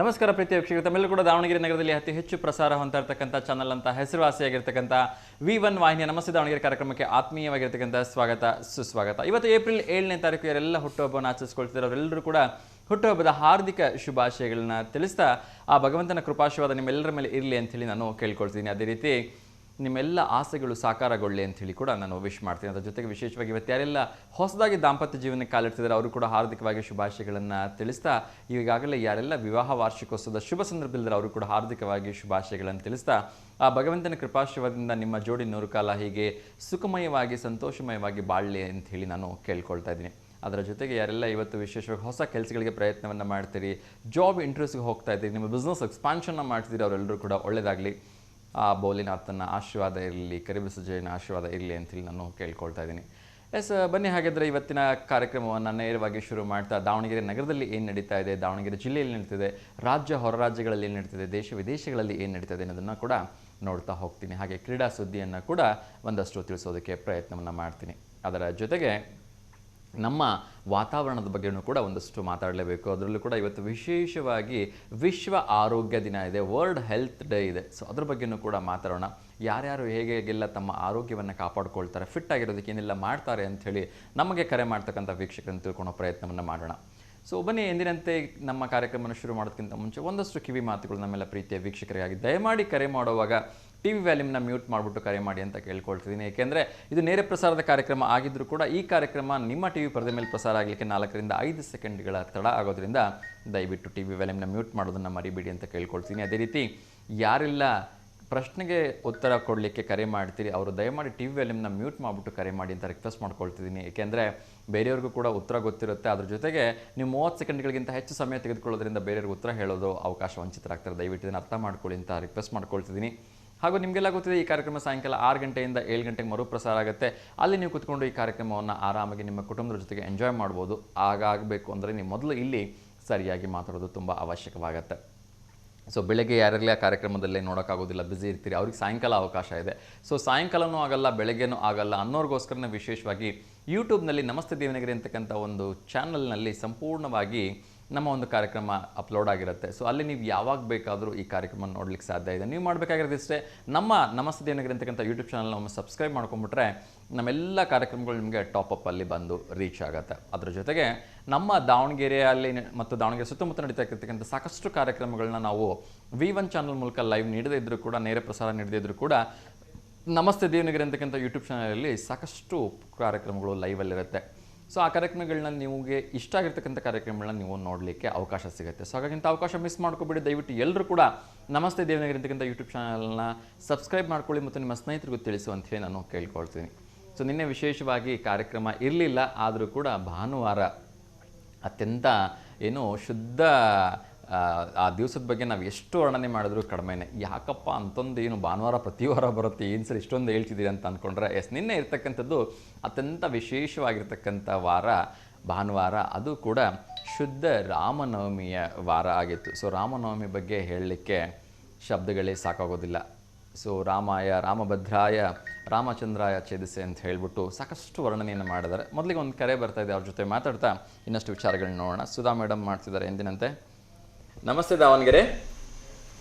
ನಮಸ್ಕಾರ ಪ್ರೀತಿಯ ವೀಕ್ಷಕರು, ತಮ್ಮೆಲ್ಲರೂ ಕೂಡ ದಾವಣಗೆರೆ ನಗರದಲ್ಲಿ ಅತಿ ಹೆಚ್ಚು ಪ್ರಸಾರ ಹೊಂದ್ತಾ ಇರತಕ್ಕಂಥ ಚಾನಲ್ ಅಂತ ಹೆಸರುವಾಸಿಯಾಗಿರ್ತಕ್ಕಂಥ V1 ವಾಹಿನಿಯ ನಮಸ್ತೆ ದಾವಣಗೆರೆ ಕಾರ್ಯಕ್ರಮಕ್ಕೆ ಆತ್ಮೀಯವಾಗಿರ್ತಕ್ಕಂಥ ಸ್ವಾಗತ ಸುಸ್ವಾಗತ. ಇವತ್ತು ಏಪ್ರಿಲ್ 7ನೇ ತಾರೀಕು ಯಾರೆಲ್ಲ ಹುಟ್ಟುಹಬ್ಬವನ್ನು ಆಚರಿಸ್ಕೊಳ್ತಿದ್ದಾರೆ ಅವರೆಲ್ಲರೂ ಕೂಡ ಹುಟ್ಟುಹಬ್ಬದ ಹಾರ್ದಿಕ ಶುಭಾಶಯಗಳನ್ನ ತಿಳಿಸ್ತಾ ಆ ಭಗವಂತನ ಕೃಪಾಶೀರ್ವಾದ ನಿಮ್ಮೆಲ್ಲರ ಮೇಲೆ ಇರಲಿ ಅಂಥೇಳಿ ನಾನು ಕೇಳ್ಕೊಳ್ತೀನಿ. ಅದೇ ರೀತಿ ನಿಮ್ಮೆಲ್ಲ ಆಸೆಗಳು ಸಾಕಾರಗೊಳ್ಳಿ ಅಂಥೇಳಿ ಕೂಡ ನಾನು ವಿಶ್ ಮಾಡ್ತೀನಿ. ಅದರ ಜೊತೆಗೆ ವಿಶೇಷವಾಗಿ ಇವತ್ತು ಯಾರೆಲ್ಲ ಹೊಸದಾಗಿ ದಾಂಪತ್ಯ ಜೀವನಕ್ಕೆ ಕಾಲಿಡ್ತಿದ್ದಾರೆ ಅವರು ಕೂಡ ಹಾರ್ದಿಕವಾಗಿ ಶುಭಾಶಯಗಳನ್ನು ತಿಳಿಸ್ತಾ, ಈಗಾಗಲೇ ಯಾರೆಲ್ಲ ವಿವಾಹ ವಾರ್ಷಿಕೋತ್ಸವದ ಶುಭ ಸಂದರ್ಭದಲ್ಲಿ ಅವರು ಕೂಡ ಹಾರ್ದಿಕವಾಗಿ ಶುಭಾಶಯಗಳನ್ನು ತಿಳಿಸ್ತಾ, ಆ ಭಗವಂತನ ಕೃಪಾಶೀರ್ವಾದದಿಂದ ನಿಮ್ಮ ಜೋಡಿ 100 ಕಾಲ ಹೀಗೆ ಸುಖಮಯವಾಗಿ ಸಂತೋಷಮಯವಾಗಿ ಬಾಳಲಿ ಅಂಥೇಳಿ ನಾನು ಕೇಳ್ಕೊಳ್ತಾ ಇದ್ದೀನಿ. ಅದರ ಜೊತೆಗೆ ಯಾರೆಲ್ಲ ಇವತ್ತು ವಿಶೇಷವಾಗಿ ಹೊಸ ಕೆಲಸಗಳಿಗೆ ಪ್ರಯತ್ನವನ್ನು ಮಾಡ್ತೀರಿ, ಜಾಬ್ ಇಂಟರ್ವ್ಯೂಸ್ಗೆ ಹೋಗ್ತಾ ಇದ್ದೀರಿ, ನಿಮ್ಮ ಬಿಸ್ನೆಸ್ ಎಕ್ಸ್ಪಾನ್ಷನ್ನ ಮಾಡ್ತಿದ್ದೀರಿ, ಅವರೆಲ್ಲರೂ ಕೂಡ ಒಳ್ಳೆಯದಾಗಲಿ, ಆ ಭೋಲೆನಾಥನ ಆಶೀರ್ವಾದ ಇರಲಿ, ಕರಿಬಸವಜ್ಜಯನ ಆಶೀರ್ವಾದ ಇರಲಿ ಅಂತೇಳಿ ನಾನು ಕೇಳ್ಕೊಳ್ತಾ ಇದ್ದೀನಿ. ಬನ್ನಿ ಹಾಗಾದರೆ ಇವತ್ತಿನ ಕಾರ್ಯಕ್ರಮವನ್ನು ನೇರವಾಗಿ ಶುರು ಮಾಡ್ತಾ, ದಾವಣಗೆರೆ ನಗರದಲ್ಲಿ ಏನು ನಡೀತಾ ಇದೆ, ದಾವಣಗೆರೆ ಜಿಲ್ಲೆಯಲ್ಲಿ ನಡೀತಿದೆ, ರಾಜ್ಯ ಹೊರ ರಾಜ್ಯಗಳಲ್ಲಿ ಏನು ನಡೀತಿದೆ, ದೇಶ ವಿದೇಶಗಳಲ್ಲಿ ಏನು ನಡೀತದೆ ಅನ್ನೋದನ್ನು ಕೂಡ ನೋಡ್ತಾ ಹೋಗ್ತೀನಿ. ಹಾಗೆ ಕ್ರೀಡಾ ಸುದ್ದಿಯನ್ನು ಕೂಡ ಒಂದಷ್ಟು ತಿಳಿಸೋದಕ್ಕೆ ಪ್ರಯತ್ನವನ್ನು ಮಾಡ್ತೀನಿ. ಅದರ ಜೊತೆಗೆ ನಮ್ಮ ವಾತಾವರಣದ ಬಗ್ಗೆಯೂ ಕೂಡ ಒಂದಷ್ಟು ಮಾತಾಡಲೇಬೇಕು. ಅದರಲ್ಲೂ ಕೂಡ ಇವತ್ತು ವಿಶೇಷವಾಗಿ ವಿಶ್ವ ಆರೋಗ್ಯ ದಿನ ಇದೆ, ವರ್ಲ್ಡ್ ಹೆಲ್ತ್ ಡೇ ಇದೆ. ಸೊ ಅದ್ರ ಬಗ್ಗೆಯೂ ಕೂಡ ಮಾತಾಡೋಣ. ಯಾರ್ಯಾರು ಹೇಗೆಲ್ಲ ತಮ್ಮ ಆರೋಗ್ಯವನ್ನು ಕಾಪಾಡ್ಕೊಳ್ತಾರೆ, ಫಿಟ್ ಆಗಿರೋದಕ್ಕೆ ಏನೆಲ್ಲ ಮಾಡ್ತಾರೆ ಅಂಥೇಳಿ ನಮಗೆ ಕರೆ ಮಾಡ್ತಕ್ಕಂಥ ವೀಕ್ಷಕರನ್ನು ತಿಳ್ಕೊಳ್ಳೋ ಪ್ರಯತ್ನವನ್ನು ಮಾಡೋಣ. ಸೊ ಬನ್ನಿ, ಎಂದಿನಂತೆ ನಮ್ಮ ಕಾರ್ಯಕ್ರಮವನ್ನು ಶುರು ಮಾಡೋದಕ್ಕಿಂತ ಮುಂಚೆ ಒಂದಷ್ಟು ಕಿವಿ ಮಾತುಗಳು ನಮ್ಮೆಲ್ಲ ಪ್ರೀತಿಯ ವೀಕ್ಷಕರಿಗಾಗಿ. ದಯಮಾಡಿ ಕರೆ ಮಾಡುವಾಗ TV ವ್ಯಾಲ್ಯೂಮ್ನ ಮ್ಯೂಟ್ ಮಾಡಿಬಿಟ್ಟು ಕರೆ ಮಾಡಿ ಅಂತ ಕೇಳ್ಕೊಳ್ತಿದ್ದೀನಿ. ಏಕೆಂದರೆ ಇದು ನೇರ ಪ್ರಸಾರದ ಕಾರ್ಯಕ್ರಮ ಆಗಿದ್ದರೂ ಕೂಡ ಈ ಕಾರ್ಯಕ್ರಮ ನಿಮ್ಮ TV ಪರದೆ ಮೇಲೆ ಪ್ರಸಾರ ಆಗಲಿಕ್ಕೆ 4 ರಿಂದ 5 ಸೆಕೆಂಡ್ಗಳ ತಡ ಆಗೋದ್ರಿಂದ ದಯವಿಟ್ಟು TV ವ್ಯಾಲ್ಯೂಮ್ನ ಮ್ಯೂಟ್ ಮಾಡೋದನ್ನು ಮರಿಬೇಡಿ ಅಂತ ಕೇಳ್ಕೊಳ್ತೀನಿ. ಅದೇ ರೀತಿ ಯಾರೆಲ್ಲ ಪ್ರಶ್ನೆಗೆ ಉತ್ತರ ಕೊಡಲಿಕ್ಕೆ ಕರೆ ಮಾಡ್ತೀರಿ ಅವರು ದಯಮಾಡಿ TV ವ್ಯಾಲ್ಯೂಮ್ನ ಮ್ಯೂಟ್ ಮಾಡಿಬಿಟ್ಟು ಕರೆ ಮಾಡಿ ಅಂತ ರಿಕ್ವೆಸ್ಟ್ ಮಾಡ್ಕೊಳ್ತಿದ್ದೀನಿ. ಏಕೆಂದರೆ ಬೇರೆಯವ್ರಿಗೂ ಕೂಡ ಉತ್ತರ ಗೊತ್ತಿರುತ್ತೆ. ಅದ್ರ ಜೊತೆಗೆ ನೀವು 30 ಸೆಕೆಂಡ್ಗಳಿಗಿಂತ ಹೆಚ್ಚು ಸಮಯ ತೆಗೆದುಕೊಳ್ಳೋದ್ರಿಂದ ಬೇರೆಯವ್ರಿಗೆ ಉತ್ತರ ಹೇಳೋದು ಅವಕಾಶ ವಂಚಿತರಾಗ್ತಾರೆ. ದಯವಿಟ್ಟು ಇದನ್ನು ಅರ್ಥ ಮಾಡ್ಕೊಳ್ಳಿ ಅಂತ ರಿಕ್ವೆಸ್ಟ್ ಮಾಡ್ಕೊಳ್ತಿದ್ದೀನಿ. ಹಾಗೂ ನಿಮಗೆಲ್ಲ ಗೊತ್ತಿದೆ, ಈ ಕಾರ್ಯಕ್ರಮ ಸಾಯಂಕಾಲ 6 ಗಂಟೆಯಿಂದ 7 ಗಂಟೆಗೆ ಮರುಪ್ರಸಾರ ಆಗುತ್ತೆ. ಅಲ್ಲಿ ನೀವು ಕುತ್ಕೊಂಡು ಈ ಕಾರ್ಯಕ್ರಮವನ್ನು ಆರಾಮಾಗಿ ನಿಮ್ಮ ಕುಟುಂಬದ ಜೊತೆಗೆ ಎಂಜಾಯ್ ಮಾಡ್ಬೋದು. ಆಗಾಗಬೇಕು ಅಂದರೆ ನೀವು ಮೊದಲು ಇಲ್ಲಿ ಸರಿಯಾಗಿ ಮಾತಾಡೋದು ತುಂಬ ಅವಶ್ಯಕವಾಗುತ್ತೆ. ಸೊ ಬೆಳಗ್ಗೆ ಯಾರೆಲ್ಲ ಕಾರ್ಯಕ್ರಮದಲ್ಲೇ ನೋಡೋಕ್ಕಾಗೋದಿಲ್ಲ, ಬ್ಯುಸಿ ಇರ್ತೀರಿ, ಅವ್ರಿಗೆ ಸಾಯಂಕಾಲ ಅವಕಾಶ ಇದೆ. ಸೊ ಸಾಯಂಕಾಲನೂ ಆಗಲ್ಲ, ಬೆಳಗ್ಗೆನೂ ಆಗಲ್ಲ ಅನ್ನೋರಿಗೋಸ್ಕರನೇ ವಿಶೇಷವಾಗಿ ಯೂಟ್ಯೂಬ್ನಲ್ಲಿ ನಮಸ್ತೆ ದೇವನಗಿರಿ ಅಂತಕ್ಕಂಥ ಒಂದು ಚಾನಲ್ನಲ್ಲಿ ಸಂಪೂರ್ಣವಾಗಿ ನಮ್ಮ ಒಂದು ಕಾರ್ಯಕ್ರಮ ಅಪ್ಲೋಡ್ ಆಗಿರುತ್ತೆ. ಸೊ ಅಲ್ಲಿ ನೀವು ಯಾವಾಗ ಬೇಕಾದರೂ ಈ ಕಾರ್ಯಕ್ರಮ ನೋಡ್ಲಿಕ್ಕೆ ಸಾಧ್ಯ ಇದೆ. ನೀವು ಮಾಡಬೇಕಾಗಿರೋದಿಷ್ಟೇ, ನಮ್ಮ ನಮಸ್ತೆ ದೇವನಗಿರಿ ಅಂತಕ್ಕಂಥ ಯೂಟ್ಯೂಬ್ ಚಾನಲ್ನ ಒಮ್ಮೆ ಸಬ್ಸ್ಕ್ರೈಬ್ ಮಾಡ್ಕೊಂಡ್ಬಿಟ್ರೆ ನಮ್ಮೆಲ್ಲ ಕಾರ್ಯಕ್ರಮಗಳು ನಿಮಗೆ ಟಾಪಪ್ಪಲ್ಲಿ ಬಂದು ರೀಚ್ ಆಗುತ್ತೆ. ಅದರ ಜೊತೆಗೆ ನಮ್ಮ ದಾವಣಗೆರೆಯಲ್ಲಿ ಮತ್ತು ದಾವಣಗೆರೆ ಸುತ್ತಮುತ್ತ ನಡೀತಾ ಇರ್ತಕ್ಕಂಥ ಸಾಕಷ್ಟು ಕಾರ್ಯಕ್ರಮಗಳನ್ನ ನಾವು V1 ಚಾನಲ್ ಮೂಲಕ ಲೈವ್ ನೀಡದೇ ಇದ್ದರೂ ಕೂಡ, ನೇರ ಪ್ರಸಾರ ನೀಡದೇ ಇದ್ದರೂ ಕೂಡ ನಮಸ್ತೆ ದೇವನಗಿರಿ ಅಂತಕ್ಕಂಥ ಯೂಟ್ಯೂಬ್ ಚಾನಲಲ್ಲಿ ಸಾಕಷ್ಟು ಕಾರ್ಯಕ್ರಮಗಳು ಲೈವಲ್ಲಿರುತ್ತೆ. ಸೊ ಆ ಕಾರ್ಯಕ್ರಮಗಳನ್ನ ನಿಮಗೆ ಇಷ್ಟ ಆಗಿರ್ತಕ್ಕಂಥ ಕಾರ್ಯಕ್ರಮಗಳನ್ನ ನೀವು ನೋಡಲಿಕ್ಕೆ ಅವಕಾಶ ಸಿಗುತ್ತೆ. ಸೊ ಹಾಗಾಗಿ ಅವಕಾಶ ಮಿಸ್ ಮಾಡ್ಕೊಬೇಡಿ. ದಯವಿಟ್ಟು ಎಲ್ಲರೂ ಕೂಡ ನಮಸ್ತೆ ದೇವನಗಿರಿ ಅಂತಕ್ಕಂಥ ಯೂಟ್ಯೂಬ್ ಚಾನಲ್ನ ಸಬ್ಸ್ಕ್ರೈಬ್ ಮಾಡ್ಕೊಳ್ಳಿ ಮತ್ತು ನಿಮ್ಮ ಸ್ನೇಹಿತರಿಗೂ ತಿಳಿಸು ಅಂಥೇಳಿ ನಾನು ಕೇಳ್ಕೊಳ್ತೀನಿ. ಸೊ ನಿನ್ನೆ ವಿಶೇಷವಾಗಿ ಕಾರ್ಯಕ್ರಮ ಇರಲಿಲ್ಲ, ಆದರೂ ಕೂಡ ಭಾನುವಾರ ಅತ್ಯಂತ ಶುದ್ಧ ಆ ದಿವಸದ ಬಗ್ಗೆ ನಾವು ಎಷ್ಟು ವರ್ಣನೆ ಮಾಡಿದ್ರು ಕಡಿಮೆನೇ. ಯಾಕಪ್ಪ ಅಂತಂದು ಭಾನುವಾರ ಪ್ರತಿ ವಾರ ಬರುತ್ತೆ, ಏನು ಸರ್ ಇಷ್ಟೊಂದು ಹೇಳ್ತಿದ್ದೀರಿ ಅಂತ ಅಂದ್ಕೊಂಡ್ರೆ, ನಿನ್ನೆ ಇರ್ತಕ್ಕಂಥದ್ದು ಅತ್ಯಂತ ವಿಶೇಷವಾಗಿರ್ತಕ್ಕಂಥ ವಾರ ಭಾನುವಾರ. ಅದು ಕೂಡ ಶುದ್ಧ ರಾಮನವಮಿಯ ವಾರ ಆಗಿತ್ತು. ಸೊ ರಾಮನವಮಿ ಬಗ್ಗೆ ಹೇಳಲಿಕ್ಕೆ ಶಬ್ದಗಳೇ ಸಾಕಾಗೋದಿಲ್ಲ. ಸೊ ರಾಮಾಯ ರಾಮಭದ್ರಾಯ ರಾಮಚಂದ್ರಾಯ ಛೇದಿಸೆ ಅಂತ ಹೇಳಿಬಿಟ್ಟು ಸಾಕಷ್ಟು ವರ್ಣನೆಯನ್ನು ಮಾಡಿದ್ದಾರೆ. ಮೊದಲಿಗೆ ಒಂದು ಕರೆ ಬರ್ತಾ ಇದೆ, ಅವ್ರ ಜೊತೆ ಮಾತಾಡ್ತಾ ಇನ್ನಷ್ಟು ವಿಚಾರಗಳನ್ನ ನೋಡೋಣ. ಸುಧಾ ಮೇಡಮ್ ಮಾಡ್ತಿದ್ದಾರೆ ಎಂದಿನಂತೆ. ನಮಸ್ತೆ ದಾವಣಗೆರೆ.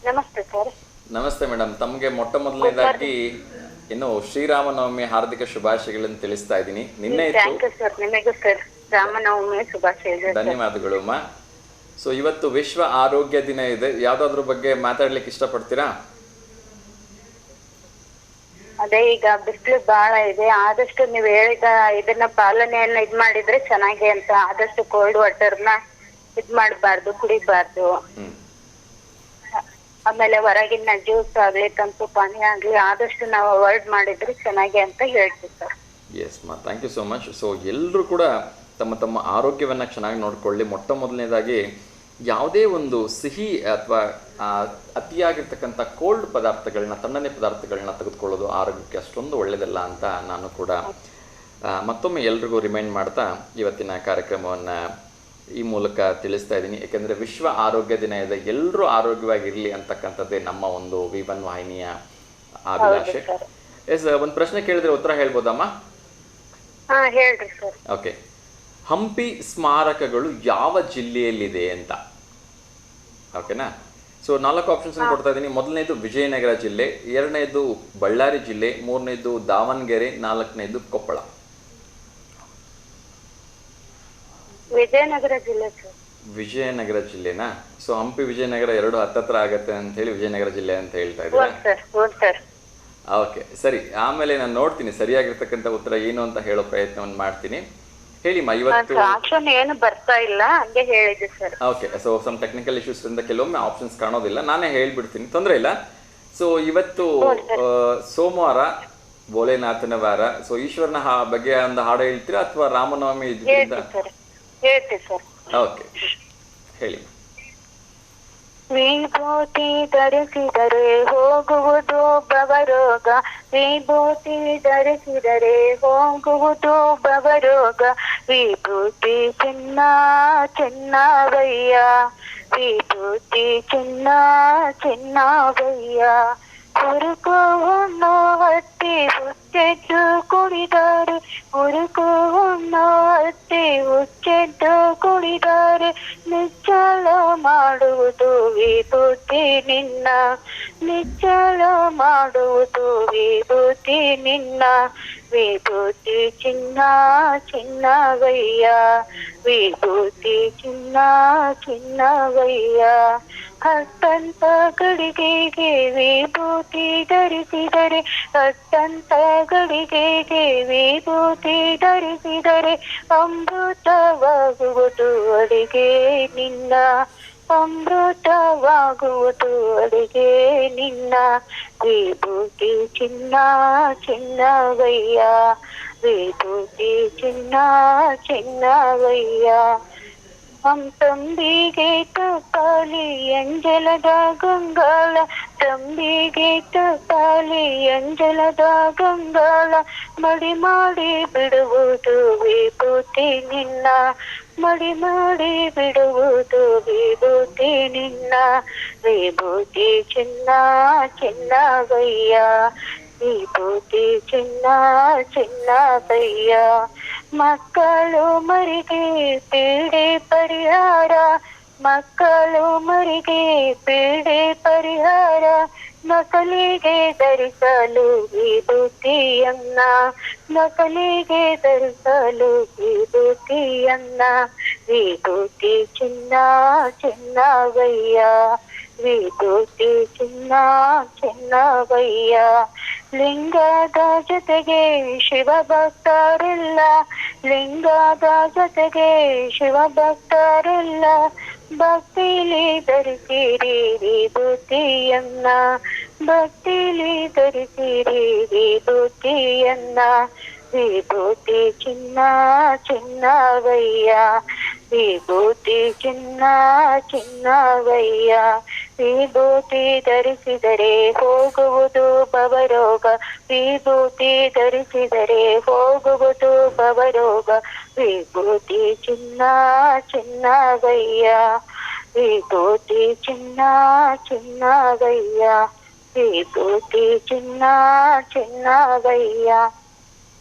ನಮಸ್ತೆ ಸರ್. ನಮಸ್ತೆ ಮೇಡಮ್, ತಮಗೆ ಮೊಟ್ಟ ಮೊದಲನೇದಾಗಿ ಶ್ರೀರಾಮನವಮಿ ಹಾರ್ದಿಕ ಶುಭಾಶಯಗಳನ್ನು ತಿಳಿಸ್ತಾ ಇದ್ದೀನಿ. ನಿನ್ನೆ ರಾಮನವಮಿ ಶುಭಾಶಯ. ಧನ್ಯವಾದಗಳು ಅಮ್ಮ. ಸೊ ಇವತ್ತು ವಿಶ್ವ ಆರೋಗ್ಯ ದಿನ ಇದೆ, ಯಾವ್ದಾದ್ರ ಬಗ್ಗೆ ಮಾತಾಡ್ಲಿಕ್ಕೆ ಇಷ್ಟಪಡ್ತೀರಾ? ಅದೇ ಈಗ ಬಿಸಿಲು ಬಹಳ ಇದೆ, ಆದಷ್ಟು ನೀವು ಹೇಳಿದ ಇದನ್ನ ಪಾಲನೆಯನ್ನ ಮಾಡಿದ್ರೆ ಚೆನ್ನಾಗಿ ಅಂತ. ಆದಷ್ಟು ಕೋಲ್ಡ್ ವಾಟರ್ನ ಮಾಡಬಾರ್ದು, ಕುಡಿಬಾರ್ದು. ಆಮೇಲೆ ಹೊರಗಿನ ಜ್ಯೂಸ್ ಆಗ್ಲಿ, ತಂಪು ಪಾನೀಯ ಆಗ್ಲಿ ಆದಷ್ಟು ನಾವು ಅವಾಯ್ಡ್ ಮಾಡಿದ್ರೆ ಚೆನ್ನಾಗಿ ಅಂತ ಹೇಳ್ತೀವಿ sir. Yes ma'am, thank you so much. So ಎಲ್ಲರೂ ಕೂಡ ತಮ್ಮ ತಮ್ಮ ಆರೋಗ್ಯವನ್ನು ಚೆನ್ನಾಗಿ ನೋಡ್ಕೊಳ್ಳಿ. ಮೊಟ್ಟ ಮೊದಲನೇದಾಗಿ ಯಾವುದೇ ಒಂದು ಸಿಹಿ ಅಥವಾ ಅತಿಯಾಗಿರ್ತಕ್ಕಂಥ ಕೋಲ್ಡ್ ಪದಾರ್ಥಗಳನ್ನ, ತಣ್ಣನೆ ಪದಾರ್ಥಗಳನ್ನ ತೆಗೆದುಕೊಳ್ಳೋದು ಆರೋಗ್ಯಕ್ಕೆ ಅಷ್ಟೊಂದು ಒಳ್ಳೆಯದಲ್ಲ ಅಂತ ನಾನು ಕೂಡ ಮತ್ತೊಮ್ಮೆ ಎಲ್ರಿಗೂ ರಿಮೈಂಡ್ ಮಾಡ್ತಾ ಇವತ್ತಿನ ಕಾರ್ಯಕ್ರಮವನ್ನು ಈ ಮೂಲಕ ತಿಳಿಸ್ತಾ ಇದ್ದೀನಿ. ಯಾಕೆಂದರೆ ವಿಶ್ವ ಆರೋಗ್ಯ ದಿನ ಇದೆ, ಎಲ್ಲರೂ ಆರೋಗ್ಯವಾಗಿರಲಿ ಅಂತಕ್ಕಂಥದ್ದೇ ನಮ್ಮ ಒಂದು V1 ವಾಹಿನಿಯ ಅಭಿಲಾಷೆ. ಎಸ್, ಒಂದು ಪ್ರಶ್ನೆ ಕೇಳಿದ್ರೆ ಉತ್ತರ ಹೇಳ್ಬೋದಮ್ಮ? ಹೇಳ್ರಿ ಸರ್. ಓಕೆ, ಹಂಪಿ ಸ್ಮಾರಕಗಳು ಯಾವ ಜಿಲ್ಲೆಯಲ್ಲಿದೆ ಅಂತ? ಓಕೆನಾ? ಸೊ 4 ಆಪ್ಷನ್ಸ್ ಕೊಡ್ತಾ ಇದ್ದೀನಿ. ಮೊದಲನೇದು ವಿಜಯನಗರ ಜಿಲ್ಲೆ, ಎರಡನೇದು ಬಳ್ಳಾರಿ ಜಿಲ್ಲೆ, ಮೂರನೇದು ದಾವಣಗೆರೆ, ನಾಲ್ಕನೇದು ಕೊಪ್ಪಳ. ವಿಜಯನಗರ ಜಿಲ್ಲೆ ಸರ್. ವಿಜಯನಗರ ಜಿಲ್ಲೆನಾ? ಸೊ ಹಂಪಿ ವಿಜಯನಗರ ಎರಡು ಹತ್ತತ್ರ ಆಗತ್ತೆ ಅಂತ ಹೇಳಿ ವಿಜಯನಗರ ಜಿಲ್ಲೆ ಅಂತ ಹೇಳ್ತಾ ಇದ್ದೀರಾ? ಸರ್. ಓಕೆ, ಸರಿ. ಆಮೇಲೆ ನಾನು ನೋಡ್ತೀನಿ ಸರಿಯಾಗಿರ್ತಕ್ಕಂಥ ಉತ್ತರ ಏನು ಅಂತ ಹೇಳೋ ಪ್ರಯತ್ನವನ್ನು ಮಾಡ್ತೀನಿ. ಹೇಳಿಮ್ಮ, ಇವತ್ತು ಆಪ್ಷನ್ ಏನು ಬರ್ತಾ ಇಲ್ಲ, ಹಂಗೆ ಹೇಳಿದೆ sir. Okay, so some technical issues ಇಂದ ಕೆಲವೊಮ್ಮೆ ಆಪ್ಷನ್ಸ್ ಕಾಣೋದಿಲ್ಲ, ನಾನೇ ಹೇಳ್ಬಿಡ್ತೀನಿ, ತೊಂದರೆ ಇಲ್ಲ. ಸೊ ಇವತ್ತು ಸೋಮವಾರ, ಭೋಲೆನಾಥನ ವಾರ. ಸೊ ಈಶ್ವರನ ಬಗ್ಗೆ ಒಂದು ಹಾಡು ಹೇಳ್ತೀರಾ ಅಥವಾ ರಾಮನವಮಿ ಇದರಿಂದ? ಹೇಳ್ತೀವಿ ಸರ್. ಓಕೆ, ಹೇಳಿ. ವಿಭೂತಿ ಧರಿಸಿದರೆ ಹೋಗುವುದು ಭವರೋಗ, ವಿಭೂತಿ ಧರಿಸಿದರೆ ಹೋಗುವುದು ಭವರೋಗ, ವಿಭೂತಿ ಚಿನ್ನ ಚಿನ್ನವಯ್ಯ, ವಿಭೂತಿ ಚಿನ್ನ ಚಿನ್ನವಯ್ಯ, ಹುರುಕುವನ್ನು ಹತ್ತಿ ಹುಚ್ಚೆದ್ದು ಕುಡಿದರೆ, ಹುರುಕುವನ್ನು ಹತ್ತಿ ಹುಚ್ಚೆದ್ದು ಕುಡಿದರೆ, ನಿಚ್ಚಳ ಮಾಡುವುದು ವಿಭೂತಿ ನಿನ್ನ, ನಿಚ್ಚಳ ಮಾಡುವುದು ವಿಭೂತಿ ನಿನ್ನ, ವಿಭೂತಿ ಚಿನ್ನ ಚಿನ್ನವಯ್ಯ, ವಿಭೂತಿ ಚಿನ್ನ ಚಿನ್ನವಯ್ಯ, ಹತ್ತಂತ ಗಡಿಗೆಗೆ ವಿಭೂತಿ ಧರಿಸಿದರೆ, ಹತ್ತಂತ ಗಡಿಗೆಗೆ ವಿಭೂತಿ ಧರಿಸಿದರೆ, ಅಮೃತವಾಗುವುದು ಅಡಿಗೆ ನಿನ್ನ, ಅಮೃತವಾಗುವುದು ಅಡಿಗೆ ನಿನ್ನ, ವಿಭೂತಿ ಚಿನ್ನ ಚಿನ್ನವಯ್ಯ, ವಿಭೂತಿ ಚಿನ್ನ ಚಿನ್ನವಯ್ಯ, ತಂಬಿಗೆ ತಪಾಲಿ ಅಂಜಲದ ಗಂಗಾಳ, ತಂಬಿಗೆ ತಪಾಲಿ ಅಂಜಲದ ಗಂಗಾಳ, ಮಡಿ ಮಾಡಿ ಬಿಡುವುದು ವಿಭೂತಿ ನಿನ್ನ, ಮಡಿ ಮಾಡಿ ಬಿಡುವುದು ವಿಭೂತಿ ನಿನ್ನ, ವಿಭೂತಿ ಚಿನ್ನ ಚಿನ್ನವಯ್ಯ, ವಿಭೂತಿ ಚಿನ್ನ ಚಿನ್ನವಯ್ಯ, ಮಕ್ಕಳು ಮರಿಗೆ ಪೀಡೆ ಪರಿಹಾರ, ಮಕ್ಕಳು ಮರಿಗೆ ಪೀಡೆ ಪರಿಹಾರ, ನಕಲಿಗೆ ಧರಿಸಲು ವಿಭೂತಿಯನ್ನ, ನಕಲಿಗೆ ಧರಿಸಲು ವಿಭೂತಿಯನ್ನ, ವಿಭೂತಿ ಚಿನ್ನ ಚಿನ್ನವಯ್ಯ, ವಿಭೂತಿ ಚಿನ್ನ ಚಿನ್ನವಯ್ಯ, ಲಿಂಗದ ಜೊತೆಗೆ ಶಿವಭಕ್ತರಿಲ್ಲ, ಲಿಂಗದ ಜೊತೆಗೆ ಶಿವಭಕ್ತರಿಲ್ಲ, ಭಕ್ತಿಲಿ ಧರಿಸಿರಿ ವಿಭೂತಿಯನ್ನ, ಭಕ್ತಿಲಿ ಧರಿಸಿರಿ ವಿಭೂತಿಯನ್ನ, ವಿಭೂತಿ ಚಿನ್ನ ಚಿನ್ನವಯ್ಯ, ವಿಭೂತಿ ಚಿನ್ನ ಚಿನ್ನವಯ್ಯ, ವಿಭೂತಿ ಧರಿಸಿದರೆ ಹೋಗುವುದು ಭವರೋಗ, ವಿಭೂತಿ ಧರಿಸಿದರೆ ಹೋಗುವುದು ಭವರೋಗ, ವಿಭೂತಿ ಚಿನ್ನ ಚಿನ್ನವಯ್ಯ, ವಿಭೂತಿ ಚಿನ್ನ ಚಿನ್ನವಯ್ಯ, ವಿಭೂತಿ ಚಿನ್ನ ಚಿನ್ನವಯ್ಯ.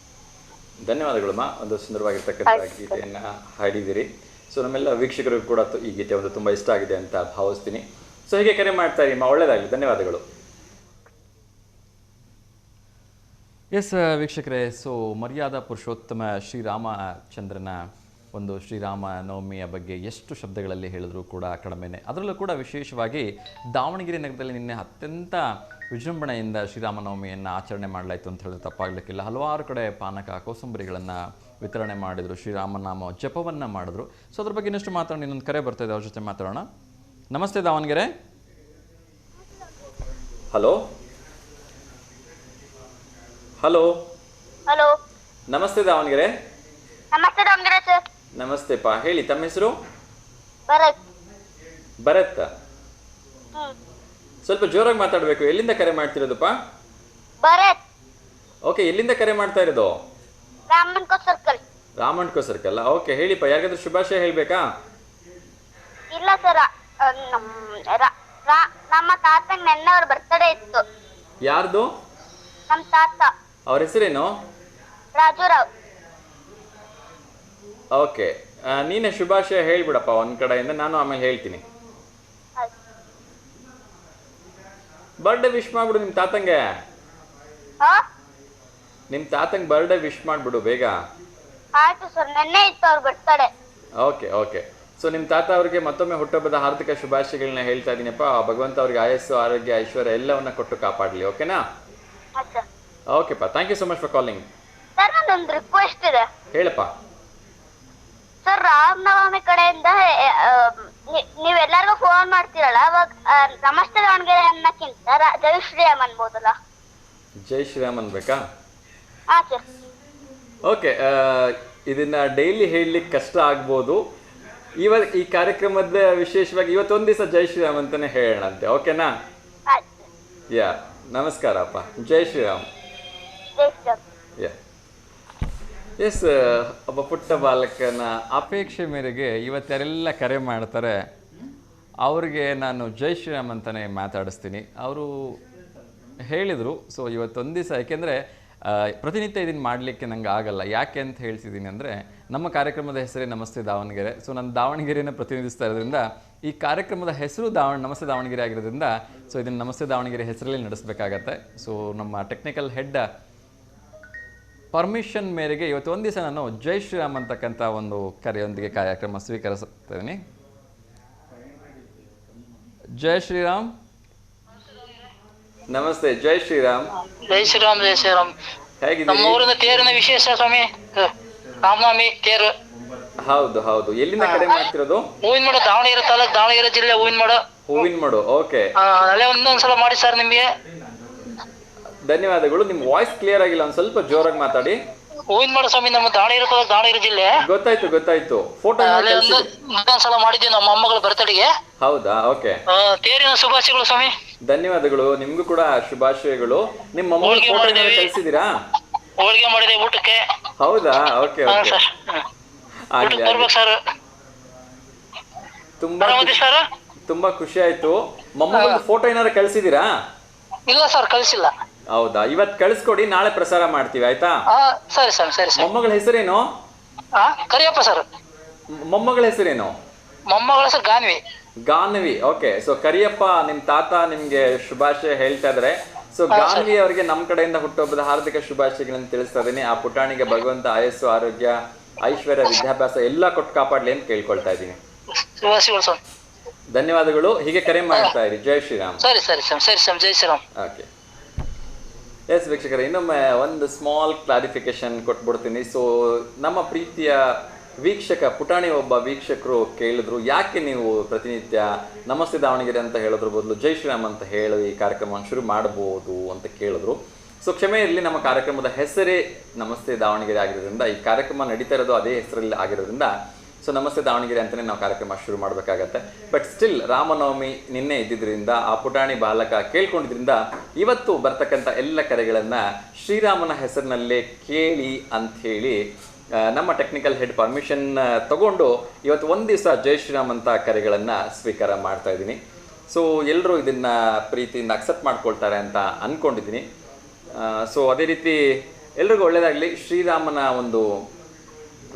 ಧನ್ಯವಾದಗಳಮ್ಮ, ಒಂದು ಸುಂದರವಾಗಿರ್ತಕ್ಕಂಥ ಗೀತೆಯನ್ನು ಹಾಡಿದಿರಿ. ಸೊ ನಮ್ಮೆಲ್ಲ ವೀಕ್ಷಕರಿಗೂ ಕೂಡ ಈ ಗೀತೆ ಒಂದು ತುಂಬ ಇಷ್ಟ ಆಗಿದೆ ಅಂತ ಭಾವಿಸ್ತೀನಿ. ಸೊ ಹೀಗೆ ಕರೆ ಮಾಡ್ತಾ ಇರಿ, ಒಳ್ಳೆಯದಾಗಲಿ. ಧನ್ಯವಾದಗಳು. ಎಸ್ ವೀಕ್ಷಕರೇ, ಸೊ ಮರ್ಯಾದಾ ಪುರುಷೋತ್ತಮ ಶ್ರೀರಾಮಚಂದ್ರನ ಒಂದು ಶ್ರೀರಾಮ ನವಮಿಯ ಬಗ್ಗೆ ಎಷ್ಟು ಶಬ್ದಗಳಲ್ಲಿ ಹೇಳಿದ್ರು ಕೂಡ ಕಡಿಮೆನೆ. ಅದರಲ್ಲೂ ಕೂಡ ವಿಶೇಷವಾಗಿ ದಾವಣಗೆರೆ ನಗರದಲ್ಲಿ ನಿನ್ನೆ ಅತ್ಯಂತ ವಿಜೃಂಭಣೆಯಿಂದ ಶ್ರೀರಾಮನವಮಿಯನ್ನು ಆಚರಣೆ ಮಾಡಲಾಯಿತು ಅಂತ ಹೇಳಿದ್ರೆ ತಪ್ಪಾಗಲಿಕ್ಕಿಲ್ಲ. ಹಲವಾರು ಕಡೆ ಪಾನಕ ಕೋಸಂಬರಿಗಳನ್ನು ವಿತರಣೆ ಮಾಡಿದರು, ಶ್ರೀರಾಮನಾಮ ಜಪವನ್ನು ಮಾಡಿದ್ರು. ಸೊ ಅದ್ರ ಬಗ್ಗೆ ಇನ್ನಷ್ಟು ಮಾತಾಡೋಣ. ಇನ್ನೊಂದು ಕರೆ ಬರ್ತಾ ಇದೆ, ಅವ್ರ ಜೊತೆ ಮಾತಾಡೋಣ. ನಮಸ್ತೆ ದಾವಣಗೆರೆ. ಹಲೋ ಹಲೋ ಹಲೋ, ನಮಸ್ತೆ ದಾವಣಗೆರೆ. ನಮಸ್ತೆ ದಾವಣಗೆರೆ ಸರ್. ನಮಸ್ತೆಪ್ಪ, ಹೇಳಿ ತಮ್ಮ ಹೆಸರು? ಭರತ್. ಭರತ್, ಸ್ವಲ್ಪ ಜೋರಾಗಿ ಮಾತಾಡಬೇಕು. ಎಲ್ಲಿಂದ ಕರೆ ಮಾಡ್ತಿರೋದಪ್ಪ? ಭರತ್. ಓಕೆ, ಎಲ್ಲಿಂದ ಕರೆ ಮಾಡ್ತಾ ಇರೋದು? ರಾಮನ್ಕೋ ಸರ್ಕಲ್. ರಾಮಣ್ಕೋ ಸರ್ಕಲ್. ಓಕೆ, ಹೇಳಿಪ್ಪ, ಯಾರಿಗಾದ್ರೂ ಶುಭಾಶಯ ಹೇಳ್ಬೇಕಾ? ಇಲ್ಲ ಸರ್, ನಮ್ಮ ತಾತನ ನೆನ್ನೆ ಅವ್ರ ಬರ್ತ್ಡೇ ಇತ್ತು. ಯಾರ್ದು? ನಮ್ಮ ತಾತ. ಅವ್ರ ಹೆಸರೇನು? ರಾಜುರಾವ್. ಓಕೆ, ನೀನೇ ಶುಭಾಶಯ ಹೇಳ್ಬಿಡಪ್ಪ ಒಂದ್ ಕಡೆಯಿಂದ, ನಾನು ಆಮೇಲೆ ಹೇಳ್ತೀನಿ. ಬರ್ಡೇ ವಿಶ್ ಮಾಡ್ಬಿಡು ನಿಮ್ಮ ತಾತಂಗೆ. ಹಾ ನಿಮ್ಮ ತಾತಂಗೆ ಬರ್ಡೇ ವಿಶ್ ಮಾಡಿಬಿಡು ಬೇಗ. ಆಯ್ತು ಸರ್, ನೆನ್ನೆ ಇತ್ತು ಅವ್ರ ಬರ್ತಡೆ. Okay okay. ಸೊ ನಿಮ್ಮ ತಾತ ಅವರಿಗೆ ಮತ್ತೊಮ್ಮೆ ಹುಟ್ಟುಹಬ್ಬದ ಹಾರ್ದಿಕ ಶುಭಾಶಯಗಳನ್ನ ಹೇಳ್ತಾ ಇದ್ದೀನಪ್ಪ. ಭಗವಂತ ಅವ್ರಿಗೆ ಆಯಸ್ಸು, ಆರೋಗ್ಯ, ಐಶ್ವರ್ಯ ಎಲ್ಲವನ್ನ ಕೊಟ್ಟು ಕಾಪಾಡಲಿ. ಓಕೆನಾ? ಸರ್ ಓಕೆಪ್ಪ, thank you so much for calling. Sir ನಂದೊಂದು ರಿಕ್ವೆಸ್ಟ್ ಇದೆ ಹೇಳಪ್ಪ. ಸರ್. ರಾಮನವಮಿ ಕಡೆಯಿಂದ ನೀವೆಲ್ಲರಿಗೂ ಫೋನ್ ಮಾಡ್ತೀರಲ್ಲ, ಅವಾಗ ನಮಸ್ತೆ ದಾವಣಗೆರೆ ಅನ್ನಕ್ಕಿಂತ ಜೈ ಶ್ರೀರಾಮ್ ಅನ್ಬೋದಲ್ಲ? ಜೈ ಶ್ರೀರಾಮ್ ಅನ್ಬೇಕಾ? ಹಾ ಸರ್. ಓಕೆ, ಇದನ್ನ ಡೈಲಿ ಹೇಳಲಿಕ್ಕೆ ಕಷ್ಟ ಆಗ್ಬೋದು. ಈ ಕಾರ್ಯಕ್ರಮದ ವಿಶೇಷವಾಗಿ ಇವತ್ತೊಂದು ದಿವಸ ಜೈ ಶ್ರೀರಾಮ್ ಅಂತಾನೆ ಹೇಳೋಣಂತೆ. ಓಕೆನಾ? ಆಯ್ತು. ಯಾ, ನಮಸ್ಕಾರಪ್ಪ. ಜೈ ಶ್ರೀರಾಮ್. ಜೈ ಶ್ರೀರಾಮ್. ಯಾ ಎಸ್, ಒಬ್ಬ ಪುಟ್ಟ ಬಾಲಕನ ಅಪೇಕ್ಷೆ ಮೇರೆಗೆ ಇವತ್ತೆಲ್ಲ ಕರೆ ಮಾಡ್ತಾರೆ, ಅವ್ರಿಗೆ ನಾನು ಜೈ ಶ್ರೀರಾಮ್ ಅಂತಲೇ ಮಾತಾಡಿಸ್ತೀನಿ. ಅವರು ಹೇಳಿದರು. ಸೊ ಇವತ್ತೊಂದು ದಿವಸ, ಯಾಕೆಂದರೆ ಪ್ರತಿನಿತ್ಯ ಇದನ್ನು ಮಾಡಲಿಕ್ಕೆ ನಂಗೆ ಆಗಲ್ಲ. ಯಾಕೆ ಅಂತ ಹೇಳ್ತಿದ್ದೀನಿ ಅಂದರೆ, ನಮ್ಮ ಕಾರ್ಯಕ್ರಮದ ಹೆಸರೇ ನಮಸ್ತೆ ದಾವಣಗೆರೆ. ಸೊ ನಾನು ದಾವಣಗೆರೆಯನ್ನು ಪ್ರತಿನಿಧಿಸ್ತಾ ಇರೋದ್ರಿಂದ ಈ ಕಾರ್ಯಕ್ರಮದ ಹೆಸರು ನಮಸ್ತೆ ದಾವಣಗೆರೆ ಆಗಿರೋದ್ರಿಂದ ಸೊ ಇದನ್ನು ನಮಸ್ತೆ ದಾವಣಗೆರೆ ಹೆಸರಲ್ಲಿ ನಡೆಸಬೇಕಾಗತ್ತೆ. ಸೊ ನಮ್ಮ ಟೆಕ್ನಿಕಲ್ ಹೆಡ್ ಪರ್ಮಿಷನ್ ಮೇರೆಗೆ ಇವತ್ತು ಒಂದು ದಿವಸ ನಾನು ಜೈ ಶ್ರೀರಾಮ್ ಅಂತಕ್ಕಂಥ ಒಂದು ಕರೆಯೊಂದಿಗೆ ಕಾರ್ಯಕ್ರಮ ಸ್ವೀಕರಿಸ್ತಿದ್ದೀನಿ. ಜೈ ಶ್ರೀರಾಮ್. ನಮಸ್ತೆ. ಜೈ ಶ್ರೀರಾಮ್. ಜೈ ಶ್ರೀರಾಮ್. ಜೈ ಶ್ರೀರಾಮ್. ಹೇಗಿದ್ದೀರಿ? ನಮ್ಮ ಊರಿನ ತೇರಿನ ವಿಶೇಷ ಸ್ವಾಮಿ, ರಾಮನವಮಿ ತೇರು. ಹೌದು ಹೌದು. ಎಲ್ಲಿಂದ ಕರೆ ಮಾಡ್ತಿರೋದು? ಹೂವಿನಮಡ, ದಾವಣಗೆರೆ ತಾಲೂಕು, ದಾವಣಗೆರೆ ಜಿಲ್ಲೆ ಹೂವಿನಮಡ. ಹೂವಿನಮಡು. ಓಕೆ, ಅಲ್ಲೇ ಒಂದೊಂದ್ಸಲ ಮಾಡಿ ಸರ್ ನಿಮ್ಗೆ. ಧನ್ಯವಾದಗಳು. ನಿಮ್ಮ ವಾಯ್ಸ್ ಕ್ಲಿಯರ್ ಆಗಿಲ್ಲ, ಒಂದು ಸ್ವಲ್ಪ ಜೋರಾಗಿ ಮಾತಾಡಿ. ಹೂವಿನಮಡ ಸ್ವಾಮಿ, ನಮ್ಮ ದಾವಣಗೆರೆ ತಾಲೂಕು, ದಾವಣಗೆರೆ ಜಿಲ್ಲೆ. ಗೊತ್ತಾಯ್ತು ಗೊತ್ತಾಯ್ತು. ಫೋಟೋ ಅಲ್ಲೇ ಒಂದೊಂದ್ಸಲ ಮಾಡಿದ್ವಿ ನಮ್ಮ ಮೊಮ್ಮಗಳ ಬರ್ತಡೆಗೆ. ಹೌದಾ? ಓಕೆ. ತೇರಿನ ಶುಭಾಶಯಗಳು ಸ್ವಾಮಿ. ಧನ್ಯವಾದಗಳು. ನಿಮ್ಗೂ ಕೂಡ ಶುಭಾಶಯಗಳು. ನಿಮ್ಮ ಮೊಮ್ಮಗಳ ಫೋಟೋ ಏನಾದ್ರು ಕಳಿಸಿದ್ದೀರಾ? ಹೋಳಿಗೆ ಮಾಡಿದೆ ಊಟಕ್ಕೆ. ಹೌದಾ? Okay okay. ಸರ್ ಆಗ್ಲಿ ಬರ್ಬೇಕು ಸರ್. ತುಂಬಾ ಖುಷಿ ಆಯ್ತು. ಮೊಮ್ಮಗಳ ಫೋಟೋ ಏನಾದ್ರು ಕಳಿಸಿದ್ದೀರಾ? ಇಲ್ಲ ಸರ್, ಕಳಿಸಿಲ್ಲ. ಹೌದಾ? ಇವತ್ತು ಕಳಿಸ್ಕೊಡಿ, ನಾಳೆ ಪ್ರಸಾರ ಮಾಡ್ತೀವಿ. ಆಯ್ತಾ? ಸರಿ ಸರ್. ಸರಿ ಸರ್. ಮೊಮ್ಮಗಳ ಹೆಸರೇನು? ಕರಿಯಪ್ಪ ಸರ್. ಮೊಮ್ಮಗಳ ಹೆಸರೇನು? ಮೊಮ್ಮಗಳ ಹೆಸರು ಗಾನ್ವಿ. ಗಾನ್ವಿ. ಓಕೆ. ಸೊ ಕರಿಯಪ್ಪ, ನಿಮ್ ತಾತ ನಿಮ್ಗೆ ಶುಭಾಶಯ ಹೇಳ್ತಾ ಇದಾರೆ. ಸೊ ಗಾನ್ವಿ ಅವರಿಗೆ ನಮ್ಮ ಕಡೆಯಿಂದ ಹುಟ್ಟುಹಬ್ಬದ ಹಾರ್ದಿಕ ಶುಭಾಶಯಗಳನ್ನು ತಿಳಿಸ್ತಾ ಇದ್ದೀನಿ. ಆ ಪುಟಾಣಿಗೆ ಭಗವಂತ ಆಯಸ್ಸು, ಆರೋಗ್ಯ, ಐಶ್ವರ್ಯ, ವಿದ್ಯಾಭ್ಯಾಸ ಎಲ್ಲ ಕೊಟ್ಟು ಕಾಪಾಡ್ಲಿ ಅಂತ ಕೇಳ್ಕೊಳ್ತಾ ಇದ್ದೀನಿ. ಧನ್ಯವಾದಗಳು. ಹೀಗೆ ಕರೆ ಮಾಡ್ತಾ ಇರಿ. ಜೈ ಶ್ರೀರಾಮ್. ಸರಿ ಸರಿ ಸರಿ ಸರ್. ಜೈ ಶ್ರೀರಾಮ್. ಓಕೆ. ಎಸ್ ವೀಕ್ಷಕರೇ, ಇನ್ನೊಮ್ಮೆ ಒಂದು ಸ್ಮಾಲ್ ಕ್ಲಾರಿಫಿಕೇಶನ್ ಕೊಟ್ಬಿಡ್ತೀನಿ. ಸೊ ನಮ್ಮ ಪ್ರೀತಿಯ ವೀಕ್ಷಕ ಪುಟಾಣಿ ಒಬ್ಬ ವೀಕ್ಷಕರು ಕೇಳಿದ್ರು, ಯಾಕೆ ನೀವು ಪ್ರತಿನಿತ್ಯ ನಮಸ್ತೆ ದಾವಣಗೆರೆ ಅಂತ ಹೇಳೋದ್ರ ಬದಲು ಜೈ ಶ್ರೀರಾಮ್ ಅಂತ ಹೇಳಿ ಈ ಕಾರ್ಯಕ್ರಮವನ್ನು ಶುರು ಮಾಡ್ಬೋದು ಅಂತ ಕೇಳಿದ್ರು. ಸೊ ಕ್ಷಮೆ ಇರಲಿ, ನಮ್ಮ ಕಾರ್ಯಕ್ರಮದ ಹೆಸರೇ ನಮಸ್ತೆ ದಾವಣಗೆರೆ ಆಗಿರೋದ್ರಿಂದ, ಈ ಕಾರ್ಯಕ್ರಮ ನಡೀತಾ ಇರೋದು ಅದೇ ಹೆಸರಲ್ಲಿ ಆಗಿರೋದ್ರಿಂದ ಸೊ ನಮಸ್ತೆ ದಾವಣಗೆರೆ ಅಂತಲೇ ನಾವು ಕಾರ್ಯಕ್ರಮ ಶುರು ಮಾಡಬೇಕಾಗತ್ತೆ. ಬಟ್ ಸ್ಟಿಲ್ ರಾಮನವಮಿ ನಿನ್ನೆ ಇದ್ದಿದ್ದರಿಂದ, ಆ ಪುಟಾಣಿ ಬಾಲಕ ಕೇಳ್ಕೊಂಡಿದ್ರಿಂದ ಇವತ್ತು ಬರ್ತಕ್ಕಂಥ ಎಲ್ಲ ಕರೆಗಳನ್ನು ಶ್ರೀರಾಮನ ಹೆಸರಿನಲ್ಲೇ ಕೇಳಿ ಅಂಥೇಳಿ ನಮ್ಮ ಟೆಕ್ನಿಕಲ್ ಹೆಡ್ ಪರ್ಮಿಷನ್ ತಗೊಂಡು ಇವತ್ತು ಒಂದು ದಿವಸ ಜೈ ಶ್ರೀರಾಮ್ ಅಂತ ಕರೆಗಳನ್ನು ಸ್ವೀಕಾರ ಮಾಡ್ತಾ ಇದ್ದೀನಿ. ಸೊ ಎಲ್ಲರೂ ಇದನ್ನು ಪ್ರೀತಿಯಿಂದ ಅಕ್ಸೆಪ್ಟ್ ಮಾಡ್ಕೊಳ್ತಾರೆ ಅಂತ ಅಂದ್ಕೊಂಡಿದ್ದೀನಿ. ಸೊ ಅದೇ ರೀತಿ ಎಲ್ರಿಗೂ ಒಳ್ಳೆಯದಾಗಲಿ. ಶ್ರೀರಾಮನ ಒಂದು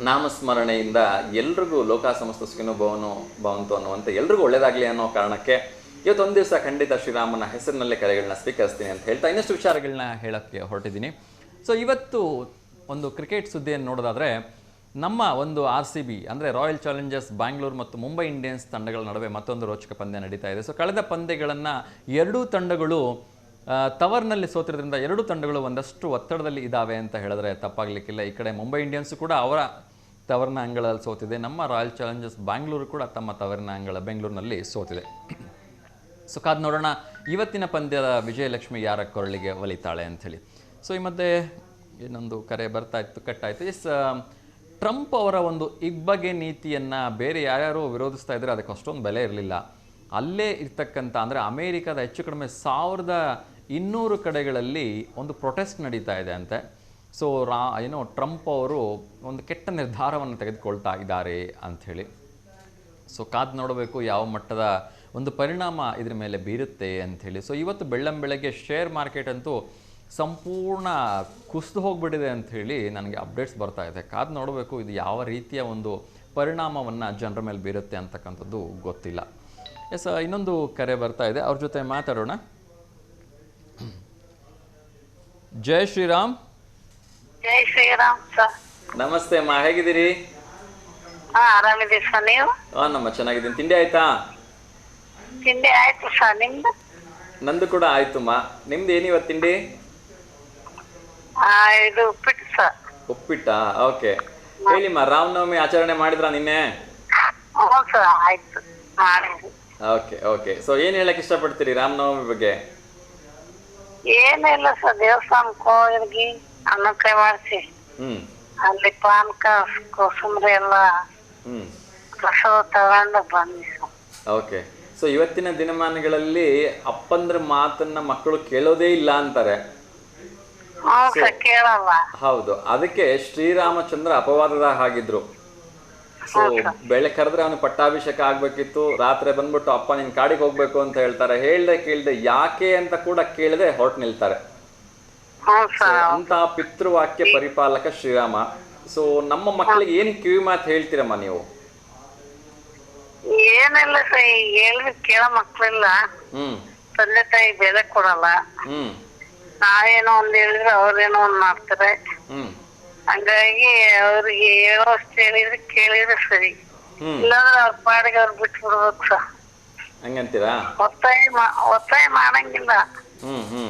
ನಾಮಸ್ಮರಣೆಯಿಂದ ಎಲ್ರಿಗೂ ಲೋಕ ಸಮಸ್ತ ಸುಖಿನೋ ಭವಂತು ಅನ್ನುವಂಥ ಎಲ್ರಿಗೂ ಒಳ್ಳೆಯದಾಗಲಿ ಅನ್ನೋ ಕಾರಣಕ್ಕೆ ಇವತ್ತೊಂದು ದಿವಸ ಖಂಡಿತ ಶ್ರೀರಾಮನ ಹೆಸರಿನಲ್ಲೇ ಕರೆಗಳನ್ನ ಸ್ವೀಕರಿಸ್ತೀನಿ ಅಂತ ಹೇಳ್ತಾ ಇನ್ನಷ್ಟು ವಿಚಾರಗಳನ್ನ ಹೇಳೋಕ್ಕೆ ಹೊರಟಿದ್ದೀನಿ. ಸೊ ಇವತ್ತು ಒಂದು ಕ್ರಿಕೆಟ್ ಸುದ್ದಿಯನ್ನು ನೋಡೋದಾದರೆ, ನಮ್ಮ ಒಂದು RCB ಅಂದರೆ ರಾಯಲ್ ಚಾಲೆಂಜರ್ಸ್ ಬ್ಯಾಂಗ್ಳೂರು ಮತ್ತು ಮುಂಬೈ ಇಂಡಿಯನ್ಸ್ ತಂಡಗಳ ನಡುವೆ ಮತ್ತೊಂದು ರೋಚಕ ಪಂದ್ಯ ನಡೀತಾ ಇದೆ. ಸೊ ಕಳೆದ ಪಂದ್ಯಗಳನ್ನು ಎರಡೂ ತಂಡಗಳು ತವರ್ನಲ್ಲಿ ಸೋತಿರೋದ್ರಿಂದ ಎರಡೂ ತಂಡಗಳು ಒಂದಷ್ಟು ಒತ್ತಡದಲ್ಲಿ ಇದ್ದಾವೆ ಅಂತ ಹೇಳಿದ್ರೆ ತಪ್ಪಾಗಲಿಕ್ಕಿಲ್ಲ. ಈ ಕಡೆ ಮುಂಬೈ ಇಂಡಿಯನ್ಸು ಕೂಡ ಅವರ ತವರಿನ ಅಂಗಳದಲ್ಲಿ ಸೋತಿದೆ. ನಮ್ಮ ರಾಯಲ್ ಚಾಲೆಂಜರ್ಸ್ ಬ್ಯಾಂಗ್ಳೂರು ಕೂಡ ತಮ್ಮ ತವರಿನ ಅಂಗಳ ಬೆಂಗಳೂರಿನಲ್ಲಿ ಸೋತಿದೆ. ಸೊ ಕಾದು ನೋಡೋಣ ಇವತ್ತಿನ ಪಂದ್ಯದ ವಿಜಯಲಕ್ಷ್ಮಿ ಯಾರ ಕೊರಳಿಗೆ ಒಲಿತಾಳೆ ಅಂಥೇಳಿ. ಸೊ ಈ ಮಧ್ಯೆ ಇನ್ನೊಂದು ಕರೆ ಬರ್ತಾ ಇತ್ತು, ಕಟ್ಟಾಯಿತು. ಟ್ರಂಪ್ ಅವರ ಒಂದು ಇಬ್ಬಗೆ ನೀತಿಯನ್ನು ಬೇರೆ ಯಾರ್ಯಾರು ವಿರೋಧಿಸ್ತಾ ಇದ್ದರೆ ಅದಕ್ಕೆ ಅಷ್ಟೊಂದು ಬೆಲೆ ಇರಲಿಲ್ಲ. ಅಲ್ಲೇ ಇರ್ತಕ್ಕಂಥ ಅಂದರೆ ಅಮೇರಿಕಾದ ಹೆಚ್ಚು ಕಡಿಮೆ 1200 ಕಡೆಗಳಲ್ಲಿ ಒಂದು ಪ್ರೊಟೆಸ್ಟ್ ನಡೀತಾ ಇದೆ ಅಂತೆ. ಸೊ ಟ್ರಂಪ್ ಅವರು ಒಂದು ಕೆಟ್ಟ ನಿರ್ಧಾರವನ್ನು ತೆಗೆದುಕೊಳ್ತಾ ಇದ್ದಾರೆ ಅಂಥೇಳಿ. ಸೊ ಕಾದು ನೋಡಬೇಕು ಯಾವ ಮಟ್ಟದ ಒಂದು ಪರಿಣಾಮ ಇದ್ರ ಮೇಲೆ ಬೀರುತ್ತೆ ಅಂಥೇಳಿ. ಸೊ ಇವತ್ತು ಬೆಳ್ಳಂಬೆಳಗ್ಗೆ ಶೇರ್ ಮಾರ್ಕೆಟ್ ಅಂತೂ ಸಂಪೂರ್ಣ ಕುಸಿದು ಹೋಗಿಬಿಟ್ಟಿದೆ ಅಂಥೇಳಿ ನನಗೆ ಅಪ್ಡೇಟ್ಸ್ ಬರ್ತಾ ಇದೆ. ಕಾದು ನೋಡಬೇಕು ಇದು ಯಾವ ರೀತಿಯ ಒಂದು ಪರಿಣಾಮವನ್ನು ಜನರ ಮೇಲೆ ಬೀರುತ್ತೆ ಅಂತಕ್ಕಂಥದ್ದು ಗೊತ್ತಿಲ್ಲ. ಎಸ್, ಇನ್ನೊಂದು ಕರೆ ಬರ್ತಾ ಇದೆ, ಅವ್ರ ಜೊತೆ ಮಾತಾಡೋಣ. ಜೈ ಶ್ರೀರಾಮ್. ಜೈ ಶ್ರೀರಾಮ್ ಸರ್. ನಮಸ್ತೆ ಅಮ್ಮ, ಹೇಗಿದ್ದೀರಿ? ಹಾ, ಆರಾಮಿದ್ದೀವಿ ಸರ್. ನೀವು? ನಮ್ಮ ಚೆನ್ನಾಗಿದ್ದೀನಿ. ತಿಂಡಿ ಆಯ್ತಾ? ತಿಂಡಿ ಆಯ್ತು ಸರ್, ನಿಮ್ದು? ನಂದು ಕೂಡ ಆಯ್ತುಮ್ಮ. ನಿಮ್ದು ಏನಿವತ್ತು ತಿಂಡಿ? ಇದು ಉಪ್ಪಿಟ್ಟು ಸರ್. ಉಪ್ಪಿಟ್ಟಾ? ಓಕೆ. ಹೇಳಿಮ್ಮ, ರಾಮನವಮಿ ಆಚರಣೆ ಮಾಡಿದ್ರಾ ನಿನ್ನೆ? ಹ್ಞೂ ಸರ್, ಆಯ್ತು ಮಾಡಿದ್ವಿ. Okay okay. ಸೊ ಏನು ಹೇಳಕ್ ಇಷ್ಟಪಡ್ತೀರಿ ರಾಮನವಮಿ ಬಗ್ಗೆ? ಏನಿಲ್ಲ ಸರ್, ದೇವಸ್ಥಾನಕ್ಕೆ ಹೋಗಿ ಅನ್ನಕಾಯಿ ಮಾಡಿಸಿ ಹ್ಮ್ ಅಲ್ಲಿ ಪಾನಕ ಕೋಸಂಬರಿ ಎಲ್ಲ ಪ್ರಸಾದ ತಗೊಂಡು ಬಂದ್ವಿ ಸರ್. ಓಕೆ. ಸೊ ಇವತ್ತಿನ ದಿನಮಾನಗಳಲ್ಲಿ ಅಪ್ಪಂದ್ರ ಮಾತನ್ನ ಮಕ್ಕಳು ಕೇಳೋದೇ ಇಲ್ಲ ಅಂತಾರೆ. ಹ್ಞೂ ಸರ್, ಕೇಳಲ್ಲ. ಹೌದು, ಅದಕ್ಕೆ ಶ್ರೀರಾಮಚಂದ್ರ ಅಪವಾದದ ಹಾಗಿದ್ರು. ಸೊ ಬೆಳೆ ಕರೆದ್ರೆ ಅವನು ಪಟ್ಟಾಭಿಷೇಕ ಆಗ್ಬೇಕಿತ್ತು, ರಾತ್ರಿ ಬಂದ್ಬಿಟ್ಟು ಅಪ್ಪ ನಿನ್ ಕಾಡಿಗೆ ಹೋಗ್ಬೇಕು ಅಂತ ಹೇಳ್ತಾರೆ. ಹೇಳ್ದೆ ಕೇಳ್ದೆ ಯಾಕೆ ಅಂತ ಕೂಡ ಕೇಳದೆ ಹೊರಟು ನಿಲ್ತಾರೆ. ಅಂತ ಪಿತೃವಾಕ್ಯ ಪರಿಪಾಲಕ ಶ್ರೀರಾಮ. ಸೊ ನಮ್ಮ ಮಕ್ಕಳಿಗೆ ಏನ್ ಕಿವಿ ಮಾತು ಹೇಳ್ತೀರಮ್ಮ ನೀವು? ಏನಿಲ್ಲ ಸರ್, ಹೇಳಿದ್ರೆ ಕೇಳೋ ಮಕ್ಳಿಲ್ಲ. ತಂದೆ ತಾಯಿ ಬೆಲೆ ಕೊಡಲ್ಲ. ನಾವೇನೋ ಒಂದ್ ಹೇಳಿದ್ರೆ ಅವ್ರೇನೋ ಒಂದ್ ಮಾಡ್ತಾರೆ. ಹಂಗಾಗಿ ಅವ್ರಿಗೆ ಹೇಳೋಷ್ಟು ಹೇಳಿದ್ರೆ ಕೇಳಿದ್ರೆ ಸರಿ, ಇಲ್ಲಾಂದ್ರೆ ಅವ್ರ ಪಾಡಿಗೆ ಅವ್ರು ಬಿಟ್ಟು ಬಿಡ್ಬೇಕು ಸರ್. ಹಂಗಂತೀರಾ? ಒತ್ತಾಯ ಮಾಡಂಗಿಲ್ಲ. ಹ್ಞೂ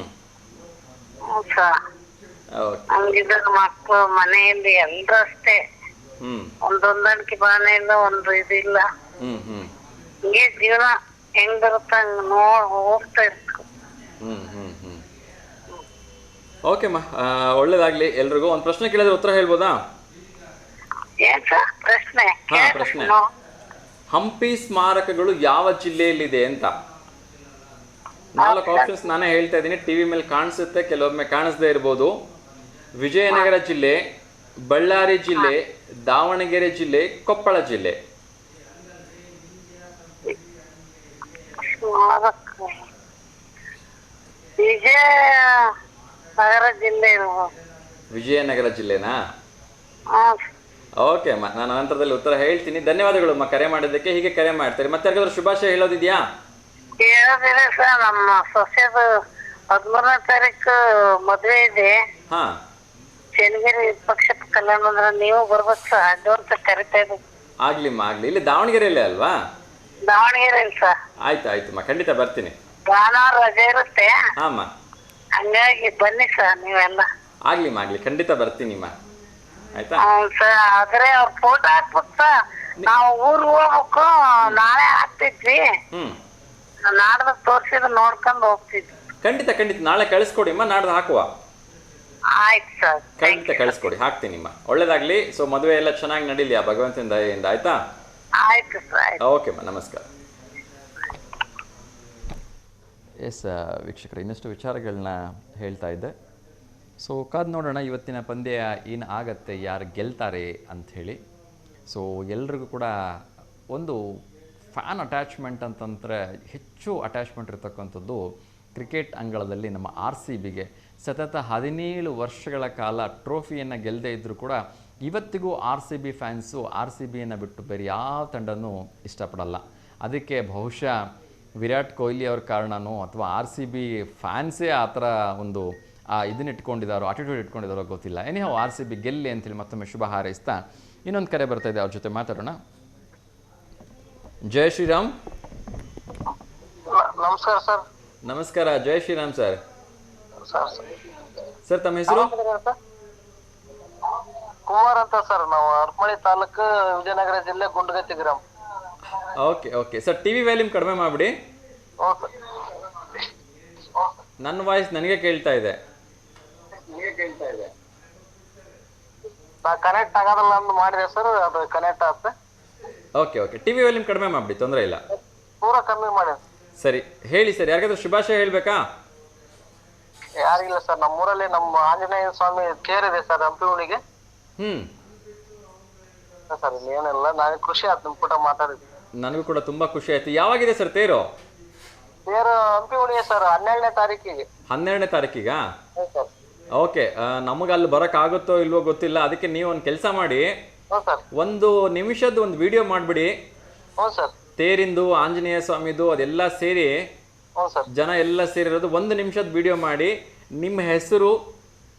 ಸರ್. ಹಂಗಿದ್ರೆ ಮಕ್ಳು ಮನೆಯಲ್ಲಿ ಎಲ್ರು ಅಷ್ಟೇ, ಒಂದೊಂದಣಿಕೆ ಬಾನೆ ಇಲ್ಲ, ಒಂದು ಇದಿಲ್ಲ. ಹಿಂಗೆ ಜೀವನ ಹೆಂಗ್ ಬರುತ್ತೆ ಹಂಗ ಹೋಗ್ತಾ ಇರ್ಬೇಕು. ಓಕೆಮ್ಮ, ಒಳ್ಳೇದಾಗ್ಲಿ ಎಲ್ರಿಗೂ. ಒಂದು ಪ್ರಶ್ನೆ ಕೇಳಿದ್ರೆ ಉತ್ತರ ಹೇಳ್ಬೋದಾ? ಏನ್ ಸರ್ ಪ್ರಶ್ನೆ? ಪ್ರಶ್ನೆ, ಹಂಪಿ ಸ್ಮಾರಕಗಳು ಯಾವ ಜಿಲ್ಲೆಯಲ್ಲಿದೆ ಅಂತ. 4 ಆಪ್ಷನ್ಸ್ ನಾನೇ ಹೇಳ್ತಾ ಇದ್ದೀನಿ. ಟಿವಿ ಮೇಲೆ ಕಾಣಿಸುತ್ತೆ, ಕೆಲವೊಮ್ಮೆ ಕಾಣಿಸದೇ ಇರ್ಬೋದು. ವಿಜಯನಗರ ಜಿಲ್ಲೆ, ಬಳ್ಳಾರಿ ಜಿಲ್ಲೆ, ದಾವಣಗೆರೆ ಜಿಲ್ಲೆ, ಕೊಪ್ಪಳ ಜಿಲ್ಲೆ. ವಿಜಯನಗರ ಜಿಲ್ಲೆ. ವಿಜಯನಗರ ಜಿಲ್ಲೆನಾ? ಓಕೆ ಅಮ್ಮ, ನಾನು ನಂತರದಲ್ಲಿ ಉತ್ತರ ಹೇಳ್ತೀನಿ. ಧನ್ಯವಾದಗಳು ಅಮ್ಮ ಕರೆ ಮಾಡಿದ್ದಕ್ಕೆ. ಹೀಗೆ ಕರೆ ಮಾಡ್ತಾರೆ. ಮತ್ತೆ ಯಾರಿಗಾದ್ರೂ ಶುಭಾಶಯ ಹೇಳೋದಿದ್ಯಾ? ಹೇಳೋದಿಲ್ಲ ಸರ್, ನಮ್ಮ ಸೊಸೆದು 13ನೇ ತಾರೀಕು ಮದುವೆ ಇದೆ. ಚನ್ನಗಿರಿ ಪಕ್ಷದ ಕಲ್ಯಾಣ ಅಂದ್ರೆ ನೀವು ಬರ್ಬೇಕು ಸರ್, ಅದು ಅಂತ ಕರಿತಾ ಇದ್ದೀವಿ. ಆಗ್ಲಿಮ್ಮ, ಆಗ್ಲಿ. ಇಲ್ಲಿ ದಾವಣಗೆರೆಯಲ್ಲೇ ಅಲ್ವಾ? ದಾವಣಗೆರೆ ಸರ್. ಆಯ್ತು ಆಯ್ತಮ್ಮ, ಖಂಡಿತ ಬರ್ತೀನಿ. ಭಾನುವಾರ ರಜೆ ಇರುತ್ತೆ, ಹಾಮ್ಮ, ಹಂಗಾಗಿ ಬನ್ನಿ ಸರ್ ನೀವೆಲ್ಲ. ಆಗ್ಲಿಮ್ಮ, ಆಗ್ಲಿ, ಖಂಡಿತ ಬರ್ತೀನಿಮ್ಮ. ಆಯ್ತಾ ಸರ್? ಆದ್ರೆ ಅವ್ರ ಫೋಟೋ ಹಾಕ್ಬೇಕು ಸರ್. ನಾವು ಊರ್ಗ್ ಹೋಗ್ಬೇಕು, ನಾಳೆ ಹಾಕ್ತಿದ್ವಿ. ನಾಡ್ದು ತೋರ್ಸಿದ್ರೆ ನೋಡ್ಕೊಂಡು ಹೋಗ್ತಿದ್ವಿ. ಖಂಡಿತ ಖಂಡಿತ, ನಾಳೆ ಕಳಿಸ್ಕೊಡಿಮ್ಮ, ನಾಡ್ದು ಹಾಕುವ. ಆಯ್ತು ಸರ್, ಖಂಡಿತ ಕಳಿಸ್ಕೊಡಿ, ಹಾಕ್ತೀನಿಮ್ಮ. ಒಳ್ಳೇದಾಗ್ಲಿ. ಸೊ ಮದುವೆ ಎಲ್ಲ ಚೆನ್ನಾಗಿ ನಡೀಲಿ ಆ ಭಗವಂತನ ದಯೆಯಿಂದ. ಆಯ್ತಾ? ಆಯ್ತು ಸರ್. ಓಕೆಮ್ಮ, ನಮಸ್ಕಾರ. ಎಸ್ ವೀಕ್ಷಕರು, ಇನ್ನಷ್ಟು ವಿಚಾರಗಳನ್ನ ಹೇಳ್ತಾ ಇದ್ದೆ. ಸೊ ಕಾದು ನೋಡೋಣ ಇವತ್ತಿನ ಪಂದ್ಯ ಏನು ಆಗತ್ತೆ, ಯಾರು ಗೆಲ್ತಾರೆ ಅಂಥೇಳಿ. ಸೊ ಎಲ್ರಿಗೂ ಕೂಡ ಒಂದು ಫ್ಯಾನ್ ಅಟ್ಯಾಚ್ಮೆಂಟ್ ಅಂತಂದರೆ ಹೆಚ್ಚು ಅಟ್ಯಾಚ್ಮೆಂಟ್ ಇರತಕ್ಕಂಥದ್ದು ಕ್ರಿಕೆಟ್ ಅಂಗಳದಲ್ಲಿ ನಮ್ಮ RCBಗೆ. ಸತತ 17 ವರ್ಷಗಳ ಕಾಲ ಟ್ರೋಫಿಯನ್ನು ಗೆಲ್ಲದೇ ಇದ್ದರೂ ಕೂಡ ಇವತ್ತಿಗೂ RCB ಫ್ಯಾನ್ಸು RCBಯನ್ನು ಬಿಟ್ಟು ಬೇರೆ ಯಾವ ತಂಡನೂ ಇಷ್ಟಪಡಲ್ಲ. ಅದಕ್ಕೆ ಬಹುಶಃ ವಿರಾಟ್ ಕೊಹ್ಲಿ ಅವ್ರ ಕಾರಣನೋ ಅಥವಾ RCB ಫ್ಯಾನ್ಸೇ ಆ ಥರ ಒಂದು ಇದನ್ನ ಇಟ್ಕೊಂಡಿದ್ದಾರೋ, ಆಟಿಟ್ಯೂಡ್ ಇಟ್ಕೊಂಡಿದ್ದಾರೋ ಗೊತ್ತಿಲ್ಲ. ಎನಿಹೌ RCB ಗೆಲ್ಲಿ ಅಂತೇಳಿ ಮತ್ತೊಮ್ಮೆ ಶುಭ ಹಾರೈಸ್ತಾ ಇನ್ನೊಂದು ಕರೆ ಬರ್ತಾ ಇದೆ, ಅವ್ರ ಜೊತೆ ಮಾತಾಡೋಣ. ಜೈ ಶ್ರೀರಾಮ್. ನಮಸ್ಕಾರ ಸರ್. ನಮಸ್ಕಾರ, ಜೈ ಶ್ರೀರಾಮ್ ಸರ್. ಸರ್ ತಮ್ಮ ಹೆಸರು? ಕುಮಾರ್ ಅಂತ ಸರ್. ನಾವು ಹರಪನಹಳ್ಳಿ ತಾಲೂಕು, ವಿಜಯನಗರ ಜಿಲ್ಲೆ, ಗುಂಡಗತ್ತಿ ಗ್ರಾಮ. Okay okay sir, TV volume ಕಡಿಮೆ ಮಾಡಿಬಿಡಿ. ನನ್ನ ವಾಯ್ಸ್ ನನಗೆ ಕೇಳ್ತಾ ಇದೆ. ಕನೆಕ್ಟ್ ಆಗೋದಲ್ಲ ಅಂತ ಮಾಡಿದೆ ಸರ್, ಅದು ಕನೆಕ್ಟ್ ಆಗುತ್ತೆ. ಓಕೆ ಓಕೆ, ಟಿವಿ ವ್ಯಾಲ್ಯೂಮ್ ಕಡಿಮೆ ಮಾಡಿಬಿಡಿ, ತೊಂದರೆ ಇಲ್ಲ. ಪೂರಾ ಕಮ್ಮಿ ಮಾಡಿ. ಸರಿ ಹೇಳಿ ಸರ್, ಯಾರಿಗಾದ್ರೂ ಶುಭಾಶಯ ಹೇಳ್ಬೇಕಾ? ಯಾರಿಲ್ಲ ಸರ್, ನಮ್ಮೂರಲ್ಲಿ ನಮ್ಮ ಆಂಜನೇಯ ಸ್ವಾಮಿ ತೇರಿದೆ ಸರ್, ಹಂಪಿ ಹುಣ್ಣಿಗೆ. ಸರ್ ಇಲ್ಲಿ ಏನಿಲ್ಲ, ನನಗೆ ಖುಷಿ ಆಯ್ತು ನಿಮ್ ಕೂಟ ಮಾತಾಡಿದ್ವಿ. ನನಗೂ ಕೂಡ ತುಂಬಾ ಖುಷಿ ಆಯ್ತು. ಯಾವಾಗಿದೆ ಸರ್ ತೇರು? ತೇರು ಹಂಪಿ ಹುಣ್ಣಿಗೆ ಸರ್ 12ನೇ ತಾರೀಕಿಗೆ. 12ನೇ ತಾರೀಕಿಗಾ? ಓಕೆ, ನಮಗೆ ಅಲ್ಲಿ ಬರಕ್ ಆಗುತ್ತೋ ಇಲ್ವೋ ಗೊತ್ತಿಲ್ಲ. ಅದಕ್ಕೆ ನೀವು ಒಂದು ಕೆಲಸ ಮಾಡಿ, ಒಂದು ನಿಮಿಷದ ಒಂದು ವಿಡಿಯೋ ಮಾಡ್ಬಿಡಿ. ತೇರಿಂದು, ಆಂಜನೇಯ ಸ್ವಾಮಿದು ಅದೆಲ್ಲ ಸೇರಿ ಜನ ಎಲ್ಲ ಸೇರಿರೋದು 1 ನಿಮಿಷದ ವಿಡಿಯೋ ಮಾಡಿ, ನಿಮ್ಮ ಹೆಸರು,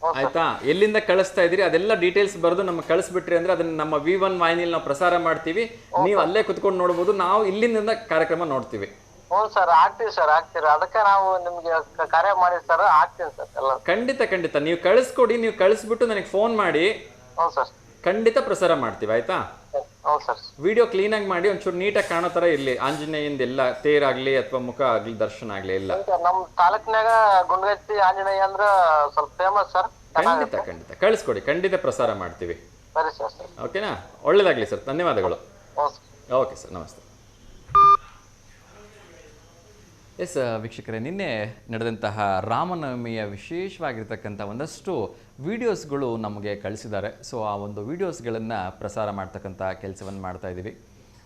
ಆಯ್ತಾ? ಎಲ್ಲಿಂದ ಕಳಿಸ್ತಾ ಇದ್ದೀರಿ ಅದೆಲ್ಲ ಡೀಟೇಲ್ಸ್ ಬರೆದು ನಮ್ಗೆ ಕಳಿಸ್ಬಿಟ್ರಿ ಅಂದ್ರೆ ಅದನ್ನ ನಮ್ಮ V1 ವಾಹಿನಿಯಲ್ಲಿ ನಾವು ಪ್ರಸಾರ ಮಾಡ್ತೀವಿ. ನೀವು ಅಲ್ಲೇ ಕುತ್ಕೊಂಡು ನೋಡ್ಬೋದು, ನಾವು ಇಲ್ಲಿಂದ ಕಾರ್ಯಕ್ರಮ ನೋಡ್ತೀವಿ. ಹ್ಞೂ ಸರ್, ಆಗ್ತೀವಿ ಸರ್, ಆಗ್ತೀರಿ. ಅದಕ್ಕೆ ನಾವು ನಿಮ್ಗೆ ಕಾರ್ಯ ಮಾಡಿ ಸರ್, ಆಗ್ತೀನಿ ಸರ್ ಎಲ್ಲ. ಖಂಡಿತ ನೀವು ಕಳಿಸ್ಕೊಡಿ, ನೀವು ಕಳಿಸ್ಬಿಟ್ಟು ನನಗೆ ಫೋನ್ ಮಾಡಿ. ಹ್ಞೂ ಸರ್, ಖಂಡಿತ ಪ್ರಸಾರ ಮಾಡ್ತೀವಿ. ಆಯ್ತಾ? ಹ್ಞೂ ಸರ್. ವಿಡಿಯೋ ಕ್ಲೀನಾಗಿ ಮಾಡಿ, ಒಂಚೂರು ನೀಟಾಗಿ ಕಾಣೋ ಥರ ಇರಲಿ. ಆಂಜನೇಯಿಂದ ಎಲ್ಲ ತೇರಾಗ್ಲಿ ಅಥವಾ ಮುಖ ಆಗಲಿ, ದರ್ಶನ ಆಗಲಿ ಎಲ್ಲ. ನಮ್ಮ ತಾಲೂಕಿನಾಗ ಗುಂಡ್ಗತ್ತಿ ಆಂಜನೇಯ ಅಂದ್ರ ಸ್ವಲ್ಪ ಫೇಮಸ್ ಸರ್. ಖಂಡಿತ ಕಳಿಸ್ಕೊಡಿ, ಖಂಡಿತ ಪ್ರಸಾರ ಮಾಡ್ತೀವಿ. ಸರಿ ಸರ್, ಸರಿ. ಓಕೆನಾ? ಒಳ್ಳೇದಾಗಲಿ ಸರ್, ಧನ್ಯವಾದಗಳು. ಹ್ಞೂ ಸರ್. ಓಕೆ ಸರ್, ನಮಸ್ತೆ. ಎಸ್ ವೀಕ್ಷಕರೇ, ನಿನ್ನೆ ನಡೆದಂತಹ ರಾಮನವಮಿಯ ವಿಶೇಷವಾಗಿರ್ತಕ್ಕಂಥ ಒಂದಷ್ಟು ವೀಡಿಯೋಸ್ಗಳು ನಮಗೆ ಕಳಿಸಿದ್ದಾರೆ. ಸೊ ಆ ಒಂದು ವೀಡಿಯೋಸ್ಗಳನ್ನು ಪ್ರಸಾರ ಮಾಡ್ತಕ್ಕಂಥ ಕೆಲಸವನ್ನು ಮಾಡ್ತಾ ಇದ್ದೀವಿ.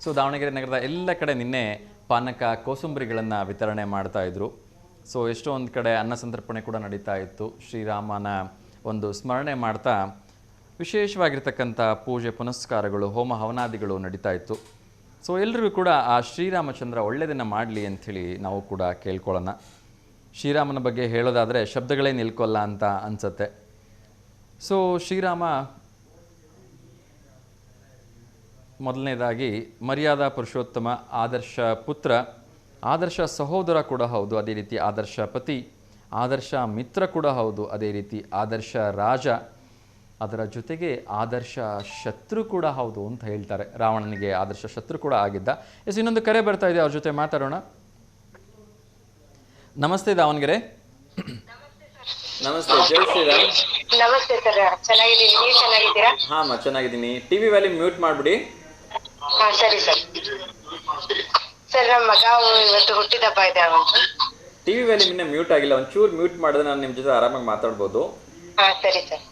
ಸೊ ದಾವಣಗೆರೆ ನಗರದ ಎಲ್ಲ ಕಡೆ ನಿನ್ನೆ ಪಾನಕ ಕೋಸಂಬರಿಗಳನ್ನು ವಿತರಣೆ ಮಾಡ್ತಾಯಿದ್ರು. ಸೊ ಎಷ್ಟೋ ಒಂದು ಕಡೆ ಅನ್ನ ಸಂತರ್ಪಣೆ ಕೂಡ ನಡೀತಾ ಇತ್ತು. ಶ್ರೀರಾಮನ ಒಂದು ಸ್ಮರಣೆ ಮಾಡ್ತಾ ವಿಶೇಷವಾಗಿರ್ತಕ್ಕಂಥ ಪೂಜೆ ಪುನಸ್ಕಾರಗಳು, ಹೋಮ ಹವನಾದಿಗಳು ನಡೀತಾ ಇತ್ತು. ಸೊ ಎಲ್ಲರಿಗೂ ಕೂಡ ಆ ಶ್ರೀರಾಮಚಂದ್ರ ಒಳ್ಳೆಯದನ್ನು ಮಾಡಲಿ ಅಂಥೇಳಿ ನಾವು ಕೂಡ ಕೇಳ್ಕೊಳ್ಳೋಣ. ಶ್ರೀರಾಮನ ಬಗ್ಗೆ ಹೇಳೋದಾದರೆ ಶಬ್ದಗಳೇ ನಿಲ್ಕೊಲ್ಲ ಅಂತ ಅನಿಸುತ್ತೆ. ಸೊ ಶ್ರೀರಾಮ ಮೊದಲನೇದಾಗಿ ಮರ್ಯಾದಾ ಪುರುಷೋತ್ತಮ, ಆದರ್ಶ ಪುತ್ರ, ಆದರ್ಶ ಸಹೋದರ ಕೂಡ ಹೌದು, ಅದೇ ರೀತಿ ಆದರ್ಶ ಪತಿ, ಆದರ್ಶ ಮಿತ್ರ ಕೂಡ ಹೌದು, ಅದೇ ರೀತಿ ಆದರ್ಶ ರಾಜ, ಅದರ ಜೊತೆಗೆ ಆದರ್ಶ ಶತ್ರು ಕೂಡ ಹೌದು ಅಂತ ಹೇಳ್ತಾರೆ. ರಾವಣನಿಗೆ ಆದರ್ಶ ಶತ್ರು ಕೂಡ ಆಗಿದ್ದ. ಎಸ್, ಇನ್ನೊಂದು ಕರೆ ಬರ್ತಾ ಇದೆ, ಅವ್ರ ಜೊತೆ ಮಾತಾಡೋಣ. ನಮಸ್ತೆ ದಾವಣಗೆರೆ. ನಮಸ್ತೆ, ಜೈ ಶ್ರೀರಾಮ್. ನಮಸ್ತೆ ಸರ್, ಚೆನ್ನಾಗಿದ್ದೀನಿ. ನೀವು ಚೆನ್ನಾಗಿದ್ದೀರಾ? ಹಾಂ ಚೆನ್ನಾಗಿದ್ದೀನಿ. ಟಿವಿ ವ್ಯಾಲ್ಯೂಮ್ ಮ್ಯೂಟ್ ಮಾಡಿಬಿಡಿ. ಹಾ ಸರಿ ಸರ್. ಸರ್, ನಮ್ಮ ಮಗ ಇವತ್ತು ಹುಟ್ಟಿದಬ್ಬ ಇದೆ ಅವತ್ತು. ಟಿವಿ ವ್ಯಾಲ್ಯೂಮ್ ಇನ್ನೂ ಮ್ಯೂಟ್ ಆಗಿಲ್ಲ, ಒಂಚೂರು ಮ್ಯೂಟ್ ಮಾಡಿದ್ರೆ ನಾನು ನಿಮ್ಮ ಜೊತೆ ಆರಾಮಾಗಿ ಮಾತಾಡ್ಬೋದು. ಹಾ ಸರಿ sir.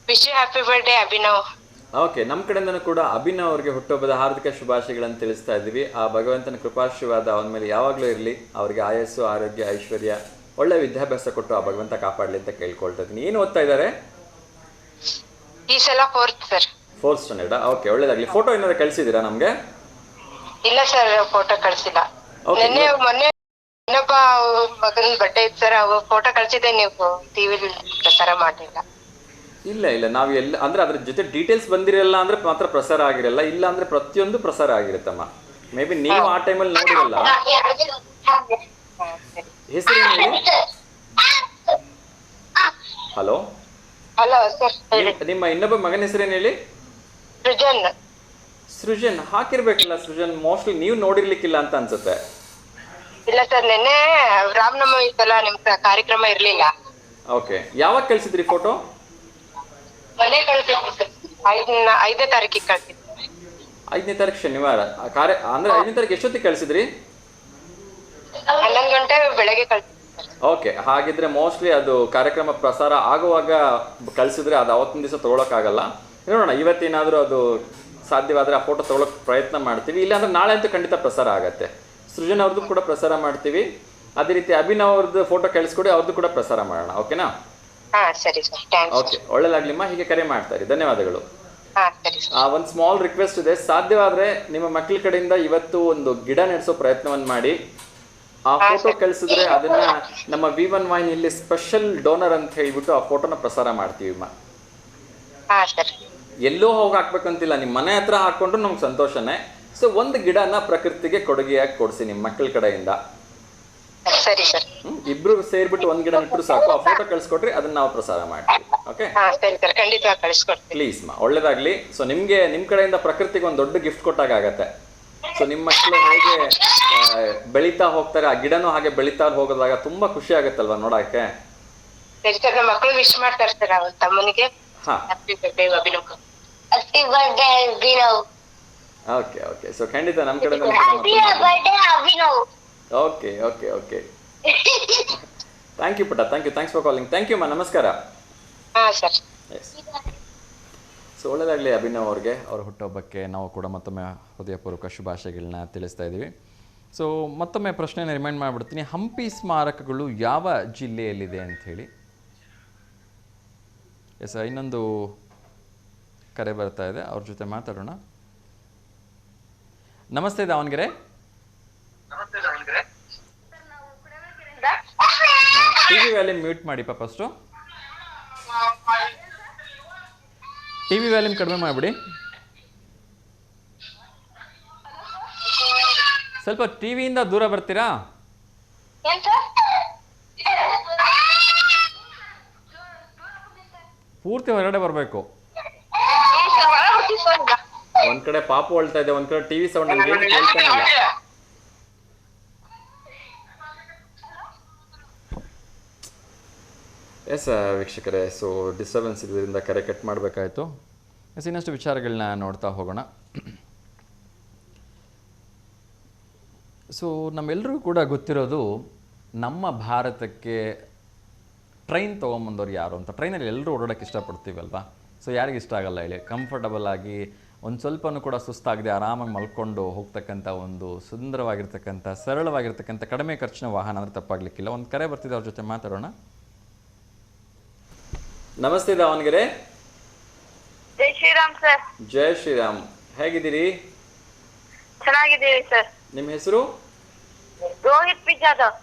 Wish you happy birthday Abhinav. Okay, ನಮ್ಮ ಕಡೆಯಿಂದನೂ ಕೂಡ ಅಭಿನವ್ ಅವರಿಗೆ ಹುಟ್ಟುಹಬ್ಬದ ಹಾರ್ದಿಕ ಶುಭಾಶಯಗಳನ್ನು ತಿಳಿಸ್ತಾ ಇದ್ದೀವಿ. ಆ ಭಗವಂತನ ಕೃಪಾಶೀರ್ವಾದ ಅವನ ಮೇಲೆ ಯಾವಾಗಲೂ ಇರಲಿ. ಅವರಿಗೆ ಆಯಸ್ಸು, ಆರೋಗ್ಯ, ಐಶ್ವರ್ಯ, ಒಳ್ಳೆ ವಿದ್ಯಾಭ್ಯಾಸ ಕೊಟ್ಟು ಆ ಭಗವಂತ ಕಾಪಾಡಲಿ ಅಂತ ಕೇಳ್ಕೊಳ್ತಾ ಇದ್ದೀನಿ. ಏನು ಓದ್ತಾ ಇದ್ದಾರೆ? ಈ ಸಲ 4th sir. 4th standard. Okay, ಒಳ್ಳೇದಾಗಲಿ. ಫೋಟೋ ಏನಾದ್ರು ಕಳಿಸಿದ್ದೀರಾ ನಮಗೆ? ಇಲ್ಲ ಸರ್, ಫೋಟೋ ಕಳಿಸಿಲ್ಲ. ಮೊನ್ನೆ ಇನ್ನೊಬ್ಬ ಮಗನ ಬರ್ಡೇ ಇತ್ತು ಸರ್, ಅವ ಫೋಟೋ ಕಳಿಸಿದ್ದೆ, ನೀವು ಟಿವಿಲಿ ಪ್ರಸಾರ ಮಾಡಲಿಲ್ಲ. ಇಲ್ಲ ನಾವು ಎಲ್ಲ ಅಂದ್ರೆ ಅದ್ರ ಜೊತೆ ಡೀಟೇಲ್ಸ್ ಬಂದಿರಲ್ಲ ಅಂದ್ರೆ ಮಾತ್ರ ಪ್ರಸಾರ ಆಗಿರಲ್ಲ, ಇಲ್ಲ ಅಂದ್ರೆ ಪ್ರತಿಯೊಂದು ಪ್ರಸಾರ ಆಗಿರುತ್ತಮ್ಮ. ಮೇ ಬಿ ನೀವು ಆ ಟೈಮಲ್ಲಿ ನೋಡಿರಲ್ಲ. ಹೆಸರು ಹಲೋ ಹಲೋ ಸರ್, ನಿಮ್ಮ ಇನ್ನೊಬ್ಬ ಮಗನ ಹೆಸರೇನು ಹೇಳಿ? ಸೃಜನ್. ಸೃಜನ್ ಹಾಕಿರ್ಬೇಕಲ್ಲ. ಸೃಜನ್ ಮೋಸ್ಟ್ಲಿ ನೀವು ನೋಡಿರ್ಲಿಕ್ಕಿಲ್ಲ ಅಂತ ಅನ್ಸುತ್ತೆ. ಇಲ್ಲ ಸರ್, ನಿನ್ನೆ ರಾಮನವಮಿ ಇತ್ತಲ್ಲ, ನಿಮ್ ಕಾರ್ಯಕ್ರಮ ಇರ್ಲಿಲ್ಲ. ಓಕೆ, ಯಾವಾಗ ಕಳ್ಸಿದ್ರಿ ಫೋಟೋ? ಮನೆ ಕಳ್ಸಿದ್ವಿ ಸರ್, 5ನೇ ತಾರೀಕಿಗೆ ಕಳ್ಸಿದ್ವಿ. 5ನೇ ತಾರೀಕು ಶನಿವಾರ ಅಂದ್ರೆ 5ನೇ ತಾರೀಕು ಎಷ್ಟೊತ್ತಿಗೆ ಕಳ್ಸಿದ್ರಿ? 11 ಗಂಟೆ ಬೆಳಗ್ಗೆ ಕಳ್ಸಿದ್ವಿ. ಓಕೆ, ಹಾಗಿದ್ರೆ ಮೋಸ್ಟ್ಲಿ ಅದು ಕಾರ್ಯಕ್ರಮ ಪ್ರಸಾರ ಆಗುವಾಗ ಕಳ್ಸಿದ್ರೆ ಅದು ಅವತ್ತಿನ ದಿವಸ ತೊಗೊಳಕ್ಕಾಗಲ್ಲ. ನೋಡೋಣ, ಇವತ್ತೇನಾದರೂ ಅದು ಸಾಧ್ಯವಾದರೆ ಆ ಫೋಟೋ ತೊಗೊಳಕ್ಕೆ ಪ್ರಯತ್ನ ಮಾಡ್ತೀವಿ. ಇಲ್ಲಾಂದ್ರೆ ನಾಳೆ ಅಂತೂ ಖಂಡಿತ ಪ್ರಸಾರ ಆಗತ್ತೆ. ಸೃಜನ್ ಅವ್ರದ್ದು ಕೂಡ ಪ್ರಸಾರ ಮಾಡ್ತೀವಿ. ಅದೇ ರೀತಿ ಅಭಿನವ್ ಅವ್ರದ್ದು ಫೋಟೋ ಕಳಿಸ್ಕೊಡಿ, ಅವ್ರದ್ದು ಕೂಡ ಪ್ರಸಾರ ಮಾಡೋಣ. ಓಕೆನಾ? ಸರಿ ಸರ್, ಥ್ಯಾಂಕ್ಸ್. ಓಕೆ, ಒಳ್ಳೆದಾಗ್ಲಿಮ್ಮ. ಹೀಗೆ ಕರೆ ಮಾಡ್ತಾರೆ, ಧನ್ಯವಾದಗಳು. ಸರಿ ಸರ್. ಒಂದು ಸ್ಮಾಲ್ ರಿಕ್ವೆಸ್ಟ್ ಇದೆ, ಸಾಧ್ಯವಾದರೆ ನಿಮ್ಮ ಮಕ್ಕಳ ಕಡೆಯಿಂದ ಇವತ್ತು ಒಂದು ಗಿಡ ನೆಡ್ಸೋ ಪ್ರಯತ್ನವನ್ನು ಮಾಡಿ. ಆ ಫೋಟೋ ಕಳಿಸಿದ್ರೆ ಅದನ್ನ ನಮ್ಮ V1 ವಾಹಿನಿಯಲ್ಲಿ ಸ್ಪೆಷಲ್ ಡೋನರ್ ಅಂತ ಹೇಳ್ಬಿಟ್ಟು ಆ ಫೋಟೋನ ಪ್ರಸಾರ ಮಾಡ್ತೀವಿ. ಎಲ್ಲೋ ಹೋಗಿ ಹಾಕ್ಬೇಕಂತಿಲ್ಲ, ನಿಮ್ಮ ಮನೆ ಹತ್ರ ಹಾಕೊಂಡ್ರು ನಮ್ಗೆ ಸಂತೋಷನೇ. ಸೊ ಒಂದು ಗಿಡನ ಪ್ರಕೃತಿಗೆ ಕೊಡುಗೆಯಾಗಿ ಕೊಡಿಸಿ ನಿಮ್ಮ ಮಕ್ಕಳ ಕಡೆಯಿಂದ. ಸರಿ ಸರ್. ಇಬ್ರು ಸೇರ್ಬಿಟ್ಟು ಒಂದ್ ಗಿಡ ನೆಟ್ಟರು ಸಾಕು. ಆ ಫೋಟೋ ಕಳ್ಸಿಕೊಟ್ರಿ, ಅದನ್ನ ನಾವು ಪ್ರಸಾರ ಮಾಡ್ತೀವಿ. ಓಕೆ, ಸರಿ ಸರ್, ಖಂಡಿತವಾಗಿ ಕಳಿಸ್ಕೊಡ್ತೀನಿ. ಪ್ಲೀಸ್ ಮಾ, ಒಳ್ಳೇದಾಗ್ಲಿ. ಸೊ ನಿಮ್ಗೆ ನಿಮ್ ಕಡೆಯಿಂದ ಪ್ರಕೃತಿಗೆ ಒಂದು ದೊಡ್ಡ ಗಿಫ್ಟ್ ಕೊಟ್ಟಾಗ ಆಗತ್ತೆ. ಸೊ ನಿಮ್ಮ ಮಕ್ಕಳು ಹೇಗೆ ಬೆಳೀತಾ ಹೋಗ್ತಾರೆ, ಆ ಗಿಡನೂ ಹಾಗೆ ಬೆಳೀತಾ ಹೋಗೋದಾಗ ತುಂಬಾ ಖುಷಿ ಆಗುತ್ತಲ್ವಾ ನೋಡಕ್ಕೆ. ಸರಿ ಸರ್, ನಮ್ಮ ಮಕ್ಕಳು ವಿಶ್ ಮಾಡ್ತಾರೆ ಸರ್ ಅವನ ತಮ್ಮನಿಗೆ. Happy birthday Abhinav. Happy birthday Abhinav. Okay okay, so ಖಂಡಿತ ನಮ್ಮ ಕಡೆಯಿಂದ. Happy birthday Abhinav. Okay okay okay, thank you ಪುಟ್ಟ, thanks for calling. Thank you ಮಾ, ನಮಸ್ಕಾರ. ಸರ್. ಎಸ್, ಸೊ ಒಳ್ಳೆಯದಾಗಲಿ ಅಭಿನವ್ ಅವ್ರಿಗೆ. ಅವ್ರ ಹುಟ್ಟುಹಬ್ಬಕ್ಕೆ ನಾವು ಕೂಡ ಮತ್ತೊಮ್ಮೆ ಹೃದಯಪೂರ್ವಕ ಶುಭಾಶಯಗಳನ್ನ ತಿಳಿಸ್ತಾ ಇದ್ದೀವಿ. ಸೊ ಮತ್ತೊಮ್ಮೆ ಪ್ರಶ್ನೆನ ರಿಮೈಂಡ್ ಮಾಡಿಬಿಡ್ತೀನಿ, ಹಂಪಿ ಸ್ಮಾರಕಗಳು ಯಾವ ಜಿಲ್ಲೆಯಲ್ಲಿದೆ ಅಂಥೇಳಿ. ಎಸ್, ಇನ್ನೊಂದು ಕರೆ ಬರ್ತಾ ಇದೆ, ಅವ್ರ ಜೊತೆ ಮಾತಾಡೋಣ. ನಮಸ್ತೆ ದಾವಣಗೆರೆ. ಟಿವಿ ವ್ಯಾಲ್ಯೂಮ್ ಮ್ಯೂಟ್ ಮಾಡಿಪ್ಪ ಫಸ್ಟು. ಟಿವಿ ವ್ಯಾಲ್ಯೂಮ್ ಕಡಿಮೆ ಮಾಡಿಬಿಡಿ. ಸ್ವಲ್ಪ ಟಿವಿಯಿಂದ ದೂರ ಬರ್ತೀರಾ? ಏನ್ ಸರ್? ಪೂರ್ತಿ ಹೊರಗಡೆ ಬರಬೇಕು. ಒಂದ್ ಕಡೆ ಪಾಪು ಹೊಳ್ತಾ ಇದೆ, ಒಂದ್ ಕಡೆ ಟಿವಿ ಸೌಂಡ್ ಏನು ಕೇಳ್ತಾನೆ ಇಲ್ಲ. ಎಸ್ ವೀಕ್ಷಕರೇ, ಸೊ ಡಿಸ್ಟರ್ಬೆನ್ಸ್ ಇದರಿಂದ ಕರೆ ಕಟ್ ಮಾಡಬೇಕಾಯಿತು. ಎಸ್, ಇನ್ನಷ್ಟು ವಿಚಾರಗಳನ್ನ ನೋಡ್ತಾ ಹೋಗೋಣ. ಸೊ ನಮ್ಮೆಲ್ಲರಿಗೂ ಕೂಡ ಗೊತ್ತಿರೋದು, ನಮ್ಮ ಭಾರತಕ್ಕೆ ಟ್ರೈನ್ ತೊಗೊಂಬಂದವ್ರು ಯಾರು ಅಂತ. ಟ್ರೈನಲ್ಲಿ ಎಲ್ಲರೂ ಓಡಾಡೋಕ್ಕೆ ಇಷ್ಟಪಡ್ತೀವಲ್ವಾ? ಸೊ ಯಾರಿಗೆ ಇಷ್ಟ ಆಗಲ್ಲ ಹೇಳಿ? ಕಂಫರ್ಟಬಲ್ ಆಗಿ ಒಂದು ಸ್ವಲ್ಪನೂ ಕೂಡ ಸುಸ್ತಾಗದೆ ಆರಾಮಾಗಿ ಮಲ್ಕೊಂಡು ಹೋಗ್ತಕ್ಕಂಥ ಒಂದು ಸುಂದರವಾಗಿರ್ತಕ್ಕಂಥ ಸರಳವಾಗಿರ್ತಕ್ಕಂಥ ಕಡಿಮೆ ಖರ್ಚಿನ ವಾಹನ ಅಂದರೆ ತಪ್ಪಾಗಲಿಕ್ಕಿಲ್ಲ. ಒಂದು ಕರೆ ಬರ್ತಿದೆ, ಅವ್ರ ಜೊತೆ ಮಾತಾಡೋಣ. ನಮಸ್ತೆ ದಾವಣಗೆರೆ. ಜೈ ಶ್ರೀರಾಮ್ ಸರ್. ಜೈ ಶ್ರೀರಾಮ್. ಹೇಗಿದ್ದೀರಿ? ಚೆನ್ನಾಗಿದ್ದೀವಿ ಸರ್. ನಿಮ್ಮ ಹೆಸರು? ರೋಹಿತ್ ಪಿ ಜಾಧವ್.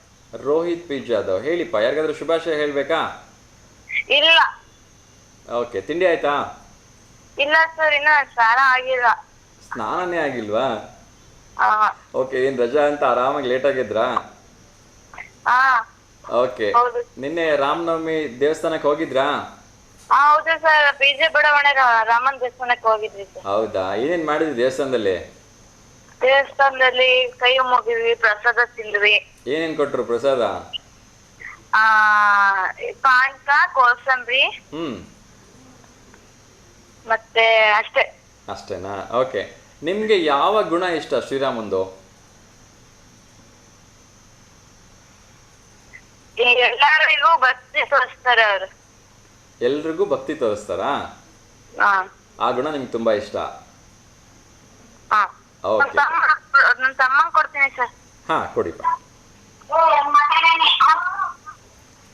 ರೋಹಿತ್ ಪಿ ಜಾಧವ್. ಹೇಳಿಪ್ಪ, ಯಾರಿಗಾದ್ರೂ ಶುಭಾಶಯ ಹೇಳಬೇಕಾ? ಇಲ್ಲ. ಓಕೆ, ತಿಂಡಿ ಆಯ್ತಾ? ಇಲ್ಲ ಸರ್, ಇನ್ನ ಸ್ನಾನ ಆಗಿಲ್ಲ. ಸ್ನಾನನೇ ಆಗಿಲ್ವಾ? ಓಕೆ, ಏನು ರಜಾ ಅಂತ ಆರಾಮಾಗಿ ಲೇಟ್ ಆಗಿದ್ರಾ? ಹಾ ಓಕೆ. ಹೌದು. ನಿನ್ನೆ ರಾಮನವಮಿ ದೇವಸ್ಥಾನಕ್ಕೆ ಹೋಗಿದ್ರಾ? ಹೌದು ಸರ್, ಪಿಜೆ ಬಡಾವಣೆ ರಾಮನ್ ದೇವಸ್ಥಾನಕ್ಕೆ ಹೋಗಿದ್ವಿ ಸರ್. ಹೌದಾ? ಏನೇನ್ ಮಾಡಿದ್ರಿ ದೇವಸ್ಥಾನದಲ್ಲಿ? ದೇವಸ್ಥಾನದಲ್ಲಿ ಕೈ ಮುಗಿದ್ವಿ, ಪ್ರಸಾದ ತಿಂದ್ವಿ. ಏನೇನ್ ಕೊಟ್ರು ಪ್ರಸಾದ? ಪಾನಕ, ಕೋಸಂಬರಿ ಮತ್ತೆ ಅಷ್ಟೇ. ಅಷ್ಟೇನಾ? ಓಕೆ. ನಿಮ್ಗೆ ಯಾವ ಗುಣ ಇಷ್ಟ ಶ್ರೀರಾಮಂದು? ಎಲ್ಲರಿಗೂ ಭಕ್ತಿ ತೋರಿಸ್ತಾರೆ ಅವರು. ಎಲ್ರಿಗೂ ಭಕ್ತಿ ತೋರಿಸ್ತಾರಾ? ಆ ಗುಣ ನಿಮ್ಗೆ ತುಂಬಾ ಇಷ್ಟ? ಓಕೆ. ನನ್ನ ತಮ್ಮಂಗ್ ಕೊಡ್ತೀನಿ ಸರ್. ಹಾ, ಕೊಡಿಪ್ಪ.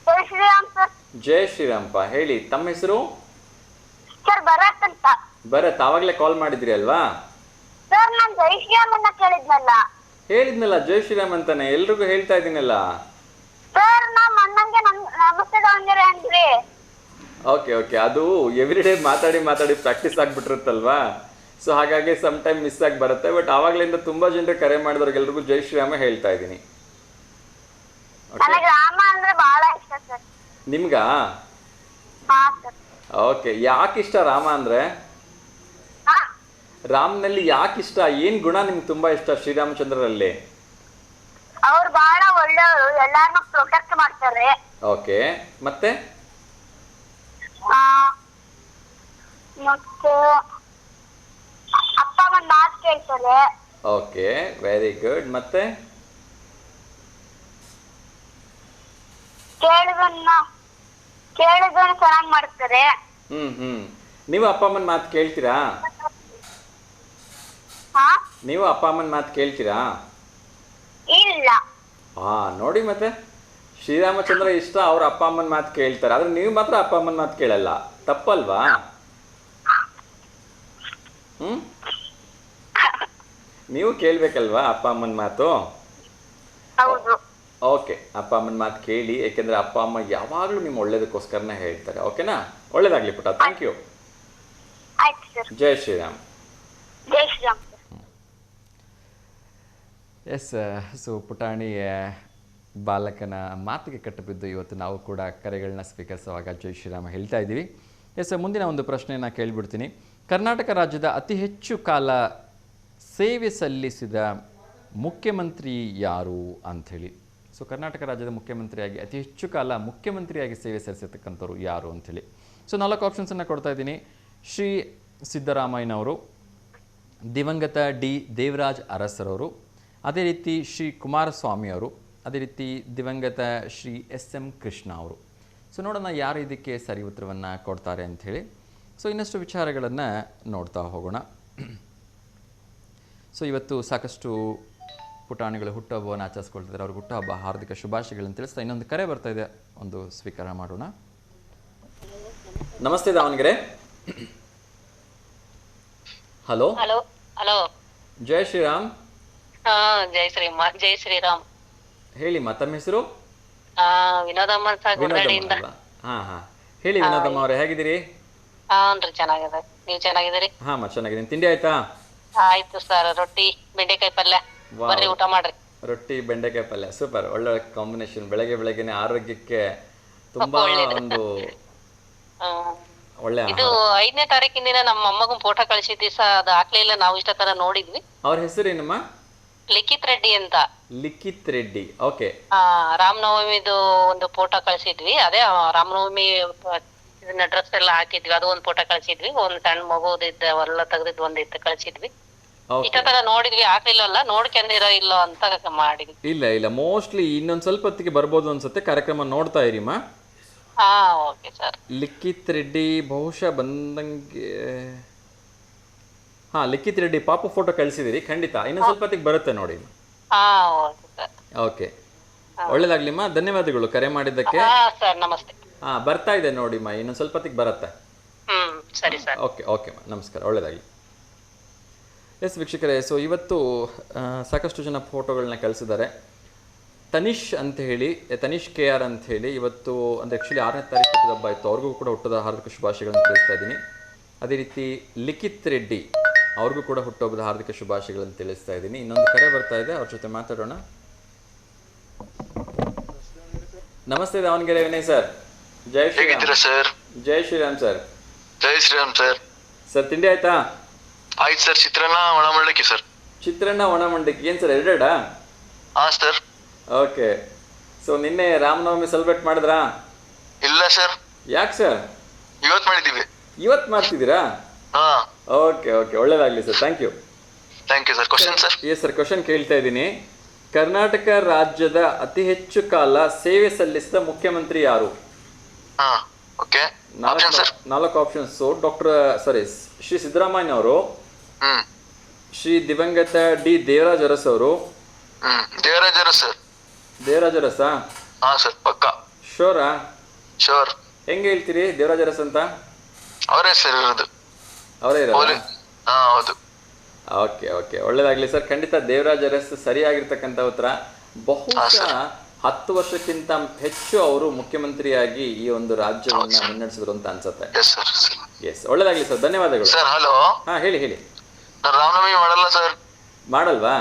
ಜೈ ಶ್ರೀರಾಮ್ ಸರ್. ಜೈ ಶ್ರೀರಾಮ್ಪ. ಹೇಳಿ, ತಮ್ಮ ಹೆಸರು? ಸರ್ ಭರತ್ ಅಂತ. ಭರತ್. ಆವಾಗಲೇ ಕಾಲ್ ಮಾಡಿದ್ರಿ ಅಲ್ವಾ? ಸರ್ ನಾನು ಜೈ ಶ್ರೀರಾಮ್ ಅನ್ನ ಕೇಳಿದ್ನಲ್ಲ. ಹೇಳಿದ್ನಲ್ಲ ಜೈ ಶ್ರೀರಾಮ್ ಅಂತಾನೆ, ಎಲ್ರಿಗೂ ಹೇಳ್ತಾ ಇದ್ದೀನಲ್ಲ. ಸರ್ ನಮ್ಮ ಅಣ್ಣಂಗೆ ನಮಸ್ತೆ ದಾವಣಗೆರೆ ಅಂದ್ರಿ. ಓಕೆ ಓಕೆ, ಅದು ಎವ್ರಿ ಡೇ ಮಾತಾಡಿ ಮಾತಾಡಿ ಪ್ರಾಕ್ಟೀಸ್ ಆಗ್ಬಿಟ್ಟಿರುತ್ತಲ್ವಾ, ಸೊ ಹಾಗಾಗಿ ಸಮ್ ಟೈಮ್ ಮಿಸ್ ಆಗಿ ಬರುತ್ತೆ. ಬಟ್ ಆವಾಗಲಿಂದ ತುಂಬಾ ಜನರು ಕರೆ ಮಾಡಿದವ್ರಿಗೆಲ್ರಿಗೂ ಜೈ ಶ್ರೀರಾಮ ಹೇಳ್ತಾ ಇದ್ದೀನಿ. ನನಗೆ ರಾಮ ಅಂದ್ರೆ ಬಹಳ ಇಷ್ಟ ಸರ್. ನಿಮ್ಗಾ? ಹಾ ಸರ್. ಓಕೆ. ಯಾಕೆ ಇಷ್ಟ ರಾಮ ಅಂದ್ರೆ? ರಾಮ್ನಲ್ಲಿ ಯಾಕೆ ಇಷ್ಟ? ಏನ್ ಗುಣ ನಿಮ್ಗೆ ತುಂಬಾ ಇಷ್ಟ ಶ್ರೀರಾಮಚಂದ್ರರಲ್ಲಿ? ಅವ್ರು ಬಹಳ ಒಳ್ಳೆಯವರು, ಎಲ್ಲಾರನ್ನೂ ಪ್ರೊಟೆಕ್ಟ್ ಮಾಡ್ತಾರೆ. ಓಕೆ. ಮತ್ತೆ ಮತ್ತೆ ಅಪ್ಪ ಅಮ್ಮನ ಮಾತು ಕೇಳ್ತಾರೆ. Okay, very good. ಮತ್ತೆ ಕೇಳಿದನ್ನ ಚೆನ್ನಾಗಿ ಮಾಡ್ತಾರೆ. ನೀವು ಅಪ್ಪ ಅಮ್ಮನ ಮಾತು ಕೇಳ್ತೀರಾ? ಹಾ? ನೀವು ಅಪ್ಪ ಅಮ್ಮನ ಮಾತು ಕೇಳ್ತೀರಾ? ಇಲ್ಲ. ಹಾ, ನೋಡಿ ಮತ್ತೆ ಶ್ರೀರಾಮಚಂದ್ರ ಇಷ್ಟ, ಅವ್ರ ಅಪ್ಪ ಅಮ್ಮನ ಮಾತು ಕೇಳ್ತಾರೆ, ಆದ್ರೆ ನೀವು ಮಾತ್ರ ಅಪ್ಪ ಅಮ್ಮನ ಮಾತು ಕೇಳಲ್ಲ. ತಪ್ಪಲ್ವಾ? ನೀವು ಕೇಳ್ಬೇಕಲ್ವಾ ಅಪ್ಪ ಅಮ್ಮನ ಮಾತು? ಹೌದು. ಓಕೆ, ಅಪ್ಪ ಅಮ್ಮನ ಮಾತು ಕೇಳಿ, ಯಾಕೆಂದ್ರೆ ಅಪ್ಪ ಅಮ್ಮ ಯಾವಾಗಲೂ ನಿಮ್ಮ ಒಳ್ಳೇದಕ್ಕೋಸ್ಕರನೇ ಹೇಳ್ತಾರೆ. ಓಕೆನಾ? ಒಳ್ಳೇದಾಗ್ಲಿ ಪುಟ್ಟ. Thank you. ಆಯ್ತು ಸರ್. ಜೈ ಶ್ರೀರಾಮ್. ಜೈ ಶ್ರೀರಾಮ್. ಎಸ್, ಸೊ ಪುಟಾಣಿ ಬಾಲಕನ ಮಾತಿಗೆ ಕಟ್ಟಬಿದ್ದು ಇವತ್ತು ನಾವು ಕೂಡ ಕರೆಗಳನ್ನ ಸ್ವೀಕರಿಸುವಾಗ ಜೈ ಶ್ರೀರಾಮ ಹೇಳ್ತಾ ಇದ್ದೀವಿ. ಎಸ್, ಮುಂದಿನ ಒಂದು ಪ್ರಶ್ನೆಯನ್ನು ಕೇಳಿಬಿಡ್ತೀನಿ. ಕರ್ನಾಟಕ ರಾಜ್ಯದ ಅತಿ ಹೆಚ್ಚು ಕಾಲ ಸೇವೆ ಸಲ್ಲಿಸಿದ ಮುಖ್ಯಮಂತ್ರಿ ಯಾರು ಅಂಥೇಳಿ. ಸೊ ಕರ್ನಾಟಕ ರಾಜ್ಯದ ಮುಖ್ಯಮಂತ್ರಿಯಾಗಿ ಅತಿ ಹೆಚ್ಚು ಕಾಲ ಮುಖ್ಯಮಂತ್ರಿಯಾಗಿ ಸೇವೆ ಸಲ್ಲಿಸಿರ್ತಕ್ಕಂಥವ್ರು ಯಾರು ಅಂಥೇಳಿ. ಸೊ 4 ಆಪ್ಷನ್ಸನ್ನು ಕೊಡ್ತಾ ಇದ್ದೀನಿ. ಶ್ರೀ ಸಿದ್ದರಾಮಯ್ಯನವರು, ದಿವಂಗತ ಡಿ ದೇವರಾಜ್ ಅರಸರವರು, ಅದೇ ರೀತಿ ಶ್ರೀ ಕುಮಾರಸ್ವಾಮಿ ಅವರು, ಅದೇ ರೀತಿ ದಿವಂಗತ ಶ್ರೀ SM ಕೃಷ್ಣ ಅವರು. ಸೊ ನೋಡೋಣ ಯಾರು ಇದಕ್ಕೆ ಸರಿ ಉತ್ತರವನ್ನು ಕೊಡ್ತಾರೆ ಅಂಥೇಳಿ. ಸೊ ಇನ್ನಷ್ಟು ವಿಚಾರಗಳನ್ನು ನೋಡ್ತಾ ಹೋಗೋಣ. ಸೊ ಇವತ್ತು ಸಾಕಷ್ಟು ಪುಟಾಣಿಗಳು ಹುಟ್ಟುಹಬ್ಬವನ್ನು ಆಚರಿಸ್ಕೊಳ್ತಿದ್ದಾರೆ. ಅವ್ರಿಗೆ ಹುಟ್ಟುಹಬ್ಬ ಹಾರ್ದಿಕ ಶುಭಾಶಯಗಳನ್ನು ತಿಳಿಸ್ತಾ ಇನ್ನೊಂದು ಕರೆ ಬರ್ತಾ ಇದೆ, ಒಂದು ಸ್ವೀಕಾರ ಮಾಡೋಣ. ನಮಸ್ತೆ ದಾವಣಗೆರೆ. ಹಲೋ. ಹಲೋ. ಹಲೋ. ಜೈ ಶ್ರೀರಾಮ್. ಜೈ ಶ್ರೀರಾಮ್. ಹೇಳಿ, ತಮ್ಮ ಹೆಸರು? ವಿನೋದಮ್ಮ ಸರ್ ಗುರ್ದಡಿಯಿಂದ. ಅಲ್ವಾ? ಹಾಂ ಹೇಳಿ ವಿನೋದಮ್ಮ ಅವರೇ, ಹೇಗಿದ್ದೀರಿ? ಹಾನ್ರಿ, ಚೆನ್ನಾಗಿದೆ. ನೀವ್ ಚೆನ್ನಾಗಿದ್ದೀರಿ? ಹಾಂ ಚೆನ್ನಾಗಿದ್ದೀನಿ. ತಿಂಡಿ ಆಯ್ತಾ? ಆಯ್ತು ಸರ್. ರೊಟ್ಟಿ ಬೆಂಡೆಕಾಯಿ ಪಲ್ಯ. ಬರ್ರಿ ಊಟ ಮಾಡ್ರಿ. ರೊಟ್ಟಿ ಬೆಂಡೆಕಾಯಿ ಪಲ್ಯ, ಸೂಪರ್, ಒಳ್ಳೆ ಕಾಂಬಿನೇಷನ್. ಬೆಳಗ್ಗೆನೆ ಆರೋಗ್ಯಕ್ಕೆ ತುಂಬಾ ಒಂದು ಒಳ್ಳೆ ಇದು 5ನೇ ತಾರೀಕಿನ ನಮ್ಮ ಮೊಮ್ಮಗನ್ ಫೋಟೋ ಕಳ್ಸಿದ್ವಿ ಸರ್, ಅದು ಹಾಕ್ಲೇ ಇಲ್ಲ. ನಾವು ಇಷ್ಟ ತರ ನೋಡಿದ್ವಿ. ಅವ್ರ ಹೆಸರೇನಮ್ಮ? ಲಿಖಿತ್ ರೆಡ್ಡಿ ಅಂತ. ಲಿಖಿತ್ ರೆಡ್ಡಿ, ಓಕೆ. ರಾಮನವಮಿದು ಒಂದು ಫೋಟೋ ಕಳ್ಸಿದ್ವಿ. ಅದೇ ರಾಮನವಮಿ ಇದನ್ನ ಡ್ರೆಸ್ ಎಲ್ಲ ಹಾಕಿದ್ವಿ, ಅದು ಒಂದು ಫೋಟೋ ಕಳ್ಸಿದ್ವಿ. ಒಂದ್ ಸಣ್ಣ ಮಗುದಿದ್ದ ಎಲ್ಲ ತೆಗ್ದಿದ್ ಒಂದಿತ್ತು ಕಳ್ಸಿದ್ವಿ. ಇಷ್ಟ ತರ ನೋಡಿದ್ವಿ, ಹಾಕ್ಲಿಲ್ಲಲ್ಲ, ನೋಡ್ಕೊಂಡಿರೋ ಇಲ್ಲೋ ಅಂತ ಮಾಡಿದ್ವಿ. ಇಲ್ಲ ಮೋಸ್ಟ್ಲಿ ಇನ್ನೊಂದ್ ಸ್ವಲ್ಪ ಹೊತ್ತಿಗೆ ಬರ್ಬೋದು ಅನ್ಸುತ್ತೆ. ಕಾರ್ಯಕ್ರಮ ನೋಡ್ತಾ ಇರಿಮ್ಮ. Okay sir. ಲಿಖಿತ್ ರೆಡ್ಡಿ ಬಹುಶಃ ಬಂದಂಗೆ. ಲಿಖಿತ್ ರೆಡ್ಡಿ ಪಾಪ ಫೋಟೋ ಕಳಿಸಿದಿರಿ, ಖಂಡಿತ ಇನ್ನೊಂದು ಸ್ವಲ್ಪ ಹೊತ್ತಿಗೆ ಬರುತ್ತೆ ನೋಡಿ. Okay sir. ಓಕೆ, ಒಳ್ಳೇದಾಗ್ಲಿಮ್ಮ, ಧನ್ಯವಾದಗಳು ಕರೆ ಮಾಡಿದ್ದಕ್ಕೆ. ಸರ್ ನಮಸ್ತೆ. ಬರ್ತಾ ಇದೆ ನೋಡಿಮ್ಮ, ಇನ್ನೊಂದು ಸ್ವಲ್ಪ ಹೊತ್ತಿಗೆ ಬರುತ್ತೆ. ಸರಿ ಸರ್. ಓಕೆ ನಮಸ್ಕಾರ, ಒಳ್ಳೇದಾಗಲಿ. ಎಸ್ ವೀಕ್ಷಕರೇ, ಸೊ ಇವತ್ತು ಸಾಕಷ್ಟು ಜನ ಫೋಟೋಗಳನ್ನ ಕಳಿಸಿದ್ದಾರೆ. ತನಿಷ್ ಅಂತ ಹೇಳಿ, ತನಿಷ್ KR ಅಂತ ಹೇಳಿ, ಇವತ್ತು ಅಂದರೆ ಆ್ಯಕ್ಚುಲಿ 6ನೇ ತಾರೀಕು ಹುಟ್ಟಿದ ಹಬ್ಬ ಇತ್ತು. ಅವ್ರಿಗೂ ಕೂಡ ಹುಟ್ಟದ ಹಾರ್ದಿಕ ಶುಭಾಶಯಗಳನ್ನು ತಿಳಿಸ್ತಾ ಇದ್ದೀನಿ. ಅದೇ ರೀತಿ ಲಿಖಿತ್ ರೆಡ್ಡಿ ಅವ್ರಿಗೂ ಕೂಡ ಹುಟ್ಟುಹಬ್ಬದ ಹಾರ್ದಿಕ ಶುಭಾಶಯಗಳನ್ನು ತಿಳಿಸ್ತಾ ಇದ್ದೀನಿ. ಇನ್ನೊಂದು ಕರೆ ಬರ್ತಾ ಇದೆ, ಅವ್ರ ಜೊತೆ ಮಾತಾಡೋಣ. ನಮಸ್ತೆ ದಾವಣಗೆರೆ ವಿನಯ್ ಸರ್. ಜೈ ಶ್ರೀರಾಮ್ ಸರ್. ಜೈ ಶ್ರೀರಾಮ್ ಸರ್. ಜೈ ಶ್ರೀರಾಮ್ ಸರ್. ಸರ್ ತಿಂಡಿ ಆಯ್ತಾ? ಆಯ್ತು ಸರ್. ಚಿತ್ರಾನ್ನ ಒಣ ಮಂಡಕ್ಕಿ ಸರ್. ಚಿತ್ರಾನ್ನ ಒಣ ಮಂಡಕ್ಕಿ, ಏನು ಸರ್ ಎರಡೆರಡಾ? ಸರ್. ಓಕೆ, ಸೊ ನಿನ್ನೆ ರಾಮನವಮಿ ಸೆಲೆಬ್ರೇಟ್ ಮಾಡಿದ್ರಾ? ಇಲ್ಲ ಸರ್. ಯಾಕೆ ಸರ್? ಇವತ್ತು ಮಾಡಿದ್ದೀವಿ. ಇವತ್ತು ಮಾಡ್ತಿದ್ದೀರಾ? ಓಕೆ, ಒಳ್ಳೇದಾಗಲಿ sir, thank you sir. Question sir? Yes sir, question ಕೇಳ್ತಾ ಇದ್ದೀನಿ. ಕರ್ನಾಟಕ ರಾಜ್ಯದ ಅತಿ ಹೆಚ್ಚು ಕಾಲ ಸೇವೆ ಸಲ್ಲಿಸಿದ ಮುಖ್ಯಮಂತ್ರಿ ಯಾರು? ಓಕೆ, ನಾಲ್ಕು ಆಪ್ಷನ್ಸ್. ಶ್ರೀ ಸಿದ್ದರಾಮಯ್ಯ ಅವರು, ಶ್ರೀ ದಿವಂಗತ ಡಿ ದೇವರಾಜ ಅರಸ್ ಅವರು. ದೇವರಾಜ ಅರಸ? ಸರ್, ಪಕ್ಕಾ. ಶೋರಾ? ಶೋರ್. ಹೆಂಗೆ ಹೇಳ್ತೀರಿ ದೇವರಾಜ ಅರಸ್ ಅಂತ? ಅವರೇ ಸರ್ ಇರೋದು. ಅವರೇ ಇರೋದು? ಹೌದು. ಓಕೆ, ಒಳ್ಳೇದಾಗ್ಲಿ ಸರ್. ಖಂಡಿತ ದೇವರಾಜ ಅರಸ್ ಸರಿಯಾಗಿರ್ತಕ್ಕಂಥ ಉತ್ತರ. ಬಹುಶಃ 10 ವರ್ಷಕ್ಕಿಂತ ಹೆಚ್ಚು ಅವರು ಮುಖ್ಯಮಂತ್ರಿಯಾಗಿ ಈ ಒಂದು ರಾಜ್ಯವನ್ನ ಮುನ್ನಡೆಸಿದ್ರು ಅಂತ ಅನ್ಸುತ್ತೆ. ಎಸ್, ಒಳ್ಳೇದಾಗ್ಲಿ ಸರ್, ಧನ್ಯವಾದಗಳು. Sir hello. ಹೇಳಿ. ರಾಮನವಮಿ ಮಾಡಲ್ಲ ಸರ್? ಮಾಡಲ್ವಾ?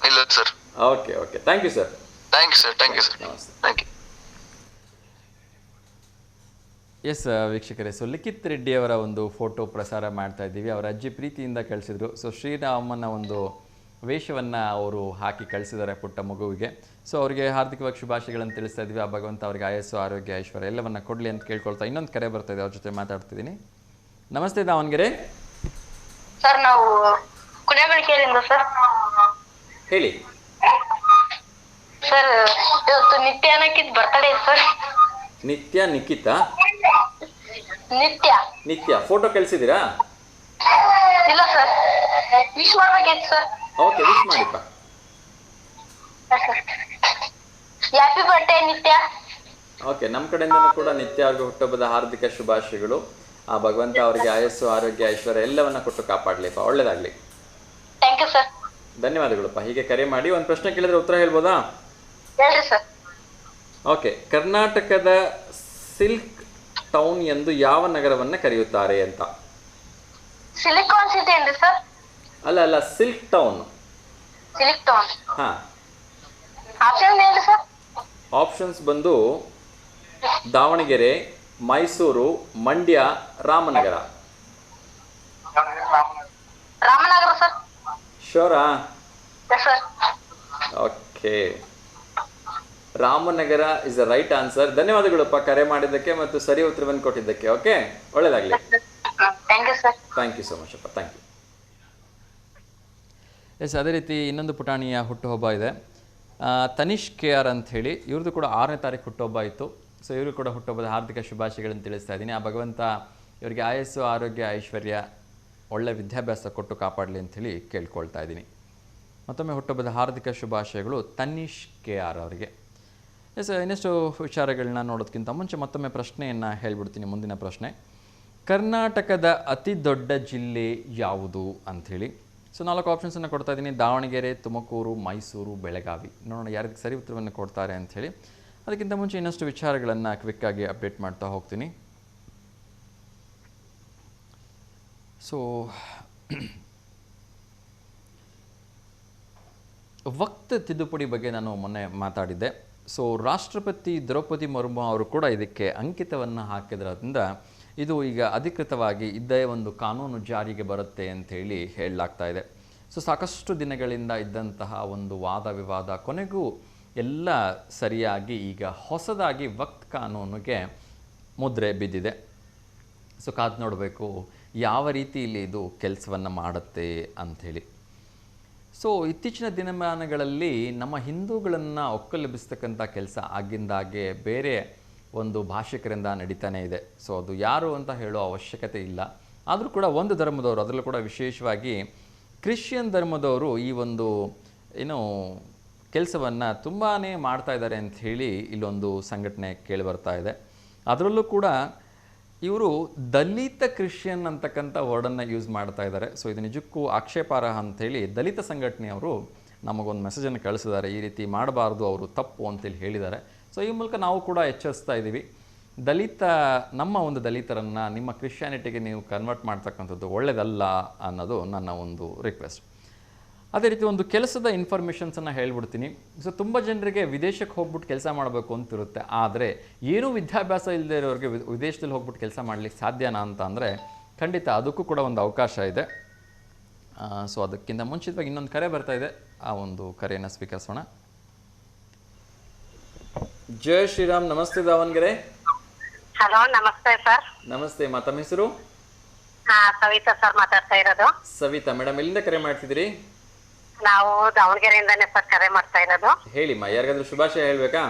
ಇಲ್ಲ sir. Okay, thank you sir. Thank you sir. ನಮಸ್ತೆ. Thank you. ಎಸ್ ವೀಕ್ಷಕರೇ, ಸೊ ಲಿಖಿತ್ ರೆಡ್ಡಿ ಅವರ ಒಂದು ಫೋಟೋ ಪ್ರಸಾರ ಮಾಡ್ತಾ ಇದ್ದೀವಿ. ಅವರ ಅಜ್ಜಿ ಪ್ರೀತಿಯಿಂದ ಕಳಿಸಿದ್ರು. ಸೊ ಶ್ರೀರಾಮನ ಒಂದು ವೇಷವನ್ನು ಅವರು ಹಾಕಿ ಕಳಿಸಿದ್ದಾರೆ ಪುಟ್ಟ ಮಗುವಿಗೆ. ಸೊ ಅವರಿಗೆ ಹಾರ್ದಿಕವಾಗಿ ಶುಭಾಶಯಗಳನ್ನು ತಿಳಿಸ್ತಾ ಇದ್ವಿ. ಆ ಭಗವಂತ ಅವರಿಗೆ ಆಯಸ್ಸು, ಆರೋಗ್ಯ, ಐಶ್ವರ್ಯ ಎಲ್ಲವನ್ನ ಕೊಡಲಿ ಅಂತ ಕೇಳ್ಕೊಳ್ತಾ ಇನ್ನೊಂದು ಕರೆ ಬರ್ತಾ ಇದೆ, ಅವ್ರ ಜೊತೆ ಮಾತಾಡ್ತಿದ್ದೀನಿ. ನಮಸ್ತೆ ದಾವಣಗೆರೆ. ಸರ್ ನಾವು ಕುಣಿಗಲ್ಕೆರೆಯಿಂದ ಸರ್. ಹೇಳಿ ಸರ್, ಇವತ್ತು ನಿತ್ಯ ಅನ್ನಕ್ಕಿದ್ ಬರ್ತಡೇ ಸರ್. ನಿತ್ಯ ನಿಖಿತಾ? ನಿತ್ಯ ಫೋಟೋ ಕಳಿಸಿದ್ದೀರಾ? ಇಲ್ಲ ಸರ್, ವಿಶ್ ಮಾಡ್ಬೇಕಿತ್ತು ಸರ್. ಓಕೆ, ವಿಶ್ ಮಾಡಿಪ್ಪ. Happy birthday Nithya. ಓಕೆ, ನಮ್ಮ ಕಡೆಯಿಂದನೂ ಕೂಡ ನಿತ್ಯ ಅವ್ರಿಗೆ ಹುಟ್ಟುಹಬ್ಬದ ಹಾರ್ದಿಕ ಶುಭಾಶಯಗಳು. ಆ ಭಗವಂತ ಅವರಿಗೆ ಆಯಸ್ಸು, ಆರೋಗ್ಯ, ಐಶ್ವರ್ಯ ಎಲ್ಲವನ್ನ ಕೊಟ್ಟು ಕಾಪಾಡಲಿಪ್ಪ. ಒಳ್ಳೇದಾಗ್ಲಿ. Thank you sir. ಧನ್ಯವಾದಗಳಪ್ಪ. ಹೀಗೆ ಕರೆ ಮಾಡಿ ಒಂದು ಪ್ರಶ್ನೆ ಕೇಳಿದ್ರೆ ಉತ್ತರ ಹೇಳ್ಬೋದಾ? ಹೇಳ್ರಿ ಸರ್. ಓಕೆ, ಕರ್ನಾಟಕದ ಸಿಲ್ಕ್ ಟೌನ್ ಎಂದು ಯಾವ ನಗರವನ್ನ ಕರೆಯುತ್ತಾರೆ ಅಂತ? ಸಿಲಿಕಾನ್ ಸಿಟಿ ಏನ್ರಿ ಸರ್? ಅಲ್ಲ, silk town. Silk town. Option ಹೇಳಿ ಸರ್. ಆಪ್ಷನ್ಸ್ ಬಂದು ದಾವಣಗೆರೆ, ಮೈಸೂರು, ಮಂಡ್ಯ, ರಾಮನಗರ. ರಾಮನಗರ ಸರ್. ಶೋರಾ? Sir. Okay, Ramanagara is the right answer. ಧನ್ಯವಾದಗಳಪ್ಪ ಕರೆ ಮಾಡಿದ್ದಕ್ಕೆ ಮತ್ತು ಸರಿ ಉತ್ತರವನ್ನು ಕೊಟ್ಟಿದ್ದಕ್ಕೆ. ಓಕೆ, ಒಳ್ಳೇದಾಗಲಿ. Thank you sir. Thank you so much ಅಪ್ಪ, ಥ್ಯಾಂಕ್ ಯು. ಎಸ್, ಅದೇ ರೀತಿ ಇನ್ನೊಂದು ಪುಟಾಣಿಯ ಹುಟ್ಟುಹಬ್ಬ ಇದೆ. ತನಿಷ್ KR ಅಂತ ಹೇಳಿ, ಇವ್ರದ್ದು ಕೂಡ 6ನೇ ತಾರೀಕು ಹುಟ್ಟುಹಬ್ಬ ಇತ್ತು. ಸೊ ಇವರು ಕೂಡ ಹುಟ್ಟುಹಬ್ಬದ ಹಾರ್ದಿಕ ಶುಭಾಶಯಗಳನ್ನು ತಿಳಿಸ್ತಾ ಇದ್ದೀನಿ. ಆ ಭಗವಂತ ಇವರಿಗೆ ಆಯಸ್ಸು, ಆರೋಗ್ಯ, ಐಶ್ವರ್ಯ, ಒಳ್ಳೆ ವಿದ್ಯಾಭ್ಯಾಸ ಕೊಟ್ಟು ಕಾಪಾಡಲಿ ಅಂಥೇಳಿ ಕೇಳ್ಕೊಳ್ತಾ ಇದ್ದೀನಿ. ಮತ್ತೊಮ್ಮೆ ಹುಟ್ಟುಹಬ್ಬದ ಹಾರ್ದಿಕ ಶುಭಾಶಯಗಳು ತನಿಷ್ KR ಅವರಿಗೆ. ಎಸ್, ಇನ್ನಷ್ಟು ವಿಚಾರಗಳನ್ನ ನೋಡೋದಕ್ಕಿಂತ ಮುಂಚೆ ಮತ್ತೊಮ್ಮೆ ಪ್ರಶ್ನೆಯನ್ನು ಹೇಳ್ಬಿಡ್ತೀನಿ. ಮುಂದಿನ ಪ್ರಶ್ನೆ, ಕರ್ನಾಟಕದ ಅತಿ ದೊಡ್ಡ ಜಿಲ್ಲೆ ಯಾವುದು ಅಂಥೇಳಿ. ಸೊ 4 ಆಪ್ಷನ್ಸನ್ನು ಕೊಡ್ತಾ ಇದ್ದೀನಿ: ದಾವಣಗೆರೆ, ತುಮಕೂರು, ಮೈಸೂರು, ಬೆಳಗಾವಿ. ನೋಡೋಣ ಯಾರಿಗೆ ಸರಿ ಉತ್ತರವನ್ನು ಕೊಡ್ತಾರೆ ಅಂಥೇಳಿ. ಅದಕ್ಕಿಂತ ಮುಂಚೆ ಇನ್ನಷ್ಟು ವಿಚಾರಗಳನ್ನು ಕ್ವಿಕ್ಕಾಗಿ ಅಪ್ಡೇಟ್ ಮಾಡ್ತಾ ಹೋಗ್ತೀನಿ. ಸೊ ವಕ್ತ್ ತಿದ್ದುಪಡಿ ಬಗ್ಗೆ ನಾನು ಮೊನ್ನೆ ಮಾತಾಡಿದ್ದೆ. ಸೊ ರಾಷ್ಟ್ರಪತಿ ದ್ರೌಪದಿ ಮುರ್ಮು ಅವರು ಕೂಡ ಇದಕ್ಕೆ ಅಂಕಿತವನ್ನು ಹಾಕಿದ್ರಿಂದ ಇದು ಈಗ ಅಧಿಕೃತವಾಗಿ ಇದ್ದೇ ಒಂದು ಕಾನೂನು ಜಾರಿಗೆ ಬರುತ್ತೆ ಅಂಥೇಳಿ ಹೇಳಲಾಗ್ತಾ ಇದೆ. ಸೊ ಸಾಕಷ್ಟು ದಿನಗಳಿಂದ ಇದ್ದಂತಹ ಒಂದು ವಾದ ವಿವಾದ ಕೊನೆಗೂ ಎಲ್ಲ ಸರಿಯಾಗಿ ಈಗ ಹೊಸದಾಗಿ ವಕ್ತ್ ಕಾನೂನಿಗೆ ಮುದ್ರೆ ಬಿದ್ದಿದೆ. ಸೊ ಕಾದು ನೋಡಬೇಕು ಯಾವ ರೀತಿಯಲ್ಲಿ ಇದು ಕೆಲಸವನ್ನು ಮಾಡುತ್ತೆ ಅಂಥೇಳಿ. ಸೊ ಇತ್ತೀಚಿನ ದಿನಮಾನಗಳಲ್ಲಿ ನಮ್ಮ ಹಿಂದೂಗಳನ್ನು ಒಕ್ಕಲೆಬ್ಬಿಸ್ತಕ್ಕಂಥ ಕೆಲಸ ಆಗಿಂದಾಗೆ ಬೇರೆ ಒಂದು ಭಾಷಿಕರಿಂದ ನಡೀತಾನೆ ಇದೆ. ಸೊ ಅದು ಯಾರು ಅಂತ ಹೇಳೋ ಅವಶ್ಯಕತೆ ಇಲ್ಲ. ಆದರೂ ಕೂಡ ಒಂದು ಧರ್ಮದವರು, ಅದರಲ್ಲೂ ಕೂಡ ವಿಶೇಷವಾಗಿ ಕ್ರಿಶ್ಚಿಯನ್ ಧರ್ಮದವರು ಈ ಒಂದು ಕೆಲಸವನ್ನು ತುಂಬಾ ಮಾಡ್ತಾ ಇದ್ದಾರೆ ಅಂಥೇಳಿ ಇಲ್ಲೊಂದು ಸಂಘಟನೆ ಕೇಳಿಬರ್ತಾ ಇದೆ. ಅದರಲ್ಲೂ ಕೂಡ ಇವರು ದಲಿತ ಕ್ರಿಶ್ಚಿಯನ್ ಅಂತಕ್ಕಂಥ ವರ್ಡನ್ನು ಯೂಸ್ ಮಾಡ್ತಾ ಇದ್ದಾರೆ. ಸೊ ಇದು ನಿಜಕ್ಕೂ ಆಕ್ಷೇಪಾರ್ಹ ಅಂಥೇಳಿ ದಲಿತ ಸಂಘಟನೆಯವರು ನಮಗೊಂದು ಮೆಸೇಜನ್ನು ಕಳಿಸಿದ್ದಾರೆ. ಈ ರೀತಿ ಮಾಡಬಾರ್ದು, ಅವರು ತಪ್ಪು ಅಂತೇಳಿ ಹೇಳಿದ್ದಾರೆ. ಸೊ ಈ ಮೂಲಕ ನಾವು ಕೂಡ ಎಚ್ಚರಿಸ್ತಾ ಇದ್ದೀವಿ. ನಮ್ಮ ಒಂದು ದಲಿತರನ್ನು ನಿಮ್ಮ ಕ್ರಿಶ್ಚಿಯಾನಿಟಿಗೆ ನೀವು ಕನ್ವರ್ಟ್ ಮಾಡ್ತಕ್ಕಂಥದ್ದು ಒಳ್ಳೆಯದಲ್ಲ ಅನ್ನೋದು ನನ್ನ ಒಂದು ರಿಕ್ವೆಸ್ಟ್. ಅದೇ ರೀತಿ ಒಂದು ಕೆಲಸದ ಇನ್ಫಾರ್ಮೇಷನ್ಸನ್ನು ಹೇಳ್ಬಿಡ್ತೀನಿ. ಸೊ ತುಂಬ ಜನರಿಗೆ ವಿದೇಶಕ್ಕೆ ಹೋಗ್ಬಿಟ್ಟು ಕೆಲಸ ಮಾಡಬೇಕು ಅಂತಿರುತ್ತೆ. ಆದರೆ ಏನೂ ವಿದ್ಯಾಭ್ಯಾಸ ಇಲ್ಲದೆ ಇರೋರಿಗೆ ವಿದೇಶದಲ್ಲಿ ಹೋಗ್ಬಿಟ್ಟು ಕೆಲಸ ಮಾಡಲಿಕ್ಕೆ ಸಾಧ್ಯನಾ ಅಂತ ಅಂದರೆ ಖಂಡಿತ ಅದಕ್ಕೂ ಕೂಡ ಒಂದು ಅವಕಾಶ ಇದೆ. ಸೊ ಅದಕ್ಕಿಂತ ಮುಂಚಿತವಾಗಿ ಇನ್ನೊಂದು ಕರೆ ಬರ್ತಾ ಇದೆ. ಆ ಒಂದು ಕರೆಯನ್ನು ಸ್ವೀಕರಿಸೋಣ. ಜೈ ಶ್ರೀರಾಮ್. ನಮಸ್ತೆ ದಾವಣಗೆರೆ. ಹಲೋ, ನಮಸ್ತೆ ಸರ್. ನಮಸ್ತೆ ಮಾ, ತಮ್ಮ ಹೆಸರು? ಸವಿತಾ ಸರ್ ಮಾತಾಡ್ತಾ ಇರೋದು. ಸವಿತಾ ಮೇಡಮ್, ಎಲ್ಲಿಂದ ಕರೆ ಮಾಡ್ತಿದ್ದೀರಿ? ನಾವು ದಾವಣಗೆರೆಯಿಂದಾನೆ ಸರ್ ಕರೆ ಮಾಡ್ತಾ ಇರೋದು. ಹೇಳಿಮ್ಮ, ಯಾರಿಗಾದ್ರೂ ಶುಭಾಶಯ ಹೇಳ್ಬೇಕಾ?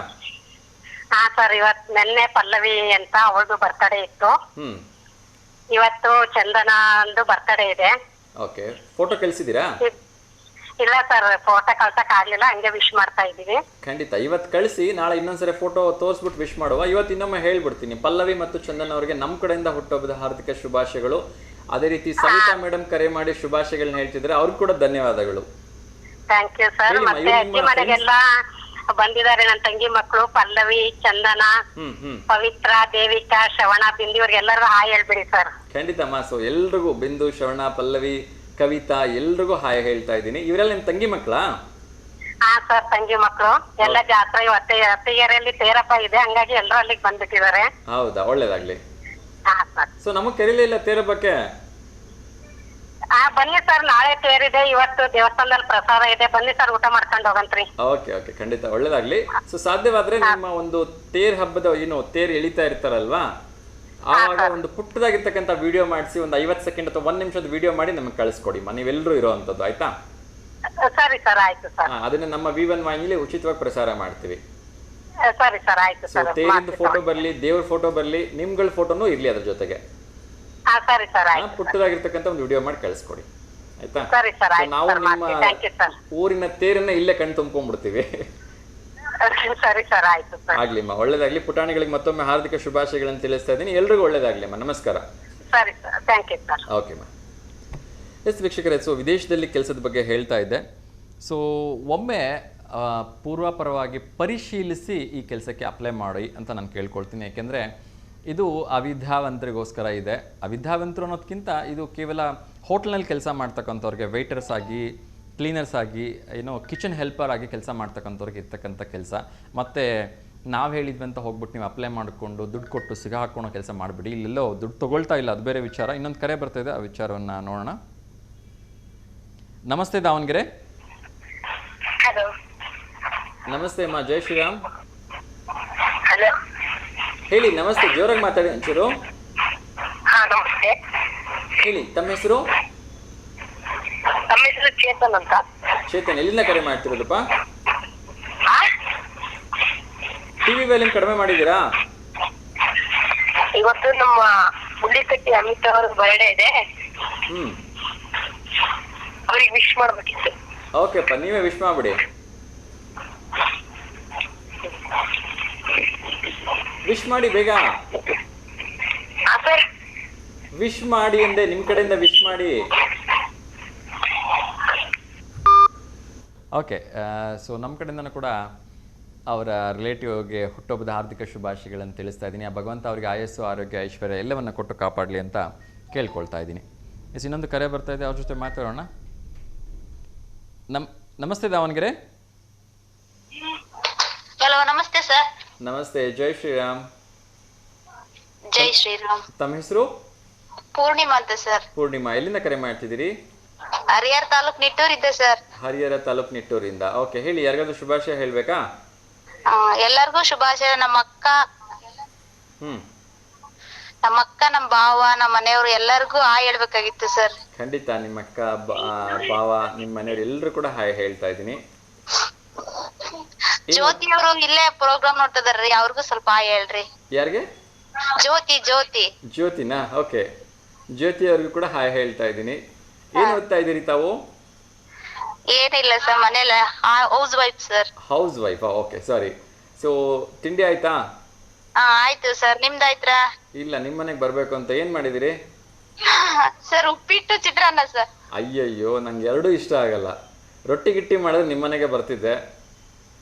ಸರ್, ನೆನ್ನೆ ಪಲ್ಲವಿ ಅಂತ ಅವಳದು ಬರ್ತಡೇ ಇತ್ತು. ಇವತ್ತು ಚಂದನ ಅಂದು ಬರ್ತಡೇ ಇದೆ. ಓಕೆ, ಫೋಟೋ ಕಳಿಸಿದ್ದೀರಾ? ಇಲ್ಲ ಸರ್, ಫೋಟೋ ಕಳ್ಸಕ್ ಆಗ್ಲಿಲ್ಲ, ಹಂಗೆ ವಿಶ್ ಮಾಡ್ತಾ ಇದೀವಿ. ಖಂಡಿತ ಇವತ್ತು ಕಳಿಸಿ, ನಾಳೆ ಇನ್ನೊಂದ್ಸರಿ ಫೋಟೋ ತೋರಿಸ್ಬಿಟ್ಟು ವಿಶ್ ಮಾಡುವ. ಇವತ್ತು ಇನ್ನೊಮ್ಮೆ ಹೇಳ್ಬಿಡ್ತೀನಿ, ಪಲ್ಲವಿ ಮತ್ತು ಚಂದನ್ ಅವರಿಗೆ ನಮ್ಮ ಕಡೆಯಿಂದ ಹುಟ್ಟುಹಬ್ಬದ ಹಾರ್ದಿಕ ಶುಭಾಶಯಗಳು. ಅದೇ ರೀತಿ ಸವಿತಾ ಮೇಡಮ್ ಕರೆ ಮಾಡಿ ಶುಭಾಶಯಗಳನ್ನ ಹೇಳ್ತಿದ್ರೆ ಅವ್ರಿಗೆ ಕೂಡ ಧನ್ಯವಾದಗಳು. Thank you sir. ಮತ್ತೆ ಅಜ್ಜಿ ಮನೆಗೆಲ್ಲ ಬಂದಿದ್ದಾರೆ ನನ್ನ ತಂಗಿ ಮಕ್ಕಳು ಪಲ್ಲವಿ, ಚಂದನ, ಪವಿತ್ರ, ದೇವಿಕಾ, ಶ್ರವಣ, ಬಿಂದು, ಇವ್ರಿಗೆಲ್ಲರೂ ಹಾಯ್ ಹೇಳ್ಬಿಡಿ ಸರ್. ಖಂಡಿತ ಮಾಸು, ಎಲ್ರಿಗೂ ಬಿಂದು, ಶ್ರವಣ, ಪಲ್ಲವಿ, ಕವಿತಾ ಎಲ್ರಿಗೂ ಹಾಯ್ ಹೇಳ್ತಾ ಇದ್ದೀನಿ. ಇವರೆಲ್ಲ ನಿಮ್ ತಂಗಿ ಮಕ್ಕಳಾ? ಸರ್, ತಂಗಿ ಮಕ್ಕಳು ಎಲ್ಲ ಜಾತ್ರೆ ಅತ್ತಿಗೆರೆಯಲ್ಲಿ ತೇರಪ್ಪ ಇದೆ, ಹಂಗಾಗಿ ಎಲ್ಲರೂ ಅಲ್ಲಿಗೆ ಬಂದ್ಬಿಟ್ಟಿದ್ದಾರೆ. ಹೌದಾ, ಒಳ್ಳೇದಾಗ್ಲಿ. ಸರ್, ಸೊ ನಮಗ್ ಕರೀಲಿಲ್ಲ ತೇರಬ್ಬಕ್ಕೆ? ಬನ್ನಿ ಸರ್, ನಾಳೆ ತೇರಿದೆ, ಇವತ್ತು ದೇವಸ್ಥಾನದಲ್ಲಿ ಪ್ರಸಾದ ಇದೆ, ಬನ್ನಿ ಸರ್, ಊಟ ಮಾಡ್ಕೊಂಡು ಹೋಗಂತ್ರಿ. ಓಕೆ ಓಕೆ, ಖಂಡಿತ ಒಳ್ಳೇದಾಗ್ಲಿ. ಸೊ ಸಾಧ್ಯವಾದ್ರೆ ನಿಮ್ಮ ಒಂದು ತೇರ್ ಹಬ್ಬದ ತೇರ್ ಎಳಿತಾ ಇರ್ತಾರಲ್ವಾ, ಆವಾಗ ಒಂದು ಪುಟ್ಟದಾಗಿರ್ತಕ್ಕಂಥ ವಿಡಿಯೋ ಮಾಡಿಸಿ ಒಂದು 50 ಸೆಕೆಂಡ್ ಅಥವಾ 1 ನಿಮಿಷದ ವಿಡಿಯೋ ಮಾಡಿ ನಮಗೆ ಕಳಿಸ್ಕೊಡಿ. ನೀವೆಲ್ಲರೂ ಇರೋವಂಥದ್ದು, ಆಯ್ತಾ? ಸರಿ ಸರ್, ಆಯ್ತು ಸರ್. ಅದನ್ನ ನಮ್ಮ V1 ವಾಹಿನಿಲಿ ಉಚಿತವಾಗಿ ಪ್ರಸಾರ ಮಾಡ್ತೀವಿ. ಸರಿ ಸರ್, ಆಯ್ತು ಸರ್. ತೇರಿನ ಫೋಟೋ ಬರ್ಲಿ, ದೇವ್ರ ಫೋಟೋ ಬರ್ಲಿ, ನಿಮ್ಗಳ ಫೋಟೋನು ಇರ್ಲಿ ಅದ್ರ ಜೊತೆಗೆ. ಸರಿ ಸರ್, ಆಯ್ತು. ಪುಟ್ಟದಾಗಿರ್ತಕ್ಕಂಥ ಒಂದು ವಿಡಿಯೋ ಮಾಡಿ ಕಳಿಸ್ಕೊಡಿ, ಆಯ್ತಾ? ಸರಿ ಸರ್, ಆಯ್ತು. ನಾವು ನಿಮ್ಮ ಊರಿನ ತೇರನ್ನ ಇಲ್ಲೇ ಕಣ್ ತುಂಬ್ಕೊಂಡ್ಬಿಡ್ತೀವಿ. ಸರಿ ಸರ್, ಆಯ್ತು ಸರ್. ಆಗ್ಲಿಮ್ಮ, ಒಳ್ಳೇದಾಗ್ಲಿ. ಪುಟಾಣಿಗಳಿಗೆ ಮತ್ತೊಮ್ಮೆ ಹಾರ್ದಿಕ ಶುಭಾಶಯಗಳನ್ನು ತಿಳಿಸ್ತಾ ಇದ್ದೀನಿ. ಎಲ್ರಿಗೂ ಒಳ್ಳೇದಾಗ್ಲಿಮ್ಮ. ನಮಸ್ಕಾರ. ಸರಿ sir, thank you sir. Okay ma'am. Yes ವೀಕ್ಷಕರೇ, ಸೊ ವಿದೇಶದಲ್ಲಿ ಕೆಲಸದ ಬಗ್ಗೆ ಹೇಳ್ತಾ ಇದ್ದೆ. ಸೊ ಒಮ್ಮೆ ಪೂರ್ವಾಪರವಾಗಿ ಪರಿಶೀಲಿಸಿ ಈ ಕೆಲಸಕ್ಕೆ ಅಪ್ಲೈ ಮಾಡಿ ಅಂತ ನಾನು ಕೇಳ್ಕೊಳ್ತೀನಿ. ಯಾಕೆಂದರೆ ಇದು ಅವಿದ್ಯಾವಂತರಿಗೋಸ್ಕರ ಇದೆ. ಅವಿದ್ಯಾವಂತರು ಅನ್ನೋದಕ್ಕಿಂತ ಇದು ಕೇವಲ ಹೋಟ್ಲ್ನಲ್ಲಿ ಕೆಲಸ ಮಾಡ್ತಕ್ಕಂಥವ್ರಿಗೆ, ವೆಯ್ಟರ್ಸ್ ಆಗಿ, ಕ್ಲೀನರ್ಸ್ ಆಗಿ, ಕಿಚನ್ ಹೆಲ್ಪರ್ ಆಗಿ ಕೆಲಸ ಮಾಡ್ತಕ್ಕಂಥವ್ರಿಗೆ ಇರ್ತಕ್ಕಂಥ ಕೆಲಸ. ಮತ್ತು ನಾವು ಹೇಳಿದ್ವಿ ಅಂತ ಹೋಗ್ಬಿಟ್ಟು ನೀವು ಅಪ್ಲೈ ಮಾಡಿಕೊಂಡು ದುಡ್ಡು ಕೊಟ್ಟು ಸಿಗ ಹಾಕ್ಕೊಳೋ ಕೆಲಸ ಮಾಡಿಬಿಡಿ. ಇಲ್ಲೆಲ್ಲೋ ದುಡ್ಡು ತೊಗೊಳ್ತಾ ಇಲ್ಲ, ಅದು ಬೇರೆ ವಿಚಾರ. ಇನ್ನೊಂದು ಕರೆ ಬರ್ತಾಯಿದೆ, ಆ ವಿಚಾರವನ್ನು ನೋಡೋಣ. ನಮಸ್ತೆ ದಾವಣಗೆರೆ. ಹಲೋ, ನಮಸ್ತೆ ಅಮ್ಮ. ಜೈ ಶ್ರೀರಾಮ್. ಹಲೋ, ಹೇಳಿ. ನಮಸ್ತೆ, ಜೋರಾಗಿ ಮಾತಾಡಿ ಒಂಚೂರು. ನಮಸ್ತೆ. ಹೇಳಿ, ತಮ್ಮ ಹೆಸರು? ನಮ್ಮ ಹೆಸರು ಚೇತನ್ ಅಂತ. ಚೇತನ್, ಎಲ್ಲಿಂದ ಕರೆ ಮಾಡ್ತಿರೋದಪ್ಪ? ಟಿವಿ ವ್ಯಾಲ್ಯೂಮ್ ಕಡಿಮೆ ಮಾಡಿದ್ದೀರಾ? ಇವತ್ತು ನಮ್ಮ ಮುಳ್ಳಿಕಟ್ಟಿ ಅಮಿತ್ ಅವರ ಬರ್ಡೇ ಇದೆ, ಅವ್ರಿಗೆ ವಿಶ್ ಮಾಡ್ಬೇಕಿತ್ತು. ಓಕೆಪ್ಪ, ನೀವೇ ವಿಶ್ ಮಾಡ್ಬಿಡಿ. ವಿಶ್ ಮಾಡಿ ಬೇಗ. ವಿಶ್ ಮಾಡಿ ಅಂದೆ, ನಿಮ್ ಕಡೆಯಿಂದ ವಿಶ್ ಮಾಡಿ. ಓಕೆ, ಸೊ ನಮ್ಮ ಕಡೆಯಿಂದನೂ ಕೂಡ ಅವರ ರಿಲೇಟಿವ್ಗೆ ಹುಟ್ಟುಹಬ್ಬದ ಹಾರ್ದಿಕ ಶುಭಾಶಯಗಳನ್ನು ತಿಳಿಸ್ತಾ ಇದ್ದೀನಿ. ಆ ಭಗವಂತ ಅವರಿಗೆ ಆಯಸ್ಸು, ಆರೋಗ್ಯ, ಐಶ್ವರ್ಯ ಎಲ್ಲವನ್ನು ಕೊಟ್ಟು ಕಾಪಾಡಲಿ ಅಂತ ಕೇಳ್ಕೊಳ್ತಾ ಇದ್ದೀನಿ. ಎಸ್, ಇನ್ನೊಂದು ಕರೆ ಬರ್ತಾ ಇದೆ, ಅವ್ರ ಜೊತೆ ಮಾತಾಡೋಣ. ನಮಸ್ತೆ ದಾವಣಗೆರೆ. ಹಲೋ, ನಮಸ್ತೆ ಸರ್. ನಮಸ್ತೆ, ಜೈ ಶ್ರೀರಾಮ್. ಜೈ ಶ್ರೀರಾಮ್. ತಮ್ಮ ಹೆಸರು? ಪೂರ್ಣಿಮಾ ಅಂತ ಸರ್. ಪೂರ್ಣಿಮಾ, ಎಲ್ಲಿಂದ ಕರೆ ಮಾಡ್ತಿದ್ದೀರಿ? ಹರಿಹರ ತಾಲೂಕ್ ನಿಟ್ಟೂರಿದ್ದೆ ಸರ್. ಹರಿಹರ ತಾಲೂಕು ನಿಟ್ಟೂರಿಂದ. ಓಕೆ, ಹೇಳಿ, ಯಾರಿಗಾದ್ರೂ ಶುಭಾಶಯ ಹೇಳಬೇಕಾ? ಎಲ್ಲರಿಗೂ ಶುಭಾಶಯ. ನಮ್ಮ ಅಕ್ಕ, ನಮ್ಮ ಭಾವ, ನಮ್ಮ ಮನೆಯವರು ಎಲ್ಲರಿಗೂ ಹಾಯ್ ಹೇಳ್ಬೇಕಾಗಿತ್ತು ಸರ್. ಖಂಡಿತ, ನಿಮ್ಮ ಅಕ್ಕ, ಭಾವ, ನಿಮ್ಮ ಮನೆಯವರು ಎಲ್ಲರೂ ಕೂಡ ಹಾಯ್ ಹೇಳ್ತಾ ಇದ್ದೀನಿ. ಜ್ಯೋತಿ ಅವರು ಇಲ್ಲೇ ಪ್ರೋಗ್ರಾಮ್ ನೋಡ್ತಾ ಇದಾರ್ರಿ, ಅವ್ರಿಗೂ ಸ್ವಲ್ಪ ಹಾಯ್ ಹೇಳ್ರಿ. ಯಾರಿಗೆ? ಜ್ಯೋತಿ. ಜ್ಯೋತಿನಾ? ಓಕೆ, ಜ್ಯೋತಿ ಅವ್ರಿಗೂ ಕೂಡ ಹಾಯ್ ಹೇಳ್ತಾ ಇದ್ದೀನಿ. ಏನ್ ಓದ್ತಾ ಇದ್ದೀರಿ ತಾವು? ಏನಿಲ್ಲ ಸರ್, ಮನೇಲಿ ಹೌಸ್ ವೈಫ್ ಸರ್. ಹೌಸ್ ವೈಫಾ? Okay, sorry. ಸೊ ತಿಂಡಿ ಆಯ್ತಾ? ಆಯ್ತು ಸರ್, ನಿಮ್ದಾಯ್ತಾ? ಇಲ್ಲ, ನಿಮ್ಮ ಮನೆಗೆ ಬರ್ಬೇಕು ಅಂತ. ಏನ್ ಮಾಡಿದಿರಿ ಸರ್? ಉಪ್ಪಿಟ್ಟು, ಚಿತ್ರಾನ್ನ ಸರ್. ಅಯ್ಯಯ್ಯೋ, ನಂಗೆ ಎರಡೂ ಇಷ್ಟ ಆಗಲ್ಲ. ರೊಟ್ಟಿ ಗಿಟ್ಟಿ ಮಾಡಿದ್ರೆ ನಿಮ್ಮ ಮನೆಗೆ ಬರ್ತಿದ್ದೆ.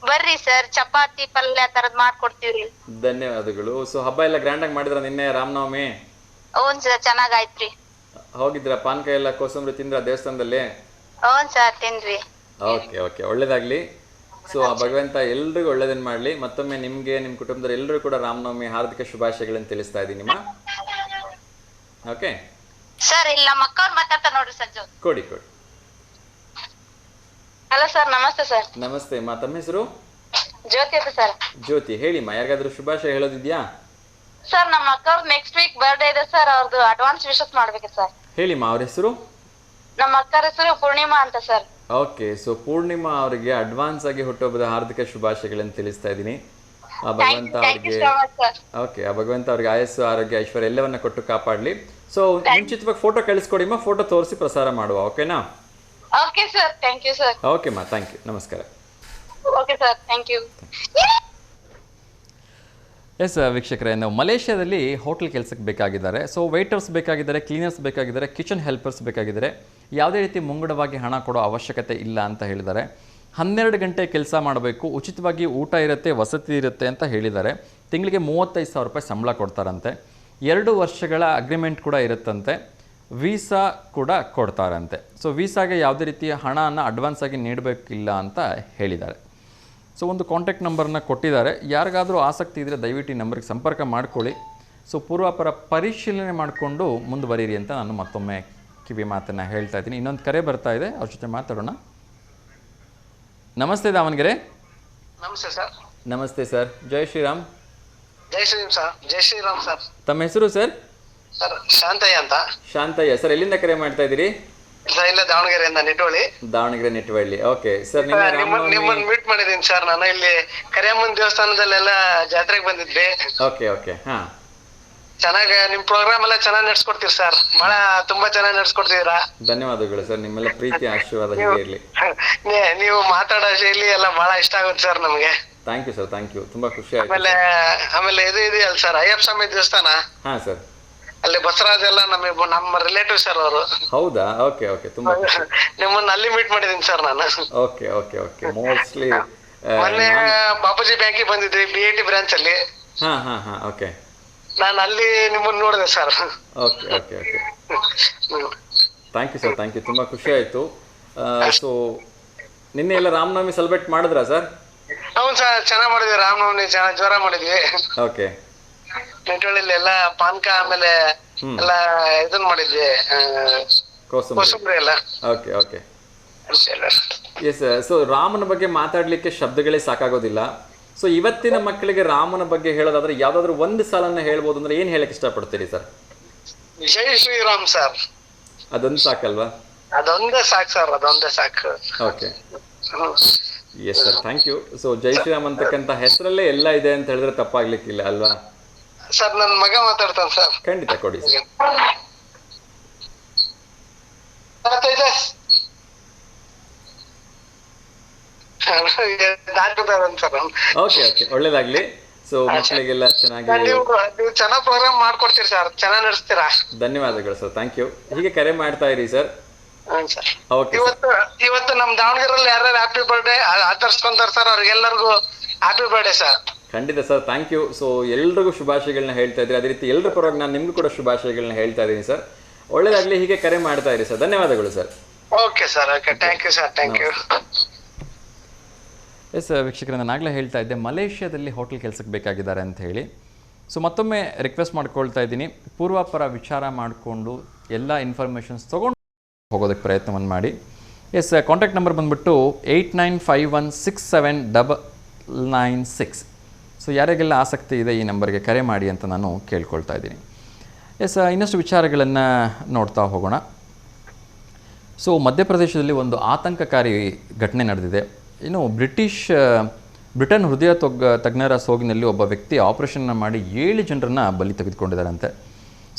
ಬರ್ರಿ ಸರ್, ಚಪಾತಿ ಪಲ್ಯ ತರದ್ ಮಾಡ್ಕೊಡ್ತೀವ್ರಿ. ಧನ್ಯವಾದಗಳು. ಸೊ ಹಬ್ಬ ಎಲ್ಲ ಗ್ರ್ಯಾಂಡ್ ಆಗಿ ಮಾಡಿದ್ರ ನಿನ್ನೆ ರಾಮನವಮಿ? ಹ್ಞೂ ಸರ್, ಚೆನ್ನಾಗಾಯ್ತ್ರಿ. ಹೋಗಿದ್ರ? ಪಾನಕ ಎಲ್ಲ ಕೋಸಂಬರಿ ತಿಂದ್ರ ದೇವಸ್ಥಾನದಲ್ಲಿ? ಹ್ಞೂ ಸರ್, ತಿನ್ರಿ. ಓಕೆ ಓಕೆ, ಒಳ್ಳೇದಾಗ್ಲಿ. ಸೊ ಆ ಭಗವಂತ ಎಲ್ರಿಗೂ ಒಳ್ಳೇದನ್ನ ಮಾಡ್ಲಿ. ಮತ್ತೊಮ್ಮೆ ನಿಮ್ಗೆ, ನಿಮ್ಮ ಕುಟುಂಬದವ್ರು ಎಲ್ಲರೂ ಕೂಡ ರಾಮನವಮಿ ಹಾರ್ದಿಕ ಶುಭಾಶಯಗಳನ್ನು ತಿಳಿಸ್ತಾ ಇದ್ದೀನಿ. ಓಕೆ ಸರ್, ಇಲ್ಲ ನಮ್ಮ ಅಕ್ಕವ್ರು ಮಾತಾಡ್ತಾ ನೋಡ್ರಿ ಸರ್. ಕೊಡಿ. ಹಲೋ ಸರ್, ನಮಸ್ತೆ ಸರ್. ನಮಸ್ತೆ ಅಮ್ಮ, ತಮ್ಮ ಹೆಸರು? ಜ್ಯೋತಿ ಅಂತ ಸರ್. ಜ್ಯೋತಿ, ಹೇಳಿಮ್ಮ, ಯಾರಿಗಾದ್ರೂ ಶುಭಾಶಯ ಹೇಳೋದಿದ್ಯಾ? ಸರ್, ನಮ್ಮ ಅಕ್ಕವ್ರ ನೆಕ್ಸ್ಟ್ ವೀಕ್ ಬರ್ಡೇ ಇದೆ ಸರ್, ಅವ್ರದ್ದು ಅಡ್ವಾನ್ಸ್ ವಿಶಸ್ ಮಾಡ್ಬೇಕಿತ್ತು ಸರ್. ಹೇಳಿಮ್ಮ, ಅವ್ರ ಹೆಸರು? ನಮ್ಮ ಅಕ್ಕರ ಹೆಸರು ಪೂರ್ಣಿಮಾ ಅಂತ ಸರ್. ಓಕೆ, ಸೊ ಪೂರ್ಣಿಮಾ ಅವರಿಗೆ ಅಡ್ವಾನ್ಸ್ ಆಗಿ ಹುಟ್ಟುಹಬ್ಬದ ಹಾರ್ದಿಕ ಶುಭಾಶಯಗಳನ್ನು ತಿಳಿಸ್ತಾ ಇದ್ದೀನಿ. ಆ ಭಗವಂತ ಅವ್ರಿಗೆ ಆ ಭಗವಂತ ಅವ್ರಿಗೆ ಆಯಸ್ಸು, ಆರೋಗ್ಯ, ಐಶ್ವರ್ಯ ಎಲ್ಲವನ್ನ ಕೊಟ್ಟು ಕಾಪಾಡಲಿ. ಸೊ ಮುಂಚಿತವಾಗಿ ಫೋಟೋ ಕಳಿಸ್ಕೊಡಿಮ್ಮ, ಫೋಟೋ ತೋರಿಸಿ ಪ್ರಸಾರ ಮಾಡುವ. ಓಕೆನಾ? Okay sir, thank you sir. ಓಕೆಮ್ಮ, ಥ್ಯಾಂಕ್ ಯು, ನಮಸ್ಕಾರ. Okay sir, thank you. Yes ವೀಕ್ಷಕರೇ, ನಾವು ಮಲೇಷ್ಯಾದಲ್ಲಿ ಹೋಟೆಲ್ ಕೆಲಸಕ್ಕೆ ಬೇಕಾಗಿದ್ದಾರೆ. ಸೊ ವೇಟರ್ಸ್ ಬೇಕಾಗಿದ್ದಾರೆ, ಕ್ಲೀನರ್ಸ್ ಬೇಕಾಗಿದ್ದಾರೆ, ಕಿಚನ್ ಹೆಲ್ಪರ್ಸ್ ಬೇಕಾಗಿದ್ದಾರೆ. ಯಾವುದೇ ರೀತಿ ಮುಂಗಡವಾಗಿ ಹಣ ಕೊಡೋ ಅವಶ್ಯಕತೆ ಇಲ್ಲ ಅಂತ ಹೇಳಿದ್ದಾರೆ. 12 ಗಂಟೆ ಕೆಲಸ ಮಾಡಬೇಕು, ಉಚಿತವಾಗಿ ಊಟ ಇರುತ್ತೆ, ವಸತಿ ಇರುತ್ತೆ ಅಂತ ಹೇಳಿದ್ದಾರೆ. ತಿಂಗಳಿಗೆ 35,000 ರೂಪಾಯಿ ಸಂಬಳ ಕೊಡ್ತಾರಂತೆ. 2 ವರ್ಷಗಳ ಅಗ್ರಿಮೆಂಟ್ ಕೂಡ ಇರುತ್ತಂತೆ. ವೀಸಾ ಕೂಡ ಕೊಡ್ತಾರಂತೆ. ಸೊ ವೀಸಾಗೆ ಯಾವುದೇ ರೀತಿಯ ಹಣವನ್ನು ಅಡ್ವಾನ್ಸ್ ಆಗಿ ನೀಡಬೇಕಿಲ್ಲ ಅಂತ ಹೇಳಿದ್ದಾರೆ. ಸೊ ಒಂದು ಕಾಂಟ್ಯಾಕ್ಟ್ ನಂಬರ್ನ ಕೊಟ್ಟಿದ್ದಾರೆ. ಯಾರಿಗಾದರೂ ಆಸಕ್ತಿ ಇದ್ದರೆ ದಯವಿಟ್ಟು ಈ ನಂಬರ್ಗೆ ಸಂಪರ್ಕ ಮಾಡ್ಕೊಳ್ಳಿ. ಸೊ ಪೂರ್ವಾಪರ ಪರಿಶೀಲನೆ ಮಾಡಿಕೊಂಡು ಮುಂದುವರಿರಿ ಅಂತ ನಾನು ಮತ್ತೊಮ್ಮೆ ಕಿವಿ ಮಾತನ್ನು ಹೇಳ್ತಾ ಇದ್ದೀನಿ. ಇನ್ನೊಂದು ಕರೆ ಬರ್ತಾ ಇದೆ, ಅವ್ರ ಜೊತೆ ಮಾತಾಡೋಣ. ನಮಸ್ತೆ ದಾವಣಗೆರೆ. ನಮಸ್ತೆ ಸರ್. ನಮಸ್ತೆ ಸರ್, ಜೈ ಶ್ರೀರಾಮ್. ಜೈ ಶ್ರೀರಾಮ್ ಸರ್. ಜೈ ಶ್ರೀರಾಮ್ ಸರ್. ತಮ್ಮ ಹೆಸರು ಸರ್? ಸರ್, ಶಾಂತಯ್ಯ ಅಂತ. ಶಾಂತಯ್ಯ ಸರ್, ಎಲ್ಲಿಂದ ಕರೆ ಮಾಡ್ತಾ ಇದ್ದೀರಿ? ಸರ್, ಇಲ್ಲ, ದಾವಣಗೆರೆಯಿಂದ, ನಿಟ್ಟೋಳಿ. ದಾವಣಗೆರೆ ನಿಟ್ಟವಳ್ಳಿ. ಓಕೆ ಸರ್, ನಿಮ್ಮನ್ನು ಮೀಟ್ ಮಾಡಿದ್ದೀನಿ ಸರ್. ನಾನು ಇಲ್ಲಿ ಕರಿಯಮ್ಮನ ದೇವಸ್ಥಾನದಲ್ಲೆಲ್ಲ ಜಾತ್ರೆಗೆ ಬಂದಿದ್ದೆ. ಓಕೆ ಓಕೆ, ಹಾ, ಚೆನ್ನಾಗಿ ನಿಮ್ ಪ್ರೋಗ್ರಾಮ್ ಎಲ್ಲ ಚೆನ್ನಾಗಿ ನಡ್ಸ್ಕೊಡ್ತೀರಿ ಸರ್. ಬಹಳ ತುಂಬಾ ಚೆನ್ನಾಗಿ ನಡ್ಸ್ಕೊಡ್ತೀರಾ. ಧನ್ಯವಾದಗಳು ಸರ್, ನಿಮ್ಮೆಲ್ಲ ಪ್ರೀತಿ ಆಶೀರ್ವಾದ ಹೀಗೆ ಇರಲಿ. ನೀವು ಮಾತಾಡೋ ಶೈಲಿ ಎಲ್ಲ ಬಹಳ ಇಷ್ಟ ಆಗುತ್ತೆ ಸರ್ ನಮ್ಗೆ. Thank you sir, thank you, ತುಂಬಾ ಖುಷಿ ಆಯ್ತು. ಆಮೇಲೆ ಇದು ಇದೆಯಲ್ಲ ಸರ್, ಅಯ್ಯಪ್ಪ ಸ್ವಾಮಿ ದೇವಸ್ಥಾನ. ಹಾ ಸರ್, ಅಲ್ಲಿ ಬಸವರಾಜ್ ಎಲ್ಲ ನಮ್ಮ ರಿಲೇಟಿವ್ ಸರ್ ಅವರು. ಹೌದಾ? ಓಕೆ ಓಕೆ, ತುಂಬಾ ನಿಮ್ಮನ್ನ ಅಲ್ಲಿ ಮೀಟ್ ಮಾಡಿದೀನಿ ಸರ್ ನಾನು. ಓಕೆ ಓಕೆ ಓಕೆ, ಮೋಸ್ಟ್ಲಿ ಮೊನ್ನೆ ಬಾಪೂಜಿ ಬ್ಯಾಂಕಿಗೆ ಬಂದಿದ್ವಿ, BIT ಬ್ರಾಂಚ್ ಅಲ್ಲಿ. ಹಾ ಹಾ ಹಾ, ಓಕೆ. ನಾನು ಅಲ್ಲಿ ನಿಮ್ಮನ್ನ ನೋಡಿದೆ sir. Okay okay okay, thank you sir, thank you, ತುಂಬಾ ಖುಷಿ ಆಯ್ತು. ಸೊ ನಿನ್ನೆ ಎಲ್ಲ ರಾಮನವಮಿ ಸೆಲೆಬ್ರೇಟ್ ಮಾಡಿದ್ರಾ ಸರ್? ಹೌದು ಸರ್, ಚೆನ್ನಾಗಿ ಮಾಡಿದ್ವಿ. ರಾಮನವಮಿ ಚೆನ್ನಾಗಿ ಜೋರ ಮಾಡಿದ್ವಿ. ಓಕೆ. ನಿಟ್ಟಳ್ಳಿಲಿ ಎಲ್ಲ ಪಾನಕ, ಆಮೇಲೆ ಎಲ್ಲ ಇದನ್ನ ಮಾಡಿದ್ವಿ, ಕೋಸಂಬರಿ ಎಲ್ಲ. Okay okay, S. ಸೊ ರಾಮನ ಬಗ್ಗೆ ಮಾತಾಡ್ಲಿಕ್ಕೆ ಶಬ್ದಗಳೇ ಸಾಕಾಗೋದಿಲ್ಲ. ಸೊ ಇವತ್ತಿನ ಮಕ್ಕಳಿಗೆ ರಾಮನ ಬಗ್ಗೆ ಹೇಳೋದಾದ್ರೆ ಯಾವ್ದಾದ್ರು ಒಂದು ಸಾಲನ್ನ ಹೇಳ್ಬೋದು ಅಂದ್ರೆ ಏನ್ ಹೇಳಕ್ ಇಷ್ಟಪಡ್ತೀರಿ ಸರ್? ಜೈ ಶ್ರೀರಾಮ್ ಸರ್. ಅದೊಂದು ಸಾಕಲ್ವಾ? ಅದೊಂದೇ ಸಾಕು ಸರ್, ಅದೊಂದೇ ಸಾಕು. Okay, yes sir, thank you. So ಜೈ ಶ್ರೀರಾಮ್ ಅಂತಕ್ಕಂಥ ಹೆಸರಲ್ಲೇ ಎಲ್ಲ ಇದೆ ಅಂತ ಹೇಳಿದ್ರೆ ತಪ್ಪಾಗ್ಲಿಕ್ಕಿಲ್ಲ ಅಲ್ವಾ ಸರ್? ನನ್ನ ಮಗ ಮಾತಾಡ್ತಾನೆ ಸರ್. ಖಂಡಿತ ಕೊಡಿ ಸರ್. ಓಕೆ ಓಕೆ, ಒಳ್ಳೇದಾಗ್ಲಿ. ಸೊ ಮಕ್ಕಳಿಗೆಲ್ಲ ಚೆನ್ನಾಗಿ ನೀವು ಚೆನ್ನಾಗಿ ಪ್ರೋಗ್ರಾಮ್ ಮಾಡ್ಕೊಡ್ತೀರಿ ಸರ್, ಚೆನ್ನಾಗಿ ನಡೆಸ್ತೀರಾ. ಧನ್ಯವಾದಗಳು ಸರ್, ಥ್ಯಾಂಕ್ ಯು. ಹೀಗೆ ಕರೆ ಮಾಡ್ತಾ ಇರಿ ಸರ್. ಹ್ಮ್ ಸರ್. ಓಕೆ ಇವತ್ತು ನಮ್ ದಾವಣಗೆರೆಯಲ್ಲಿ ಯಾರ್ಯಾರು ಹ್ಯಾಪಿ ಬರ್ಡೇ ಆಚರಿಸ್ಕೊಂತಾರೆ ಸರ್, ಅವ್ರಿಗೆಲ್ಲರಿಗೂ ಹ್ಯಾಪಿ ಬರ್ಡೇ ಸರ್. ಖಂಡಿತ ಸರ್, ಥ್ಯಾಂಕ್ ಯು. ಸೊ ಎಲ್ರಿಗೂ ಶುಭಾಶಯಗಳನ್ನ ಹೇಳ್ತಾ ಇದ್ರಿ, ಅದೇ ರೀತಿ ಎಲ್ಲರ ಪರವಾಗಿ ನಾನು ನಿಮಗೂ ಕೂಡ ಶುಭಾಶಯಗಳನ್ನ ಹೇಳ್ತಾ ಇದ್ದೀನಿ ಸರ್. ಒಳ್ಳೇದಾಗಲಿ, ಹೀಗೆ ಕರೆ ಮಾಡ್ತಾ ಇರಿ ಸರ್. ಧನ್ಯವಾದಗಳು sir. Okay sir, okay, thank you sir, thank you. Yes ವೀಕ್ಷಕರೇ, ನಾನು ಆಗಲೇ ಹೇಳ್ತಾ ಇದ್ದೆ ಮಲೇಷ್ಯಾದಲ್ಲಿ ಹೋಟೆಲ್ ಕೆಲಸಕ್ಕೆ ಬೇಕಾಗಿದ್ದಾರೆ ಅಂತ ಹೇಳಿ. ಸೊ ಮತ್ತೊಮ್ಮೆ ರಿಕ್ವೆಸ್ಟ್ ಮಾಡ್ಕೊಳ್ತಾ ಇದ್ದೀನಿ, ಪೂರ್ವಾಪರ ವಿಚಾರ ಮಾಡಿಕೊಂಡು ಎಲ್ಲ ಇನ್ಫಾರ್ಮೇಷನ್ಸ್ ತೊಗೊಂಡು ಹೋಗೋದಕ್ಕೆ ಪ್ರಯತ್ನವನ್ನು ಮಾಡಿ. ಎಸ್ ಕಾಂಟ್ಯಾಕ್ಟ್ ನಂಬರ್ ಬಂದುಬಿಟ್ಟು 8951679996. ಸೊ ಯಾರಿಗೆಲ್ಲ ಆಸಕ್ತಿ ಇದೆ ಈ ನಂಬರ್ಗೆ ಕರೆ ಮಾಡಿ ಅಂತ ನಾನು ಕೇಳ್ಕೊಳ್ತಾ ಇದ್ದೀನಿ. ಎಸ್ ಇನ್ನಷ್ಟು ವಿಚಾರಗಳನ್ನು ನೋಡ್ತಾ ಹೋಗೋಣ. ಸೊ ಮಧ್ಯಪ್ರದೇಶದಲ್ಲಿ ಒಂದು ಆತಂಕಕಾರಿ ಘಟನೆ ನಡೆದಿದೆ. ಇನ್ನು ಬ್ರಿಟನ್ ಹೃದಯ ತಜ್ಞರ ಸೋಗಿನಲ್ಲಿ ಒಬ್ಬ ವ್ಯಕ್ತಿ ಆಪರೇಷನ್ನ ಮಾಡಿ 7 ಜನರನ್ನು ಬಲಿ ತೆಗೆದುಕೊಂಡಿದ್ದಾರಂತೆ.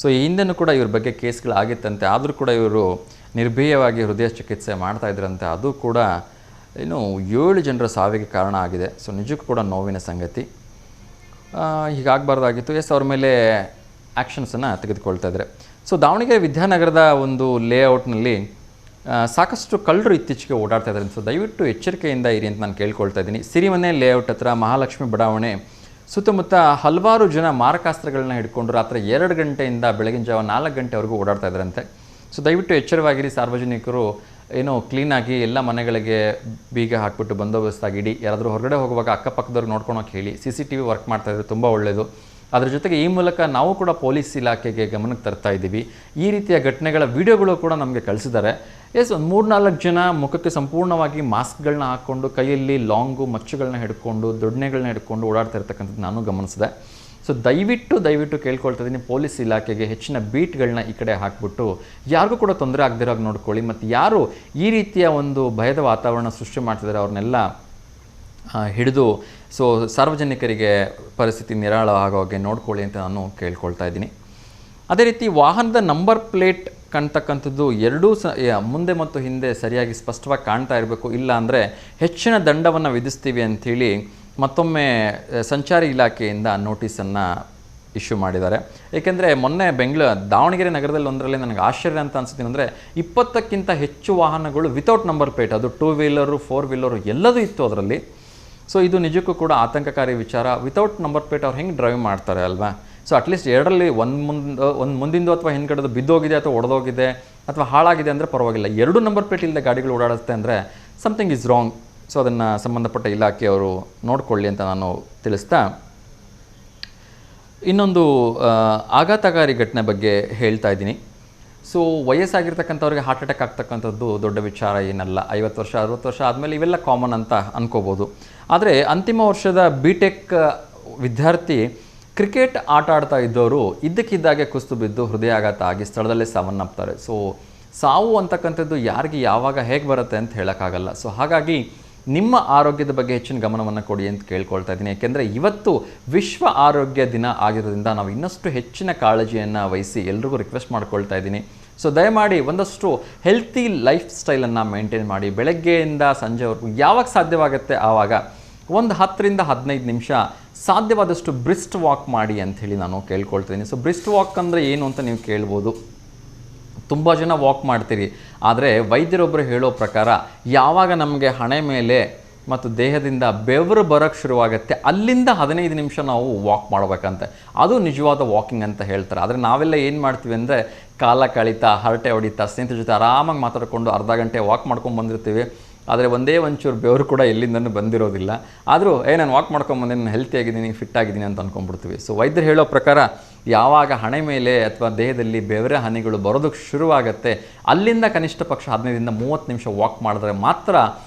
ಸೊ ಈ ಹಿಂದೆನೂ ಕೂಡ ಇವ್ರ ಬಗ್ಗೆ ಕೇಸ್ಗಳಾಗಿತ್ತಂತೆ, ಆದರೂ ಕೂಡ ಇವರು ನಿರ್ಭಯವಾಗಿ ಹೃದಯ ಚಿಕಿತ್ಸೆ ಮಾಡ್ತಾ ಇದ್ರಂತೆ. ಅದು ಕೂಡ ಇನ್ನು 7 ಜನರ ಸಾವಿಗೆ ಕಾರಣ ಆಗಿದೆ. ಸೊ ನಿಜಕ್ಕೂ ಕೂಡ ನೋವಿನ ಸಂಗತಿ, ಹೀಗಾಗಬಾರ್ದಾಗಿತ್ತು. ಎಸ್ ಅವ್ರ ಮೇಲೆ ಆ್ಯಕ್ಷನ್ಸನ್ನು ತೆಗೆದುಕೊಳ್ತಾ ಇದ್ದಾರೆ. ಸೊ ದಾವಣಗೆರೆ ವಿದ್ಯಾನಗರದ ಒಂದು ಲೇಔಟ್ನಲ್ಲಿ ಸಾಕಷ್ಟು ಕಳ್ಳರು ಇತ್ತೀಚೆಗೆ ಓಡಾಡ್ತಾ ಇದ್ದಾರೆ. ಸೊ ದಯವಿಟ್ಟು ಎಚ್ಚರಿಕೆಯಿಂದ ಇರಿ ಅಂತ ನಾನು ಕೇಳ್ಕೊಳ್ತಾ ಇದ್ದೀನಿ. ಸಿರಿಮನೆ ಲೇಔಟ್ ಹತ್ರ ಮಹಾಲಕ್ಷ್ಮಿ ಬಡಾವಣೆ ಸುತ್ತಮುತ್ತ ಹಲವಾರು ಜನ ಮಾರಕಾಸ್ತ್ರಗಳನ್ನ ಹಿಡ್ಕೊಂಡು ರಾತ್ರಿ 2 ಗಂಟೆಯಿಂದ ಬೆಳಗಿನ ಜಾವ 4 ಗಂಟೆವರೆಗೂ ಓಡಾಡ್ತಾ ಇದ್ದಾರಂತೆ. ಸೊ ದಯವಿಟ್ಟು ಎಚ್ಚರವಾಗಿರಿ. ಸಾರ್ವಜನಿಕರು ಏನೋ ಕ್ಲೀನಾಗಿ ಎಲ್ಲ ಮನೆಗಳಿಗೆ ಬೀಗ ಹಾಕ್ಬಿಟ್ಟು ಬಂದೋಬಸ್ತಾಗಿಡಿ. ಯಾರಾದರೂ ಹೊರಗಡೆ ಹೋಗುವಾಗ ಅಕ್ಕಪಕ್ಕದವ್ರಿಗೆ ನೋಡ್ಕೊಳಕ್ಕೆ ಹೇಳಿ. CCTV ವರ್ಕ್ ಮಾಡ್ತಾಯಿದ್ರೆ ತುಂಬ ಒಳ್ಳೆಯದು. ಅದರ ಜೊತೆಗೆ ಈ ಮೂಲಕ ನಾವು ಕೂಡ ಪೊಲೀಸ್ ಇಲಾಖೆಗೆ ಗಮನಕ್ಕೆ ತರ್ತಾ ಇದ್ದೀವಿ. ಈ ರೀತಿಯ ಘಟನೆಗಳ ವಿಡಿಯೋಗಳು ಕೂಡ ನಮಗೆ ಕಳಿಸಿದ್ದಾರೆ. ಎಸ್ ಒಂದು 3-4 ಜನ ಮುಖಕ್ಕೆ ಸಂಪೂರ್ಣವಾಗಿ ಮಾಸ್ಕ್ಗಳನ್ನ ಹಾಕ್ಕೊಂಡು ಕೈಯಲ್ಲಿ ಲಾಂಗು ಮಚ್ಚುಗಳನ್ನ ಹಿಡ್ಕೊಂಡು ದೊಡ್ಡನೆಗಳನ್ನ ಹಿಡ್ಕೊಂಡು ಓಡಾಡ್ತಾ ಇರ್ತಕ್ಕಂಥದ್ದು ನಾನು ಗಮನಿಸಿದೆ. ಸೊ ದಯವಿಟ್ಟು ಕೇಳ್ಕೊಳ್ತಾ ಇದ್ದೀನಿ, ಪೊಲೀಸ್ ಇಲಾಖೆಗೆ ಹೆಚ್ಚಿನ ಬೀಟ್ಗಳನ್ನ ಈ ಕಡೆ ಹಾಕ್ಬಿಟ್ಟು ಯಾರಿಗೂ ಕೂಡ ತೊಂದರೆ ಆಗದಿರೋ ನೋಡ್ಕೊಳ್ಳಿ. ಮತ್ತು ಯಾರು ಈ ರೀತಿಯ ಒಂದು ಭಯದ ವಾತಾವರಣ ಸೃಷ್ಟಿ ಮಾಡ್ತಿದ್ದಾರೆ ಅವ್ರನ್ನೆಲ್ಲ ಹಿಡಿದು ಸೊ ಸಾರ್ವಜನಿಕರಿಗೆ ಪರಿಸ್ಥಿತಿ ನಿರಾಳ ಆಗೋಗೆ ನೋಡ್ಕೊಳ್ಳಿ ಅಂತ ನಾನು ಕೇಳ್ಕೊಳ್ತಾ ಇದ್ದೀನಿ. ಅದೇ ರೀತಿ ವಾಹನದ ನಂಬರ್ ಪ್ಲೇಟ್ ಕಾಣ್ತಕ್ಕಂಥದ್ದು ಎರಡೂ ಮುಂದೆ ಮತ್ತು ಹಿಂದೆ ಸರಿಯಾಗಿ ಸ್ಪಷ್ಟವಾಗಿ ಕಾಣ್ತಾ ಇರಬೇಕು, ಇಲ್ಲ ಅಂದರೆ ಹೆಚ್ಚಿನ ದಂಡವನ್ನು ವಿಧಿಸ್ತೀವಿ ಅಂಥೇಳಿ ಮತ್ತೊಮ್ಮೆ ಸಂಚಾರಿ ಇಲಾಖೆಯಿಂದ ನೋಟಿಸನ್ನು ಇಶ್ಯೂ ಮಾಡಿದ್ದಾರೆ. ಏಕೆಂದರೆ ಮೊನ್ನೆ ದಾವಣಗೆರೆ ನಗರದಲ್ಲಿ ಒಂದರಲ್ಲಿ ನನಗೆ ಆಶ್ಚರ್ಯ ಅಂತ ಅನಿಸುತ್ತೆ. ಅಂದರೆ 20ಕ್ಕಿಂತ ಹೆಚ್ಚು ವಾಹನಗಳು ವಿತೌಟ್ ನಂಬರ್ ಪ್ಲೇಟ್, ಅದು 2 ವೀಲರು 4 ವೀಲರು ಎಲ್ಲದೂ ಇತ್ತು ಅದರಲ್ಲಿ. ಸೊ ಇದು ನಿಜಕ್ಕೂ ಕೂಡ ಆತಂಕಕಾರಿ ವಿಚಾರ. ವಿತೌಟ್ ನಂಬರ್ ಪ್ಲೇಟ್ ಅವ್ರು ಹೆಂಗೆ ಡ್ರೈವ್ ಮಾಡ್ತಾರೆ ಅಲ್ವಾ? ಸೊ ಅಟ್ಲೀಸ್ಟ್ ಎರಡರಲ್ಲಿ ಒಂದು ಮುಂದಿಂದು ಅಥವಾ ಹಿಂದ್ಗಡೆದು ಬಿದ್ದೋಗಿದೆ ಅಥವಾ ಒಡೆದೋಗಿದೆ ಅಥವಾ ಹಾಳಾಗಿದೆ ಅಂದರೆ ಪರವಾಗಿಲ್ಲ. 2 ನಂಬರ್ ಪ್ಲೇಟ್ ಇಲ್ಲದೆ ಗಾಡಿಗಳು ಓಡಾಡುತ್ತೆ ಅಂದರೆ ಸಮಥಿಂಗ್ ಈಸ್ ರಾಂಗ್. ಸೊ ಅದನ್ನು ಸಂಬಂಧಪಟ್ಟ ಇಲಾಖೆಯವರು ನೋಡಿಕೊಳ್ಳಿ ಅಂತ ನಾನು ತಿಳಿಸ್ತಾ, ಇನ್ನೊಂದು ಆಘಾತಕಾರಿ ಘಟನೆ ಬಗ್ಗೆ ಹೇಳ್ತಾ ಇದ್ದೀನಿ. ಸೊ ವಯಸ್ಸಾಗಿರ್ತಕ್ಕಂಥವ್ರಿಗೆ ಹಾರ್ಟ್ ಅಟ್ಯಾಕ್ ಆಗ್ತಕ್ಕಂಥದ್ದು ದೊಡ್ಡ ವಿಚಾರ ಏನಲ್ಲ. 50 ವರ್ಷ 60 ವರ್ಷ ಆದಮೇಲೆ ಇವೆಲ್ಲ ಕಾಮನ್ ಅಂತ ಅನ್ಕೋಬೋದು. ಆದರೆ ಅಂತಿಮ ವರ್ಷದ BTech ವಿದ್ಯಾರ್ಥಿ ಕ್ರಿಕೆಟ್ ಆಟ ಆಡ್ತಾ ಇದ್ದವರು ಇದ್ದಕ್ಕಿದ್ದಾಗೆ ಕುಸಿದು ಬಿದ್ದು ಹೃದಯಾಘಾತ ಆಗಿ ಸ್ಥಳದಲ್ಲೇ ಸಾವನ್ನಪ್ತಾರೆ. ಸೊ ಸಾವು ಅಂತಕ್ಕಂಥದ್ದು ಯಾರಿಗೆ ಯಾವಾಗ ಹೇಗೆ ಬರುತ್ತೆ ಅಂತ ಹೇಳೋಕ್ಕಾಗಲ್ಲ. ಸೊ ಹಾಗಾಗಿ ನಿಮ್ಮ ಆರೋಗ್ಯದ ಬಗ್ಗೆ ಹೆಚ್ಚಿನ ಗಮನವನ್ನು ಕೊಡಿ ಅಂತ ಕೇಳ್ಕೊಳ್ತಾ ಇದ್ದೀನಿ. ಏಕೆಂದರೆ ಇವತ್ತು ವಿಶ್ವ ಆರೋಗ್ಯ ದಿನ ಆಗಿರೋದ್ರಿಂದ ನಾವು ಇನ್ನಷ್ಟು ಹೆಚ್ಚಿನ ಕಾಳಜಿಯನ್ನು ವಹಿಸಿ ಎಲ್ರಿಗೂ ರಿಕ್ವೆಸ್ಟ್ ಮಾಡ್ಕೊಳ್ತಾ ಇದ್ದೀನಿ. ಸೊ ದಯಮಾಡಿ ಒಂದಷ್ಟು ಹೆಲ್ತಿ ಲೈಫ್ ಸ್ಟೈಲನ್ನು ಮೇಂಟೈನ್ ಮಾಡಿ. ಬೆಳಗ್ಗೆಯಿಂದ ಸಂಜೆವರೆಗೂ ಯಾವಾಗ ಸಾಧ್ಯವಾಗುತ್ತೆ ಆವಾಗ ಒಂದು 10ರಿಂದ 15 ನಿಮಿಷ ಸಾಧ್ಯವಾದಷ್ಟು ಬ್ರಿಸ್ಟ್ ವಾಕ್ ಮಾಡಿ ಅಂಥೇಳಿ ನಾನು ಕೇಳ್ಕೊಳ್ತೀನಿ. ಸೊ ಬ್ರಿಸ್ಟ್ ವಾಕ್ ಅಂದರೆ ಏನು ಅಂತ ನೀವು ಕೇಳ್ಬೋದು. ತುಂಬ ಜನ ವಾಕ್ ಮಾಡ್ತೀರಿ, ಆದರೆ ವೈದ್ಯರೊಬ್ಬರು ಹೇಳೋ ಪ್ರಕಾರ ಯಾವಾಗ ನಮಗೆ ಹಣೆ ಮೇಲೆ ಮತ್ತು ದೇಹದಿಂದ ಬೆವರು ಬರೋಕ್ಕೆ ಶುರುವಾಗುತ್ತೆ ಅಲ್ಲಿಂದ 15 ನಿಮಿಷ ನಾವು ವಾಕ್ ಮಾಡಬೇಕಂತೆ. ಅದು ನಿಜವಾದ ವಾಕಿಂಗ್ ಅಂತ ಹೇಳ್ತಾರೆ. ಆದರೆ ನಾವೆಲ್ಲ ಏನು ಮಾಡ್ತೀವಿ ಅಂದರೆ ಕಾಲ ಕಳೀತಾ ಹರಟೆ ಹೊಡಿತಾ ಸ್ನೇಹಿತರ ಜೊತೆ ಆರಾಮಾಗಿ ಮಾತಾಡಿಕೊಂಡು ಅರ್ಧ ಗಂಟೆ ವಾಕ್ ಮಾಡ್ಕೊಂಡು ಬಂದಿರ್ತೀವಿ. ಆದರೆ ಒಂದೇ ಒಂಚೂರು ಬೆವರು ಕೂಡ ಎಲ್ಲಿಂದನೂ ಬಂದಿರೋದಿಲ್ಲ. ಆದರೂ ನಾನು ವಾಕ್ ಮಾಡ್ಕೊಂಬಂದೆ, ನಾನು ಹೆಲ್ತಿ ಆಗಿದ್ದೀನಿ, ಫಿಟ್ ಆಗಿದ್ದೀನಿ ಅಂತ ಅಂದ್ಕೊಂಡ್ಬಿಡ್ತೀವಿ. ಸೊ ವೈದ್ಯರು ಹೇಳೋ ಪ್ರಕಾರ ಯಾವಾಗ ಹಣೆ ಮೇಲೆ ಅಥವಾ ದೇಹದಲ್ಲಿ ಬೆವರ ಹನಿಗಳು ಬರೋದಕ್ಕೆ ಶುರುವಾಗುತ್ತೆ ಅಲ್ಲಿಂದ ಕನಿಷ್ಠ ಪಕ್ಷ 15ರಿಂದ 30 ನಿಮಿಷ ವಾಕ್ ಮಾಡಿದ್ರೆ ಮಾತ್ರ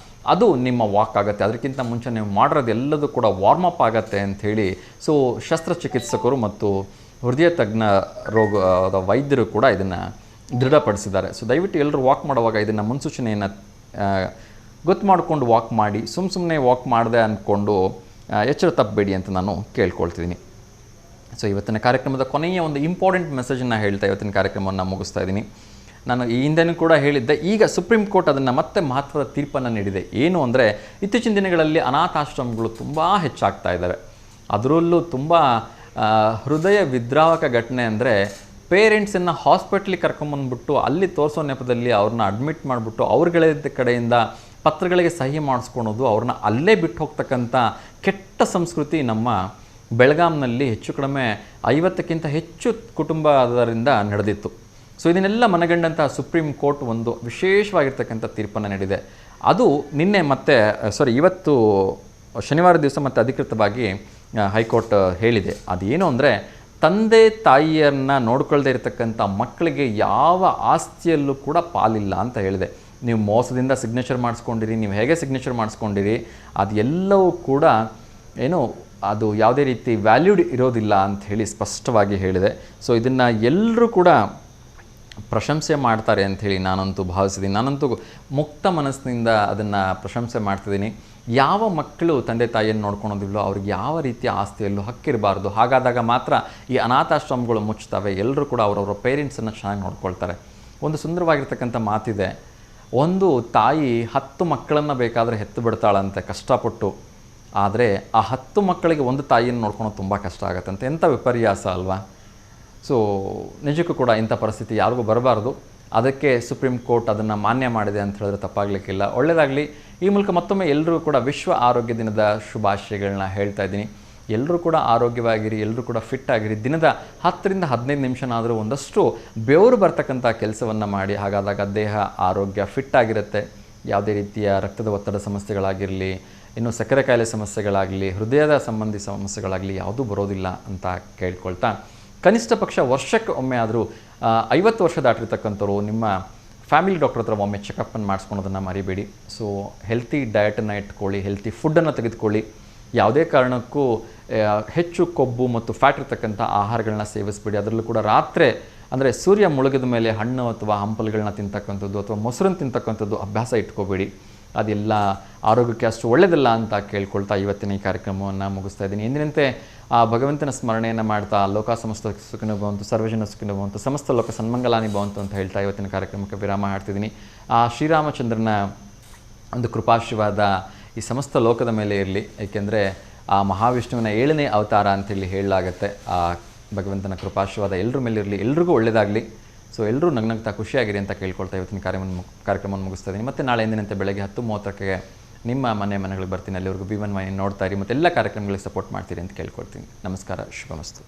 ಅದು ನಿಮ್ಮ ವಾಕ್ ಆಗುತ್ತೆ. ಅದಕ್ಕಿಂತ ಮುಂಚೆ ನೀವು ಮಾಡಿರೋದು ಎಲ್ಲದೂ ಕೂಡ ವಾರ್ಮಪ್ ಆಗುತ್ತೆ ಅಂಥೇಳಿ ಸೊ ಶಸ್ತ್ರಚಿಕಿತ್ಸಕರು ಮತ್ತು ಹೃದಯ ತಜ್ಞ ವೈದ್ಯರು ಕೂಡ ಇದನ್ನು ದೃಢಪಡಿಸಿದ್ದಾರೆ. ಸೊ ದಯವಿಟ್ಟು ಎಲ್ಲರೂ ವಾಕ್ ಮಾಡುವಾಗ ಇದನ್ನು ಮುನ್ಸೂಚನೆಯನ್ನು ಗೊತ್ತು ಮಾಡಿಕೊಂಡು ವಾಕ್ ಮಾಡಿ. ಸುಮ್ಮನೆ ವಾಕ್ ಮಾಡಿದೆ ಅಂದ್ಕೊಂಡು ಎಚ್ಚರ ತಪ್ಪಬೇಡಿ ಅಂತ ನಾನು ಕೇಳ್ಕೊಳ್ತಿದ್ದೀನಿ. ಸೊ ಇವತ್ತಿನ ಕಾರ್ಯಕ್ರಮದ ಕೊನೆಯ ಒಂದು ಇಂಪಾರ್ಟೆಂಟ್ ಮೆಸೇಜನ್ನು ಹೇಳ್ತಾ ಇವತ್ತಿನ ಕಾರ್ಯಕ್ರಮವನ್ನು ಮುಗಿಸ್ತಾ ಇದ್ದೀನಿ. ನಾನು ಈ ಹಿಂದೆನೂ ಕೂಡ ಹೇಳಿದ್ದೆ, ಈಗ ಸುಪ್ರೀಂ ಕೋರ್ಟ್ ಅದನ್ನು ಮತ್ತೆ ಮಹತ್ವದ ತೀರ್ಪನ್ನು ನೀಡಿದೆ. ಏನು ಅಂದರೆ ಇತ್ತೀಚಿನ ದಿನಗಳಲ್ಲಿ ಅನಾಥಾಶ್ರಮಗಳು ತುಂಬ ಹೆಚ್ಚಾಗ್ತಾ ಇದ್ದಾವೆ. ಅದರಲ್ಲೂ ತುಂಬ ಹೃದಯ ವಿದ್ರಾವಕ ಘಟನೆ ಅಂದರೆ ಪೇರೆಂಟ್ಸನ್ನು ಹಾಸ್ಪಿಟ್ಲಿಗೆ ಕರ್ಕೊಂಬಂದ್ಬಿಟ್ಟು ಅಲ್ಲಿ ತೋರಿಸೋ ನೆಪದಲ್ಲಿ ಅವ್ರನ್ನ ಅಡ್ಮಿಟ್ ಮಾಡಿಬಿಟ್ಟು ಅವ್ರಗಳ ಕಡೆಯಿಂದ ಪತ್ರಗಳಿಗೆ ಸಹಿ ಮಾಡಿಸ್ಕೊಳೋದು, ಅವ್ರನ್ನ ಅಲ್ಲೇ ಬಿಟ್ಟು ಹೋಗ್ತಕ್ಕಂಥ ಕೆಟ್ಟ ಸಂಸ್ಕೃತಿ ನಮ್ಮ ಬೆಳಗಾಂನಲ್ಲಿ ಹೆಚ್ಚು ಕಡಿಮೆ 50ಕ್ಕಿಂತ ಹೆಚ್ಚು ಕುಟುಂಬದರಿಂದ ನಡೆದಿತ್ತು. ಸೊ ಇದನ್ನೆಲ್ಲ ಮನಗಂಡಂಥ ಸುಪ್ರೀಂ ಕೋರ್ಟ್ ಒಂದು ವಿಶೇಷವಾಗಿರ್ತಕ್ಕಂಥ ತೀರ್ಪನ್ನು ನೀಡಿದೆ. ಅದು ನಿನ್ನೆ ಇವತ್ತು ಶನಿವಾರ ದಿವಸ ಮತ್ತೆ ಅಧಿಕೃತವಾಗಿ ಹೈಕೋರ್ಟ್ ಹೇಳಿದೆ. ಅದೇನು ಅಂದರೆ, ತಂದೆ ತಾಯಿಯರನ್ನ ನೋಡ್ಕೊಳ್ದೇ ಇರತಕ್ಕಂಥ ಮಕ್ಕಳಿಗೆ ಯಾವ ಆಸ್ತಿಯಲ್ಲೂ ಕೂಡ ಪಾಲಿಲ್ಲ ಅಂತ ಹೇಳಿದೆ. ನೀವು ಮೋಸದಿಂದ ಸಿಗ್ನೇಚರ್ ಮಾಡಿಸ್ಕೊಂಡಿರಿ, ನೀವು ಹೇಗೆ ಸಿಗ್ನೇಚರ್ ಮಾಡಿಸ್ಕೊಂಡಿರಿ, ಅದೆಲ್ಲವೂ ಕೂಡ ಅದು ಯಾವುದೇ ರೀತಿ ವ್ಯಾಲ್ಯೂಡ್ ಇರೋದಿಲ್ಲ ಅಂತ ಹೇಳಿ ಸ್ಪಷ್ಟವಾಗಿ ಹೇಳಿದೆ. ಸೊ ಇದನ್ನು ಎಲ್ಲರೂ ಕೂಡ ಪ್ರಶಂಸೆ ಮಾಡ್ತಾರೆ ಅಂಥೇಳಿ ನಾನಂತೂ ಭಾವಿಸಿದ್ದೀನಿ. ನಾನಂತೂ ಮುಕ್ತ ಮನಸ್ಸಿನಿಂದ ಅದನ್ನು ಪ್ರಶಂಸೆ ಮಾಡ್ತಿದ್ದೀನಿ. ಯಾವ ಮಕ್ಕಳು ತಂದೆ ತಾಯಿಯನ್ನು ನೋಡ್ಕೊಳೋದಿಲ್ಲೋ ಅವ್ರಿಗೆ ಯಾವ ರೀತಿಯ ಆಸ್ತಿಯಲ್ಲೂ ಹಕ್ಕಿರಬಾರ್ದು. ಹಾಗಾದಾಗ ಮಾತ್ರ ಈ ಅನಾಥಾಶ್ರಮಗಳು ಮುಚ್ತವೆ. ಎಲ್ಲರೂ ಕೂಡ ಅವರವರ ಪೇರೆಂಟ್ಸನ್ನು ಚೆನ್ನಾಗಿ ನೋಡ್ಕೊಳ್ತಾರೆ. ಒಂದು ಸುಂದರವಾಗಿರ್ತಕ್ಕಂಥ ಮಾತಿದೆ, ಒಂದು ತಾಯಿ 10 ಮಕ್ಕಳನ್ನು ಬೇಕಾದರೆ ಹೆತ್ತು ಬಿಡ್ತಾಳಂತೆ ಕಷ್ಟಪಟ್ಟು. ಆದರೆ ಆ 10 ಮಕ್ಕಳಿಗೆ ಒಂದು ತಾಯಿಯನ್ನು ನೋಡ್ಕೊಳೋದು ತುಂಬ ಕಷ್ಟ ಆಗುತ್ತಂತೆ. ಎಂಥ ವಿಪರ್ಯಾಸ ಅಲ್ವಾ? ಸೊ ನಿಜಕ್ಕೂ ಕೂಡ ಇಂಥ ಪರಿಸ್ಥಿತಿ ಯಾರಿಗೂ ಬರಬಾರ್ದು. ಅದಕ್ಕೆ ಸುಪ್ರೀಂ ಕೋರ್ಟ್ ಅದನ್ನು ಮಾನ್ಯ ಮಾಡಿದೆ ಅಂತ ಹೇಳಿದ್ರೆ ತಪ್ಪಾಗಲಿಕ್ಕಿಲ್ಲ. ಒಳ್ಳೆಯದಾಗಲಿ. ಈ ಮೂಲಕ ಮತ್ತೊಮ್ಮೆ ಎಲ್ಲರೂ ಕೂಡ ವಿಶ್ವ ಆರೋಗ್ಯ ದಿನದ ಶುಭಾಶಯಗಳನ್ನ ಹೇಳ್ತಾ ಇದ್ದೀನಿ. ಎಲ್ಲರೂ ಕೂಡ ಆರೋಗ್ಯವಾಗಿರಿ, ಎಲ್ಲರೂ ಕೂಡ ಫಿಟ್ ಆಗಿರಿ. ದಿನದ 10ರಿಂದ 15 ನಿಮಿಷನಾದರೂ ಒಂದಷ್ಟು ಬೆವರು ಬರ್ತಕ್ಕಂಥ ಕೆಲಸವನ್ನು ಮಾಡಿ. ಹಾಗಾದಾಗ ದೇಹ ಆರೋಗ್ಯ ಫಿಟ್ ಆಗಿರುತ್ತೆ. ಯಾವುದೇ ರೀತಿಯ ರಕ್ತದ ಒತ್ತಡ ಸಮಸ್ಯೆಗಳಾಗಿರಲಿ, ಇನ್ನು ಸಕ್ಕರೆ ಕಾಯಿಲೆ ಸಮಸ್ಯೆಗಳಾಗಲಿ, ಹೃದಯದ ಸಂಬಂಧಿ ಸಮಸ್ಯೆಗಳಾಗಲಿ ಯಾವುದೂ ಬರೋದಿಲ್ಲ ಅಂತ ಕೇಳ್ಕೊಳ್ತಾ, ಕನಿಷ್ಠ ಪಕ್ಷ ವರ್ಷಕ್ಕೆ ಒಮ್ಮೆ ಆದರೂ 50 ವರ್ಷ ದಾಟಿರ್ತಕ್ಕಂಥವ್ರು ನಿಮ್ಮ ಫ್ಯಾಮಿಲಿ ಡಾಕ್ಟರ್ ಹತ್ರ ಒಮ್ಮೆ ಚೆಕಪ್ಪನ್ನು ಮಾಡಿಸ್ಕೊಳೋದನ್ನು ಮರಿಬೇಡಿ. ಸೊ ಹೆಲ್ತಿ ಡಯಟನ್ನು ಇಟ್ಕೊಳ್ಳಿ, ಹೆಲ್ತಿ ಫುಡ್ಡನ್ನು ತೆಗೆದುಕೊಳ್ಳಿ. ಯಾವುದೇ ಕಾರಣಕ್ಕೂ ಹೆಚ್ಚು ಕೊಬ್ಬು ಮತ್ತು ಫ್ಯಾಟ್ ಇರ್ತಕ್ಕಂಥ ಆಹಾರಗಳನ್ನ ಸೇವಿಸಬೇಡಿ. ಅದರಲ್ಲೂ ಕೂಡ ರಾತ್ರಿ ಅಂದರೆ ಸೂರ್ಯ ಮುಳುಗಿದ ಮೇಲೆ ಹಣ್ಣು ಅಥವಾ ಹಂಪಲುಗಳನ್ನ ತಿಂತಕ್ಕಂಥದ್ದು ಅಥವಾ ಮೊಸರನ್ನು ತಿಂತಕ್ಕಂಥದ್ದು ಅಭ್ಯಾಸ ಇಟ್ಕೋಬೇಡಿ. ಅದೆಲ್ಲ ಆರೋಗ್ಯಕ್ಕೆ ಅಷ್ಟು ಒಳ್ಳೆಯದಿಲ್ಲ ಅಂತ ಕೇಳ್ಕೊಳ್ತಾ ಇವತ್ತಿನ ಈ ಕಾರ್ಯಕ್ರಮವನ್ನು ಮುಗಿಸ್ತಾ ಇದ್ದೀನಿ. ಎಂದಿನಂತೆ ಆ ಭಗವಂತನ ಸ್ಮರಣೆಯನ್ನು ಮಾಡ್ತಾ ಲೋಕ ಸಮಸ್ತ ಸುಖಿನೋ ಭವಂತು, ಸರ್ವಜನ ಸುಖಿನೋ ಭವಂತು, ಸಮಸ್ತ ಲೋಕ ಸನ್ಮಂಗಲಾನಿ ಭವಂತು ಅಂತ ಹೇಳ್ತಾ ಇವತ್ತಿನ ಕಾರ್ಯಕ್ರಮಕ್ಕೆ ವಿರಾಮ ಹಾಡ್ತಿದ್ದೀನಿ. ಆ ಶ್ರೀರಾಮಚಂದ್ರನ ಒಂದು ಕೃಪಾಶೀರ್ವಾದ ಈ ಸಮಸ್ತ ಲೋಕದ ಮೇಲೆ ಇರಲಿ. ಏಕೆಂದರೆ ಆ ಮಹಾವಿಷ್ಣುವಿನ 7ನೇ ಅವತಾರ ಅಂತೇಳಿ ಹೇಳಲಾಗತ್ತೆ. ಆ ಭಗವಂತನ ಕೃಪಾಶೀರ್ವಾದ ಎಲ್ಲರ ಮೇಲೆ ಇರಲಿ, ಎಲ್ರಿಗೂ ಒಳ್ಳೆಯದಾಗಲಿ. ಸೊ ಎಲ್ಲರೂ ನಗ್ನಗ್ತಾ ಖುಷಿಯಾಗಿರಿ ಅಂತ ಕೇಳ್ಕೊಳ್ತಾ ಇವತ್ತಿನ ಕಾರ್ಯಕ್ರಮವನ್ನು ಮುಗಿಸ್ತಾ ಇದ್ದೀನಿ. ಮತ್ತು ನಾಳೆ ಎಂದಿನಂತೆ ಬೆಳಗ್ಗೆ 10:30ಕ್ಕೆ ನಿಮ್ಮ ಮನೆಗಳಿಗೆ ಬರ್ತೀನಿ. ಅಲ್ಲಿವರೆಗೂ B1 ವಾಹಿನಿ ನೋಡ್ತಾ ಇರಿ ಮತ್ತು ಎಲ್ಲ ಕಾರ್ಯಕ್ರಮಗಳಿಗೆ ಸಪೋರ್ಟ್ ಮಾಡ್ತೀರಿ ಅಂತ ಕೇಳ್ಕೊಳ್ತೀನಿ. ನಮಸ್ಕಾರ, ಶುಭಮಸ್ತು.